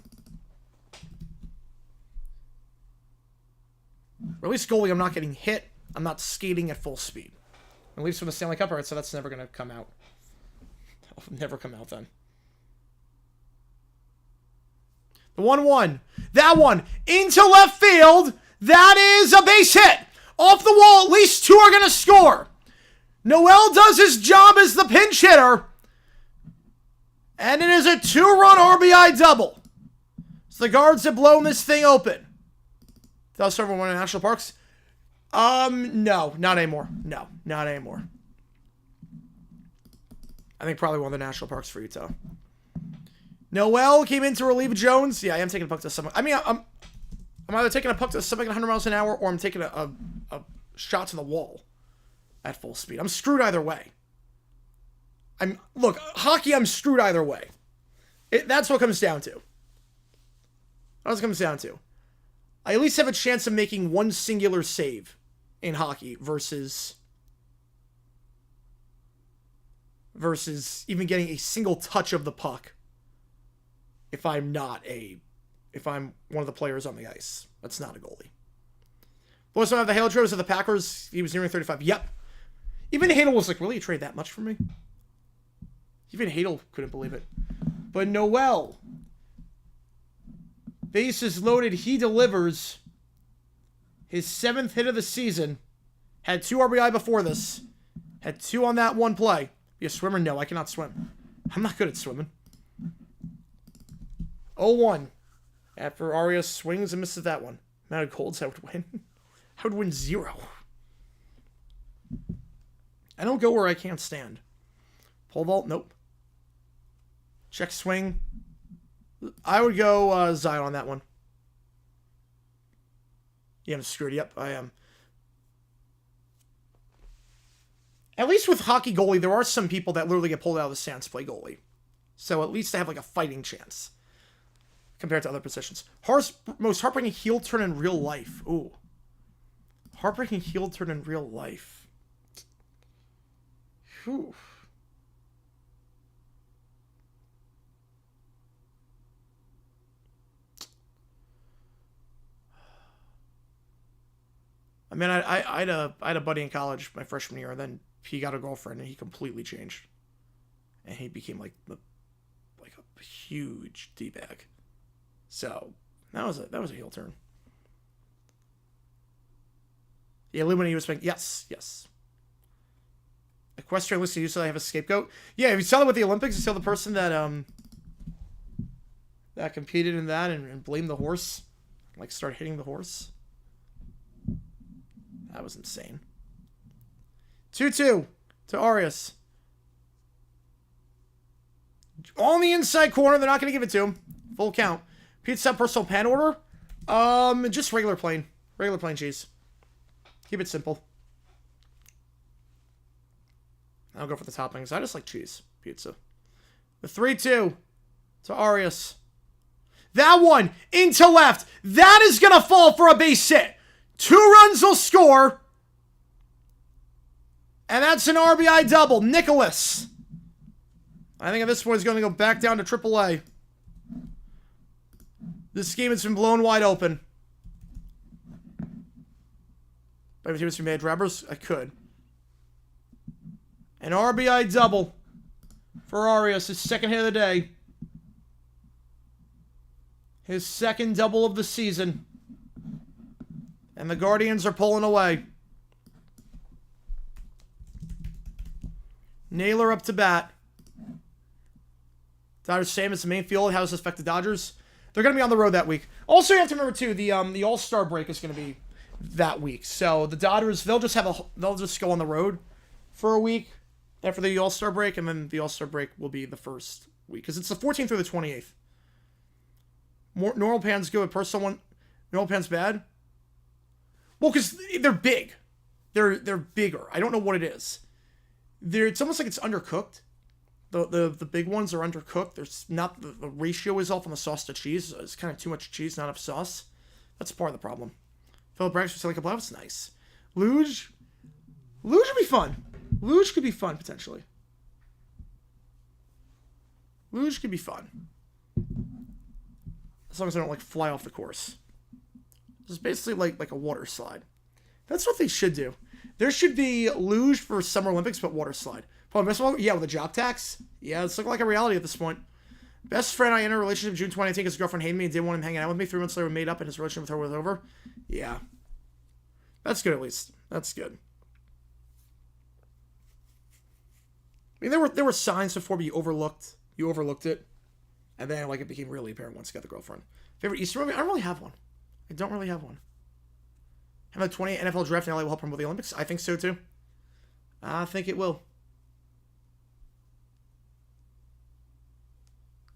Or at least goalie, I'm not getting hit. I'm not skating at full speed. At least from the Stanley Cup, right? So that's never going to come out. That'll never come out then. The 1-1. That one into left field. That is a base hit. Off the wall, at least 2 are going to score. Noel does his job as the pinch hitter. And it is a 2-run RBI double. So the Guards have blown this thing open. Thus, everyone in National Parks. No, not anymore. No, not anymore. I think probably one of the National Parks for Utah. Noel came in to relieve Jones. Yeah, I am taking a puck to someone. I mean, I'm either taking a puck to something 100 miles an hour, or I'm taking a shot to the wall at full speed. I'm screwed either way. Look, hockey, I'm screwed either way. That's what it comes down to. That's what it comes down to. I at least have a chance of making one singular save in hockey versus even getting a single touch of the puck if I'm one of the players on the ice. That's not a goalie. Boys, I have the Halo trophies of the Packers. He was nearing 35. Yep. Even Hadel was like, really? You trade that much for me? Even Hadel couldn't believe it. But Noel. Bases loaded. He delivers. His 7th hit of the season. Had 2 RBI before this. Had 2 on that one play. Be a swimmer? No, I cannot swim. I'm not good at swimming. 0-1. After Arias swings and misses that one. Amount of golds I would win. I would win 0. I don't go where I can't stand. Pole vault? Nope. Check swing. I would go Zion on that one. Yeah, I'm screwed. Yep, I am. At least with hockey goalie, there are some people that literally get pulled out of the stands to play goalie. So at least they have like a fighting chance compared to other positions. Most heartbreaking heel turn in real life. Ooh. Heartbreaking heel turn in real life. Whew. I mean, I had a buddy in college my freshman year, and then he got a girlfriend, and he completely changed, and he became like a huge d-bag. So that was a heel turn. Yeah, Illuminati was saying yes. Equestrian listed used to have a scapegoat. Yeah, if you saw it with the Olympics, you saw the person that competed in that and blamed the horse, like start hitting the horse. That was insane. 2-2 to Arias. On the inside corner, they're not going to give it to him. Full count. Pizza personal pan order. Just regular plain cheese. Keep it simple. I'll go for the toppings. I just like cheese pizza. The 3-2 to Arias. That one into left. That is going to fall for a base hit. 2 runs will score. And that's an RBI double. Nicholas. I think at this point he's going to go back down to AAA. This game has been blown wide open. Maybe he was from made rubbers. I could. An RBI double for Arias. His 2nd hit of the day. His 2nd double of the season. And the Guardians are pulling away. Naylor up to bat. Dodgers same as the main field. How does this affect the Dodgers? They're going to be on the road that week. Also, you have to remember too, the All-Star break is going to be that week. So the Dodgers, they'll just go on the road for a week after the All-Star break, and then the All-Star break will be the first week because it's the 14th through the 28th. Normal Pan's good. Personal one, Normal Pan's bad. Well, because they're big. They're bigger. I don't know what it is. It's almost like it's undercooked. The big ones are undercooked. There's not the ratio is off on the sauce to cheese. It's kind of too much cheese, not enough sauce. That's part of the problem. Philip Branch was like a blowout's nice. Luge would be fun. Luge could be fun potentially. Luge could be fun. As long as I don't like fly off the course. It's basically like a water slide. That's what they should do. There should be luge for Summer Olympics, but water slide. Yeah, with a job tax. Yeah, it's looking like a reality at this point. Best friend I entered a relationship June 2019 because his girlfriend hated me and didn't want him hanging out with me. 3 months later, we made up and his relationship with her was over. Yeah. That's good at least. That's good. I mean, there were signs before, but you overlooked it. And then it became really apparent once you got the girlfriend. Favorite Easter movie? I don't really have one. I don't really have one. Have a 20 NFL draft in LA will help him with the Olympics? I think so too. I think it will.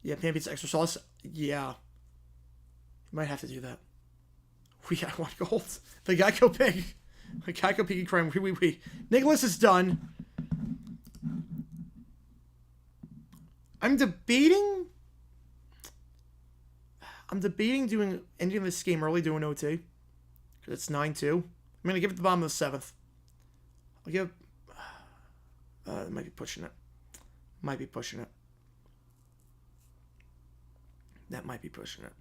Yeah, pan pizza extra sauce. Yeah. You might have to do that. We got 1 gold. The Geico Pig. The Geico Piggy Crime. We. Nicholas is done. I'm debating doing ending this game early, doing OT. Because it's 9-2. I'm going to give it the bottom of the 7th. I'll give... it might be pushing it. Might be pushing it. That might be pushing it.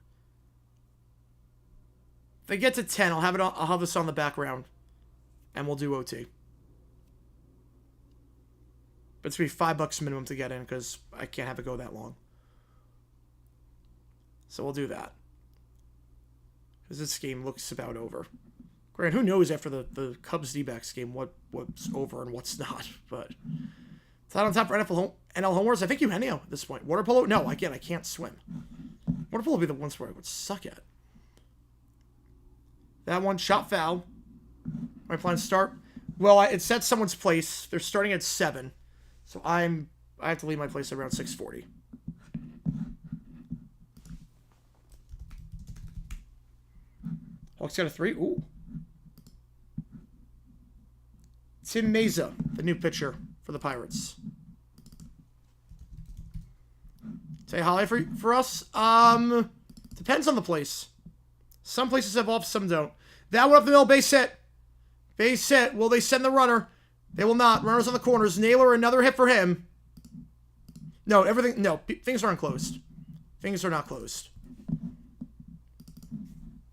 If I get to 10, I'll have this on the background. And we'll do OT. But it's going to be $5 minimum to get in, because I can't have it go that long. So we'll do that. Because this game looks about over. Grant, who knows after the Cubs D-backs game what's over and what's not. But it's not on top for NL homers. I think Eugenio at this point. Water polo? No, again, I can't swim. Water polo would be the ones where I would suck at. That one, shot foul. My plan to start. Well, it set someone's place. They're starting at 7. So I have to leave my place around 6:40. Hawks got a 3. Ooh. Tim Mesa, the new pitcher for the Pirates. Say hi for us? Depends on the place. Some places have off, some don't. That one up the middle, base hit. Base hit. Will they send the runner? They will not. Runners on the corners. Naylor, another hit for him. No, everything... No, things aren't closed. Things are not closed.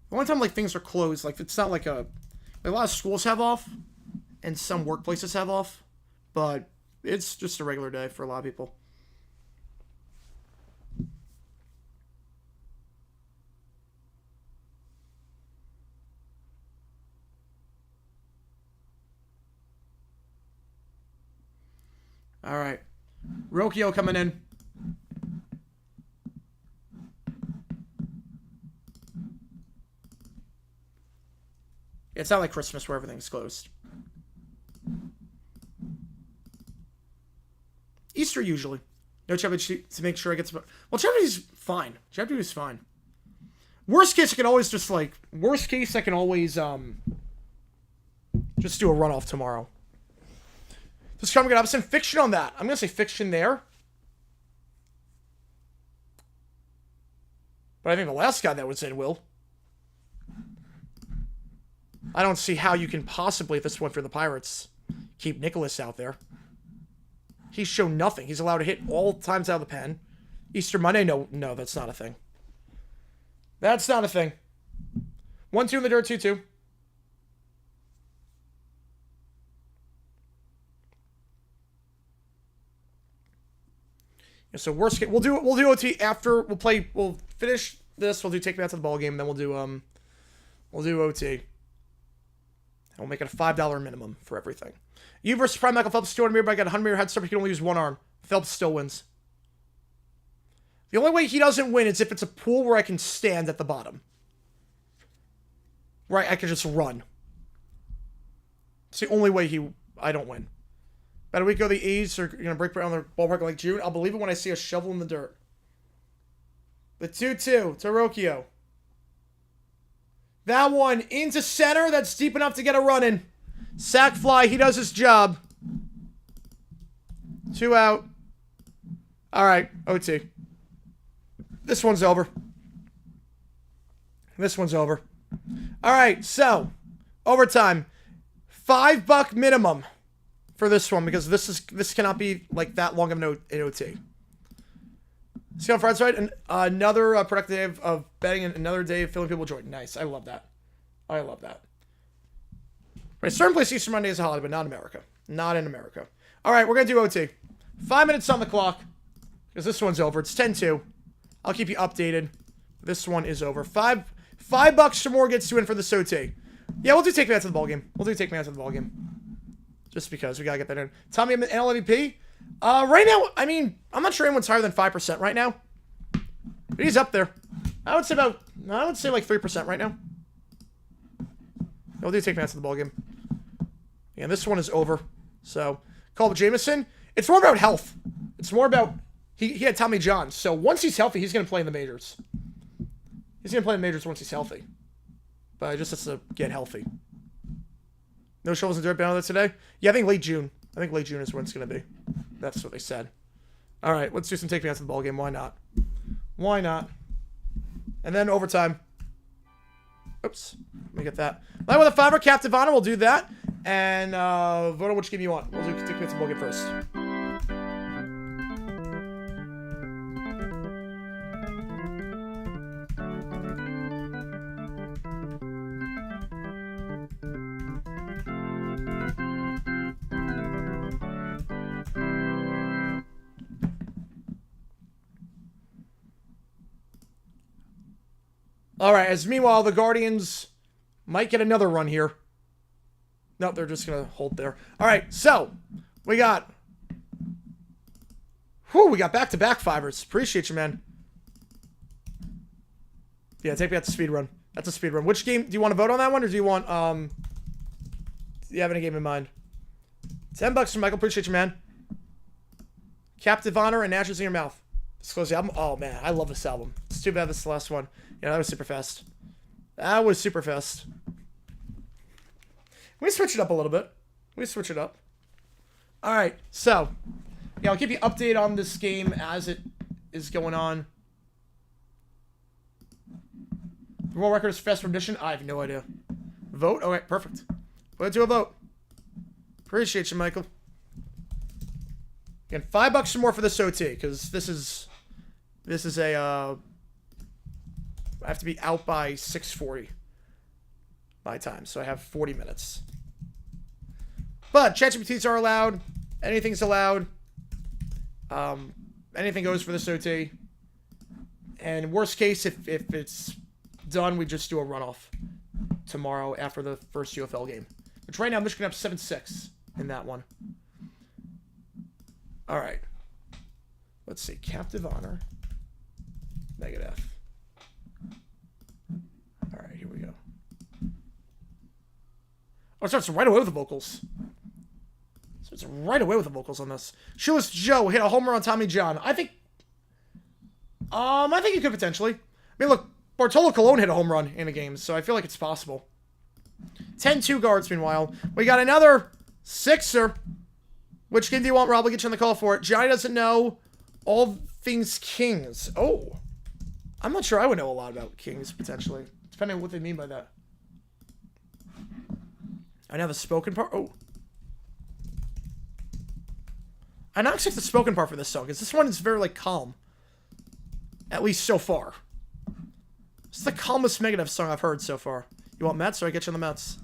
The only time, like, things are closed, like, it's not like a lot of schools have off, and some workplaces have off, but it's just a regular day for a lot of people. All right. Rocchio coming in. It's not like Christmas where everything's closed. Easter usually. No Chevy to make sure I get some... Well, Chevy's fine. Chevy's fine. Worst case, I can always just like... Worst case, I can always just do a runoff tomorrow. Just trying to get opposite fiction on that. I'm going to say fiction there. But I think the last guy that was in will. I don't see how you can possibly, at this point for the Pirates, keep Nicholas out there. He's shown nothing. He's allowed to hit all times out of the pen. Easter Monday? No, that's not a thing. That's not a thing. 1-2 in the dirt, 2-2. Yeah, so worst case, we'll do OT after we'll finish this. We'll do take me out to the ball game, and then we'll do OT. We'll make it a $5 minimum for everything. You versus Prime Michael Phelps, 200 meter, but I got 100 meter head start. He can only use one arm. Phelps still wins. The only way he doesn't win is if it's a pool where I can stand at the bottom. Where I can just run. It's the only way I don't win. About a week ago, the A's are going to break around their ballpark in like June. I'll believe it when I see a shovel in the dirt. The 2-2 to Rocchio. That one into center. That's deep enough to get a run in. Sack fly. He does his job. 2 out. All right. OT. This one's over. This one's over. All right. So, overtime. $5 minimum for this one because this cannot be like that long of an OT. See on Friday's right, and another productive day of betting and another day of filling people with joy. Nice. I love that. I love that. Right, certain places Easter Monday is a holiday, but not in America. Not in America. All right, we're going to do OT. 5 minutes on the clock because this one's over. It's 10-2. I'll keep you updated. This one is over. $5 or more gets you in for this OT. Yeah, we'll do take me out to the ball game. We'll do take me out to the ball game. Just because we got to get that in. Tommy NL MVP. Right now, I mean, I'm not sure anyone's higher than 5% right now. But he's up there. I would say like 3% right now. We'll do take me out to the ball game. Yeah, this one is over. So, Colby Jameson. It's more about health. It's more about he had Tommy John. So once he's healthy, he's going to play in the majors. He's going to play in the majors once he's healthy. But just has to get healthy. No shovels in dirt band on that today? Yeah, I think late June. I think late June is when it's going to be. That's what they said. All right, let's do some take me out to the ball game. Why not? Why not? And then overtime. Oops. Let me get that. Line with a 5 captive honor. We'll do that. And vote on which game you want. We'll do take me out to the ball game first. All right, as meanwhile, the Guardians might get another run here. Nope, they're just going to hold there. All right, so we got... Whew, we got back-to-back 5ers. Appreciate you, man. Yeah, take me out to speed run. That's a speed run. Which game? Do you want to vote on that one, or do you want... Do you have any game in mind? $10 from Michael. Appreciate you, man. Captive Honor and Ashes in Your Mouth. Disclose the album. Oh, man, I love this album. It's too bad this is the last one. Yeah, that was super fast. That was super fast. We switch it up a little bit. We switch it up. All right, so yeah, I'll keep you updated on this game as it is going on. The world record is fast rendition. I have no idea. Vote. Okay, perfect. Let's do a vote. Appreciate you, Michael. Again, $5 or more for this OT because this is a. I have to be out by 6:40 my time, so I have 40 minutes. But ChatGPTs are allowed. Anything's allowed. Anything goes for this OT. And worst case, if it's done, we just do a runoff tomorrow after the first UFL game. Which right now, Michigan up 7-6 in that one. All right. Let's see. Captive Honor. Negative. All right, here we go. Oh, it starts right away with the vocals. Starts right away with the vocals on this. Shoeless Joe hit a homer on Tommy John. I think he could potentially. I mean, look, Bartolo Colon hit a home run in a game, so I feel like it's possible. 10-2 guards, meanwhile. We got another Sixer. Which game do you want, Rob? We'll get you on the call for it. Johnny doesn't know all things Kings. Oh. I'm not sure I would know a lot about Kings, potentially. Depending on what they mean by that. I know the spoken part. Oh. I not expect the spoken part for this song, because this one is very, like, calm. At least so far. It's the calmest Megadeth song I've heard so far. You want Mets, or I get you on the Mets?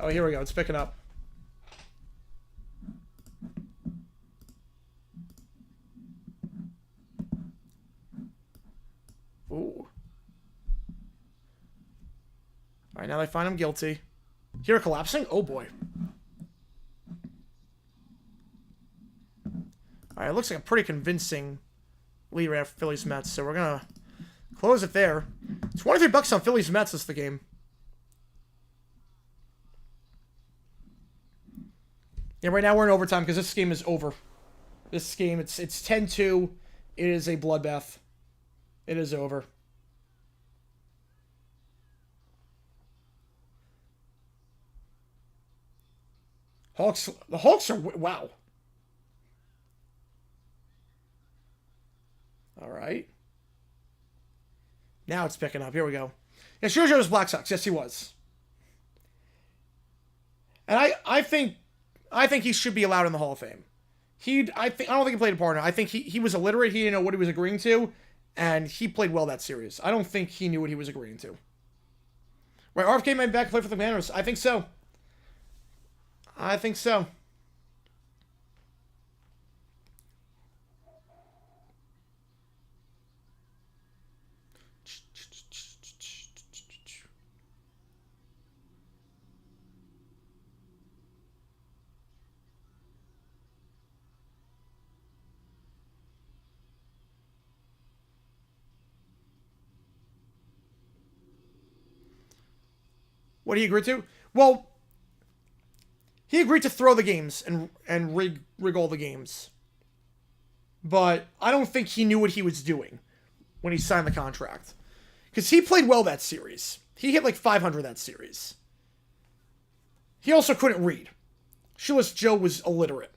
Oh, here we go. It's picking up. Ooh. Alright, now they find him guilty. Here, collapsing? Oh, boy. Alright, it looks like a pretty convincing lead right after Phillies Mets, so we're gonna close it there. $23 on Phillies Mets is the game. Yeah, right now we're in overtime because this game is over. This game, it's 10-2. It is a bloodbath. It is over. Hawks. The Hawks are... Wow. All right. Now it's picking up. Here we go. Yeah, Scherzer was Black Sox. Yes, he was. And I think he should be allowed in the Hall of Fame. I don't think he played a part in it. I think he was illiterate. He didn't know what he was agreeing to, and he played well that series. I don't think he knew what he was agreeing to. Right, RFK might back play for the Commanders. I think so. I think so. What he agreed to? Well, he agreed to throw the games and rig all the games. But I don't think he knew what he was doing when he signed the contract. Because he played well that series. He hit like 500 that series. he also couldn't read. Shoeless Joe was illiterate.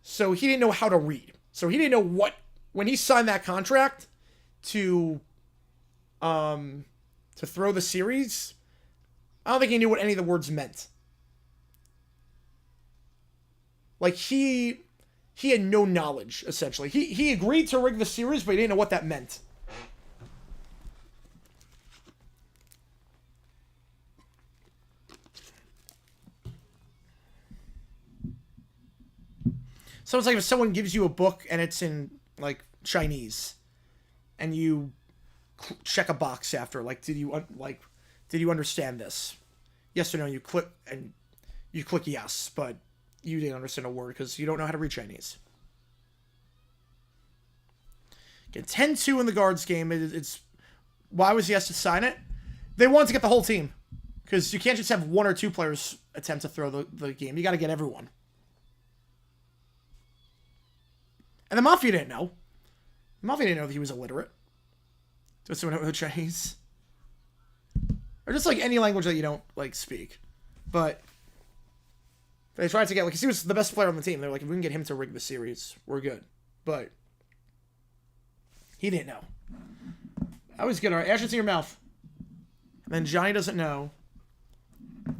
So he didn't know how to read. So he didn't know what, when he signed that contract to throw the series, I don't think he knew what any of the words meant. Like, he had no knowledge, essentially. He agreed to rig the series, but he didn't know what that meant. So it's like if someone gives you a book and it's in, like, Chinese, and you check a box after, like, did you understand this? Yes or no, you click yes, but you didn't understand a word because you don't know how to read Chinese. Again, 10-2 in the Guards game. It's why was he asked to sign it? They wanted to get the whole team, because you can't just have one or two players attempt to throw the game. You got to get everyone. And the Mafia didn't know. The Mafia didn't know that he was illiterate. Does someone know Chinese? Or just, like, any language that you don't, like, speak. But they tried to get, like, because he was the best player on the team. They're like, if we can get him to rig the series, we're good. But he didn't know. That was good. All right, Ash, it's in your mouth. And then Johnny doesn't know.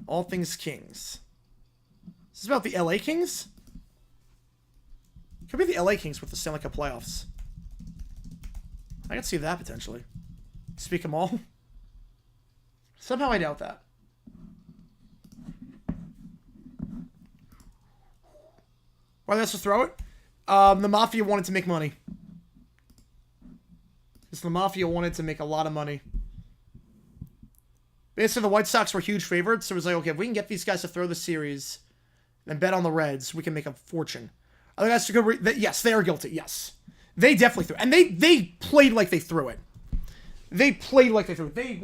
All things Kings. Is this about the LA Kings? Could be the LA Kings with the Stanley Cup playoffs. I can see that potentially. Speak them all. Somehow I doubt that. Why did I just throw it? The Mafia wanted to make money. Because the Mafia wanted to make a lot of money. Basically, the White Sox were huge favorites, so it was like, okay, if we can get these guys to throw the series and bet on the Reds, we can make a fortune. I think that's a good yes, they are guilty. Yes. They definitely threw it. And they played like they threw it. They played like they threw it. They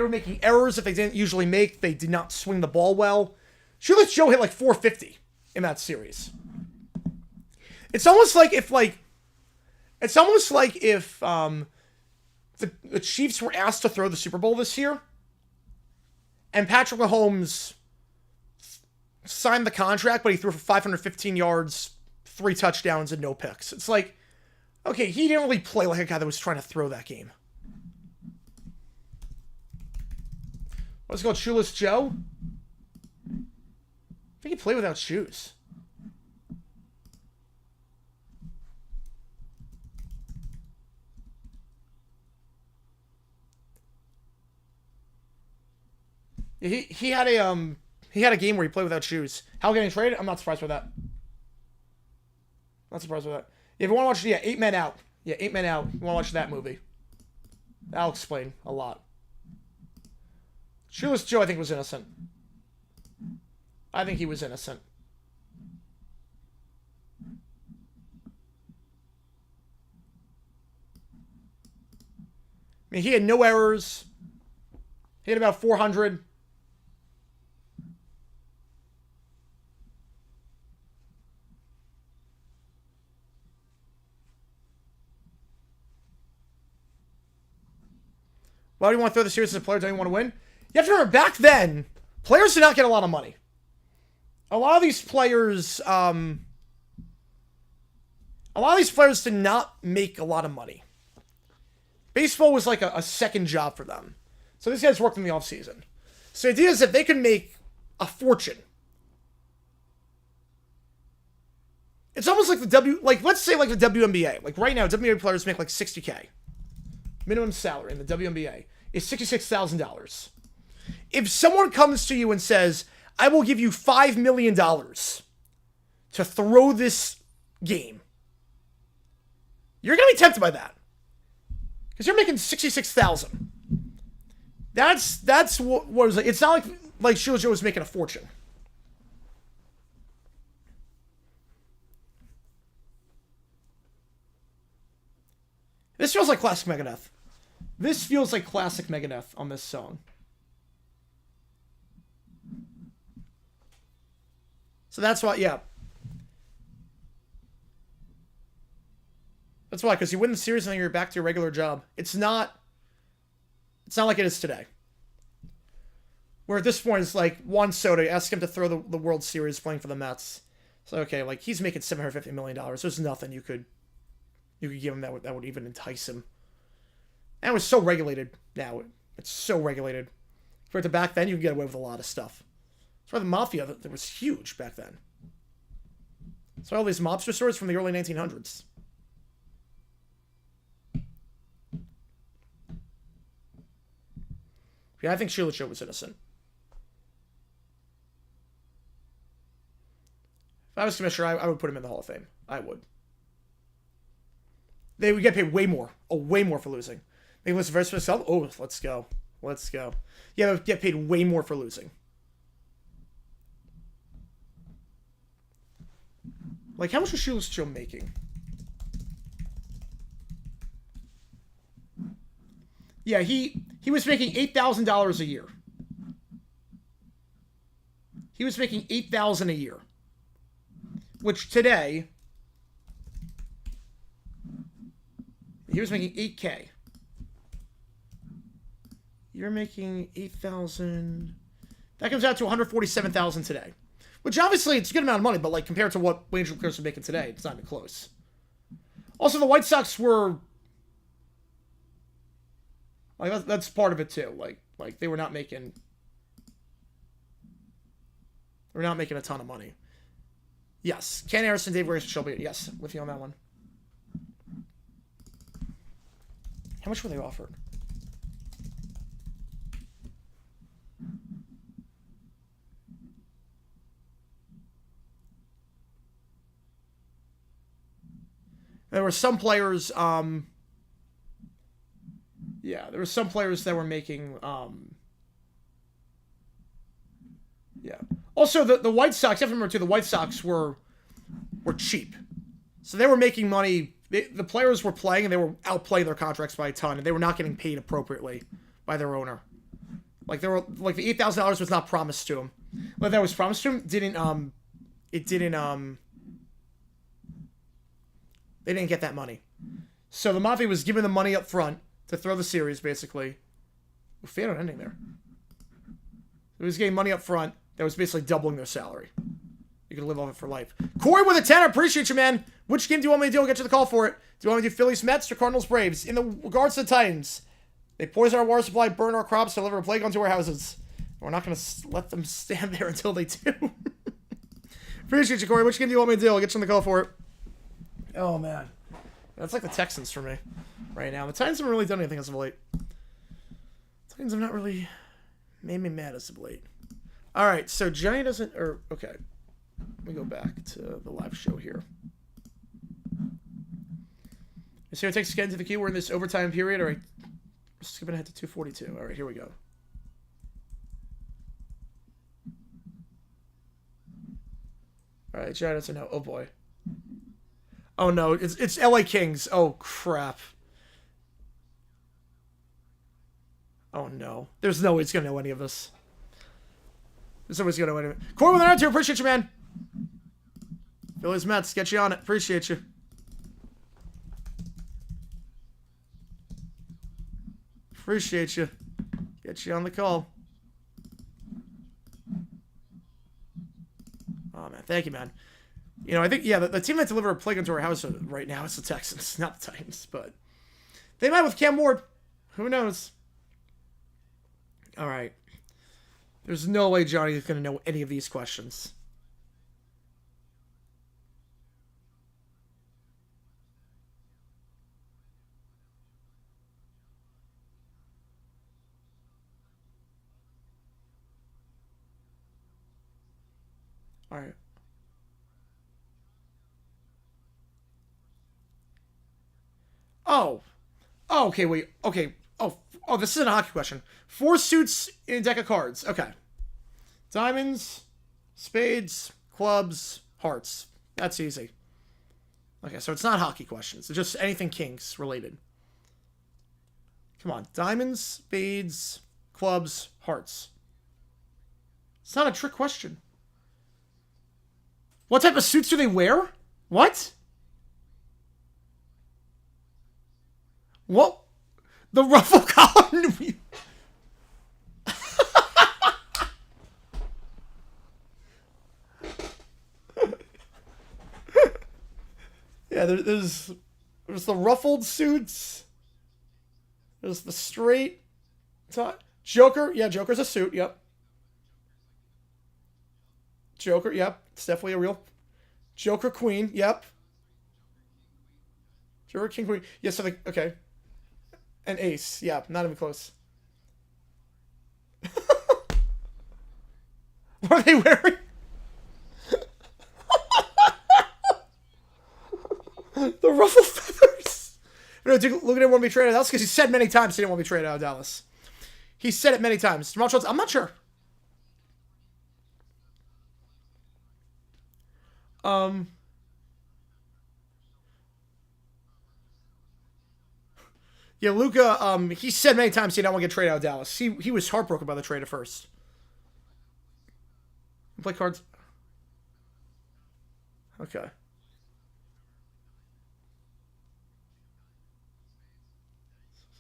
were making errors that they didn't usually make. They did not swing the ball well. Shoeless Joe hit like 450 in that series. It's almost like if the Chiefs were asked to throw the Super Bowl this year, and Patrick Mahomes signed the contract, but he threw for 515 yards, 3 touchdowns, and no picks. It's like, okay, he didn't really play like a guy that was trying to throw that game. What's it called? Shoeless Joe? I think he played without shoes. Yeah, he had a game where he played without shoes. How getting traded? I'm not surprised by that. Not surprised by that. Yeah, if you want to watch, 8 Men Out. Yeah, 8 Men Out. You want to watch that movie? That'll explain a lot. Shoeless Joe, I think, was innocent. I think he was innocent. I mean, he had no errors. He had about 400. Why do you want to throw the series as a player? Don't you want to win? You have to remember, back then, players did not get a lot of money. A lot of these players did not make a lot of money. Baseball was like a second job for them. So these guys worked in the offseason. So the idea is that they could make a fortune. It's almost like let's say like the WNBA. Like right now, WNBA players make like $60K. Minimum salary in the WNBA is $66,000. If someone comes to you and says, I will give you $5 million to throw this game, you're going to be tempted by that. Because you're making $66,000. That's what was like. It's not like Shoeless Joe was making a fortune. This feels like classic Megadeth. This feels like classic Megadeth on this song. So that's why, yeah. That's why, because you win the series and then you're back to your regular job. It's not like it is today. Where at this point, it's like Juan Soto, ask him to throw the World Series playing for the Mets. So, okay, like, he's making $750 million. There's nothing you could give him that would even entice him. And it was so regulated now. It's so regulated. Compared to back then, you could get away with a lot of stuff. That's why the Mafia that was huge back then. So all these mobster stories from the early 1900s. Yeah, I think Shulacho was innocent. If I was commissioner, I would put him in the Hall of Fame. I would. They would get paid way more. Oh, way more for losing. Maybe listen very specific. Oh, let's go. Let's go. Yeah, they would get paid way more for losing. Like, how much was Shulacho making? Yeah, he was making $8,000 a year. He was making $8,000 a year. Which today, he was making $8K. You're making $8,000. That comes out to $147,000 today. Which obviously it's a good amount of money, but like compared to what Angel Clears are making today, it's not even close. Also, the White Sox were like that's part of it too. Like they were not making a ton of money. Yes, Ken Harrison, Dave Grace, Shelby. Yes, with you on that one. How much were they offered? There were some players, there were some players that were making, Also, the White Sox, you have to remember too, the White Sox were cheap. So they were making money, the players were playing and they were outplaying their contracts by a ton, and they were not getting paid appropriately by their owner. Like, the $8,000 was not promised to them. What that was promised to them they didn't get that money. So the Mafia was giving them money up front to throw the series, basically. Fade on ending there. It was getting money up front that was basically doubling their salary. You could live off it for life. Corey with a 10, I appreciate you, man. Which game do you want me to do? I'll get you the call for it. Do you want me to do Phillies, Mets, or Cardinals, Braves? In the regards to the Titans, they poison our water supply, burn our crops, deliver a plague onto our houses. We're not going to let them stand there until they do. Appreciate you, Corey. Which game do you want me to do? I'll get you on the call for it. Oh, man. That's like the Texans for me right now. The Titans haven't really done anything as of late. The Titans have not really made me mad as of late. All right, so Johnny doesn't... okay. Let me go back to the live show here. So it takes us to get into the queue. We're in this overtime period. All right. Skipping ahead to 2:42. All right, here we go. All right, Johnny doesn't know. Oh, boy. Oh, no. It's LA Kings. Oh, crap. Oh, no. There's no way he's going to know any of this. There's no way he's going to know any of it. Corey with an attitude. Appreciate you, man. Phillies, Mets. Get you on it. Appreciate you. Appreciate you. Get you on the call. Oh, man. Thank you, man. You know, I think, yeah, the team that delivered a plague into our house right now is the Texans, not the Titans, but they might with Cam Ward. Who knows? All right. There's no way Johnny is going to know any of these questions. All right. Oh. Oh, okay, wait. Okay. Oh, this is a hockey question. 4 suits in a deck of cards. Okay. Diamonds, spades, clubs, hearts. That's easy. Okay, so it's not hockey questions. It's just anything Kings related. Come on. Diamonds, spades, clubs, hearts. It's not a trick question. What type of suits do they wear? What? What? The ruffle collar? Yeah, there's the ruffled suits. There's the straight tie. Joker, yeah, Joker's a suit, yep. Joker, yep. It's definitely a real Joker Queen, yep. Joker King Queen. Yeah, so okay. And Ace, yeah, not even close. What are they wearing? The ruffled feathers. No, look at him want to be traded out of Dallas because he said many times he didn't want to be traded out of Dallas. He said it many times. Jamal Charles, I'm not sure. Yeah, Luka, he said many times he didn't want to get traded out of Dallas. He was heartbroken by the trade at first. Play cards. Okay.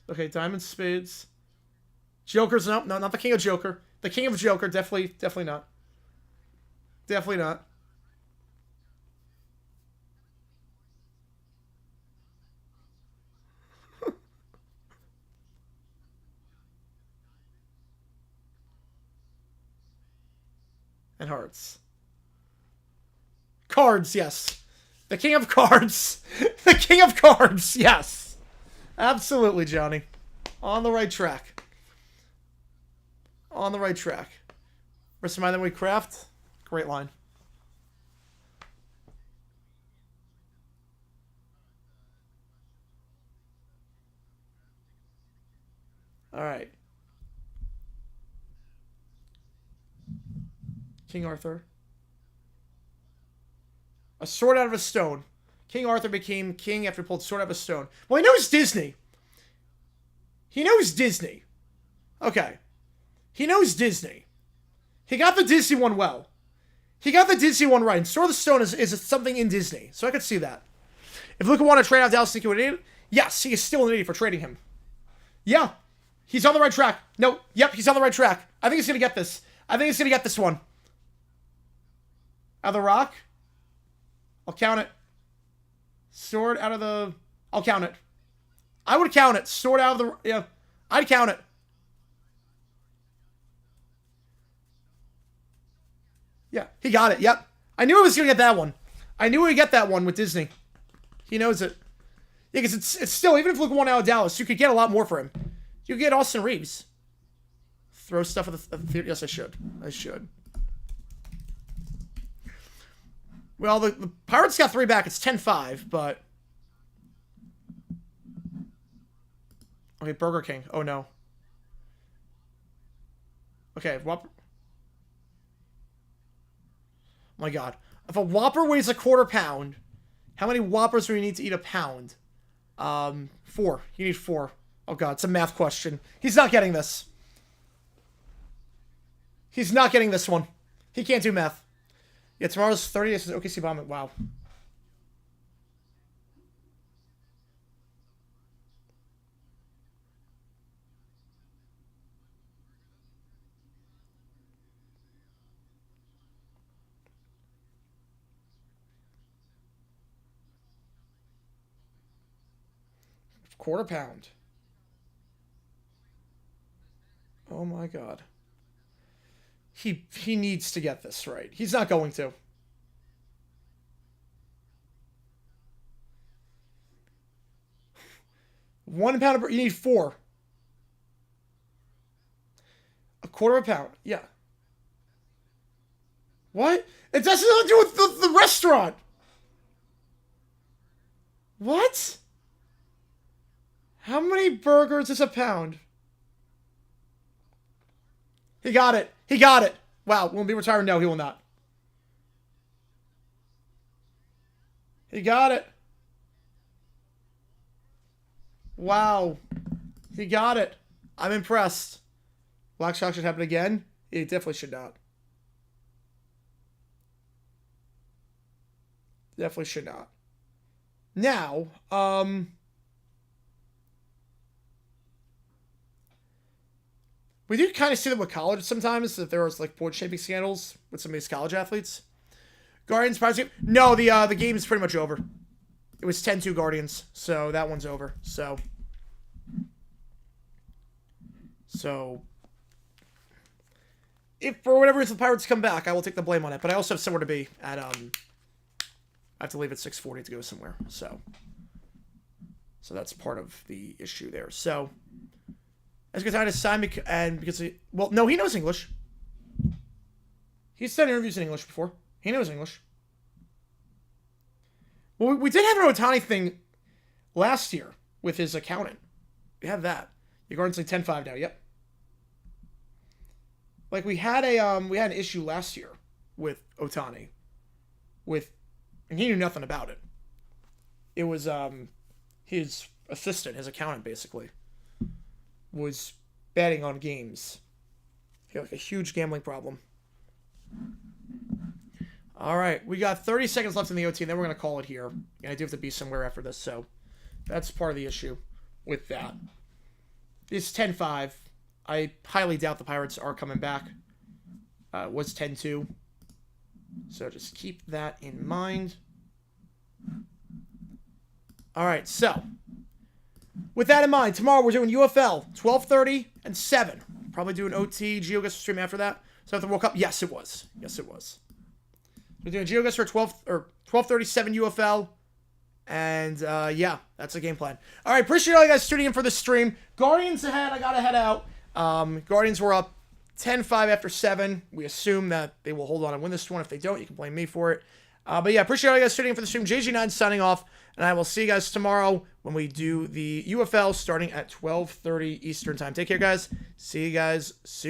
Okay, diamonds, spades. Joker's no, not the king of Joker. The king of Joker, definitely not. Definitely not. And hearts. Cards, yes. The king of cards. The king of cards, yes. Absolutely, Johnny. On the right track. On the right track. Rest of my than we craft. Great line. All right. King Arthur. A sword out of a stone. King Arthur became king after he pulled a sword out of a stone. Well, he knows Disney. He knows Disney. Okay. He knows Disney. He got the Disney one well. He got the Disney one right. And Sword of the Stone is something in Disney. So I could see that. If Luka wanted to trade out Dallas, think he would idiot? Yes, he is still an idiot for trading him. Yeah. He's on the right track. No. Yep, he's on the right track. I think he's going to get this. I think he's going to get this one. Out of the rock. I'll count it. Sword out of the... I'll count it. I would count it. Sword out of the... Yeah. I'd count it. Yeah. He got it. Yep. I knew he was going to get that one. I knew he would get that one with Disney. He knows it. Yeah, because it's still... Even if Luka won out of Dallas, you could get a lot more for him. You could get Austin Reeves. Throw stuff at the theater. Yes, I should. I should. Well, the Pirates got 3 back. It's 10-5, but... Okay, Burger King. Oh, no. Okay, Whopper... Oh, my God. If a Whopper weighs a quarter pound, how many Whoppers do we need to eat a pound? 4. You need 4. Oh, God, it's a math question. He's not getting this. He's not getting this one. He can't do math. Yeah, tomorrow's 30 days. OKC Bomb. Wow. Quarter pound. Oh my God. He needs to get this right. He's not going to. £1 pound. You need 4. A quarter of a pound. Yeah. What? It doesn't have to do with the restaurant. What? How many burgers is a pound? He got it. He got it. Wow. Will he be retired? No, he will not. He got it. Wow. He got it. I'm impressed. Black Shock should happen again? It definitely should not. Definitely should not. Now, we do kind of see that with college sometimes, that there was like point shaping scandals with some of these college athletes. Guardians, Pirates game. No, the game is pretty much over. It was 10-2 Guardians, so that one's over. So if for whatever reason the Pirates come back, I will take the blame on it. But I also have somewhere to be at I have to leave at 6:40 to go somewhere. So that's part of the issue there. So as good time to sign because he knows English. He's done interviews in English before. He knows English. Well, we did have an Ohtani thing last year with his accountant. We have that. Your Guardians like 10-5 now. Yep. Like we had an issue last year with Ohtani, and he knew nothing about it. It was his assistant, his accountant, basically, was betting on games. He had like a huge gambling problem. All right, we got 30 seconds left in the OT, and then we're going to call it here. And I do have to be somewhere after this, so that's part of the issue with that. It's 10-5. I highly doubt the Pirates are coming back. It was 10-2. So just keep that in mind. All right, so with that in mind, tomorrow we're doing UFL, 12:30 and 7. Probably doing OT. Gio gets to stream after that. So after the World Cup, yes, it was. Yes, it was. We're doing Gio gets for 12:37 UFL. And, yeah, that's the game plan. All right, appreciate all you guys tuning in for the stream. Guardians ahead. I got to head out. Guardians were up 10-5 after 7. We assume that they will hold on and win this one. If they don't, you can blame me for it. But, yeah, appreciate all you guys tuning in for the stream. JG9 signing off. And I will see you guys tomorrow when we do the UFL starting at 12:30 Eastern time. Take care, guys. See you guys soon.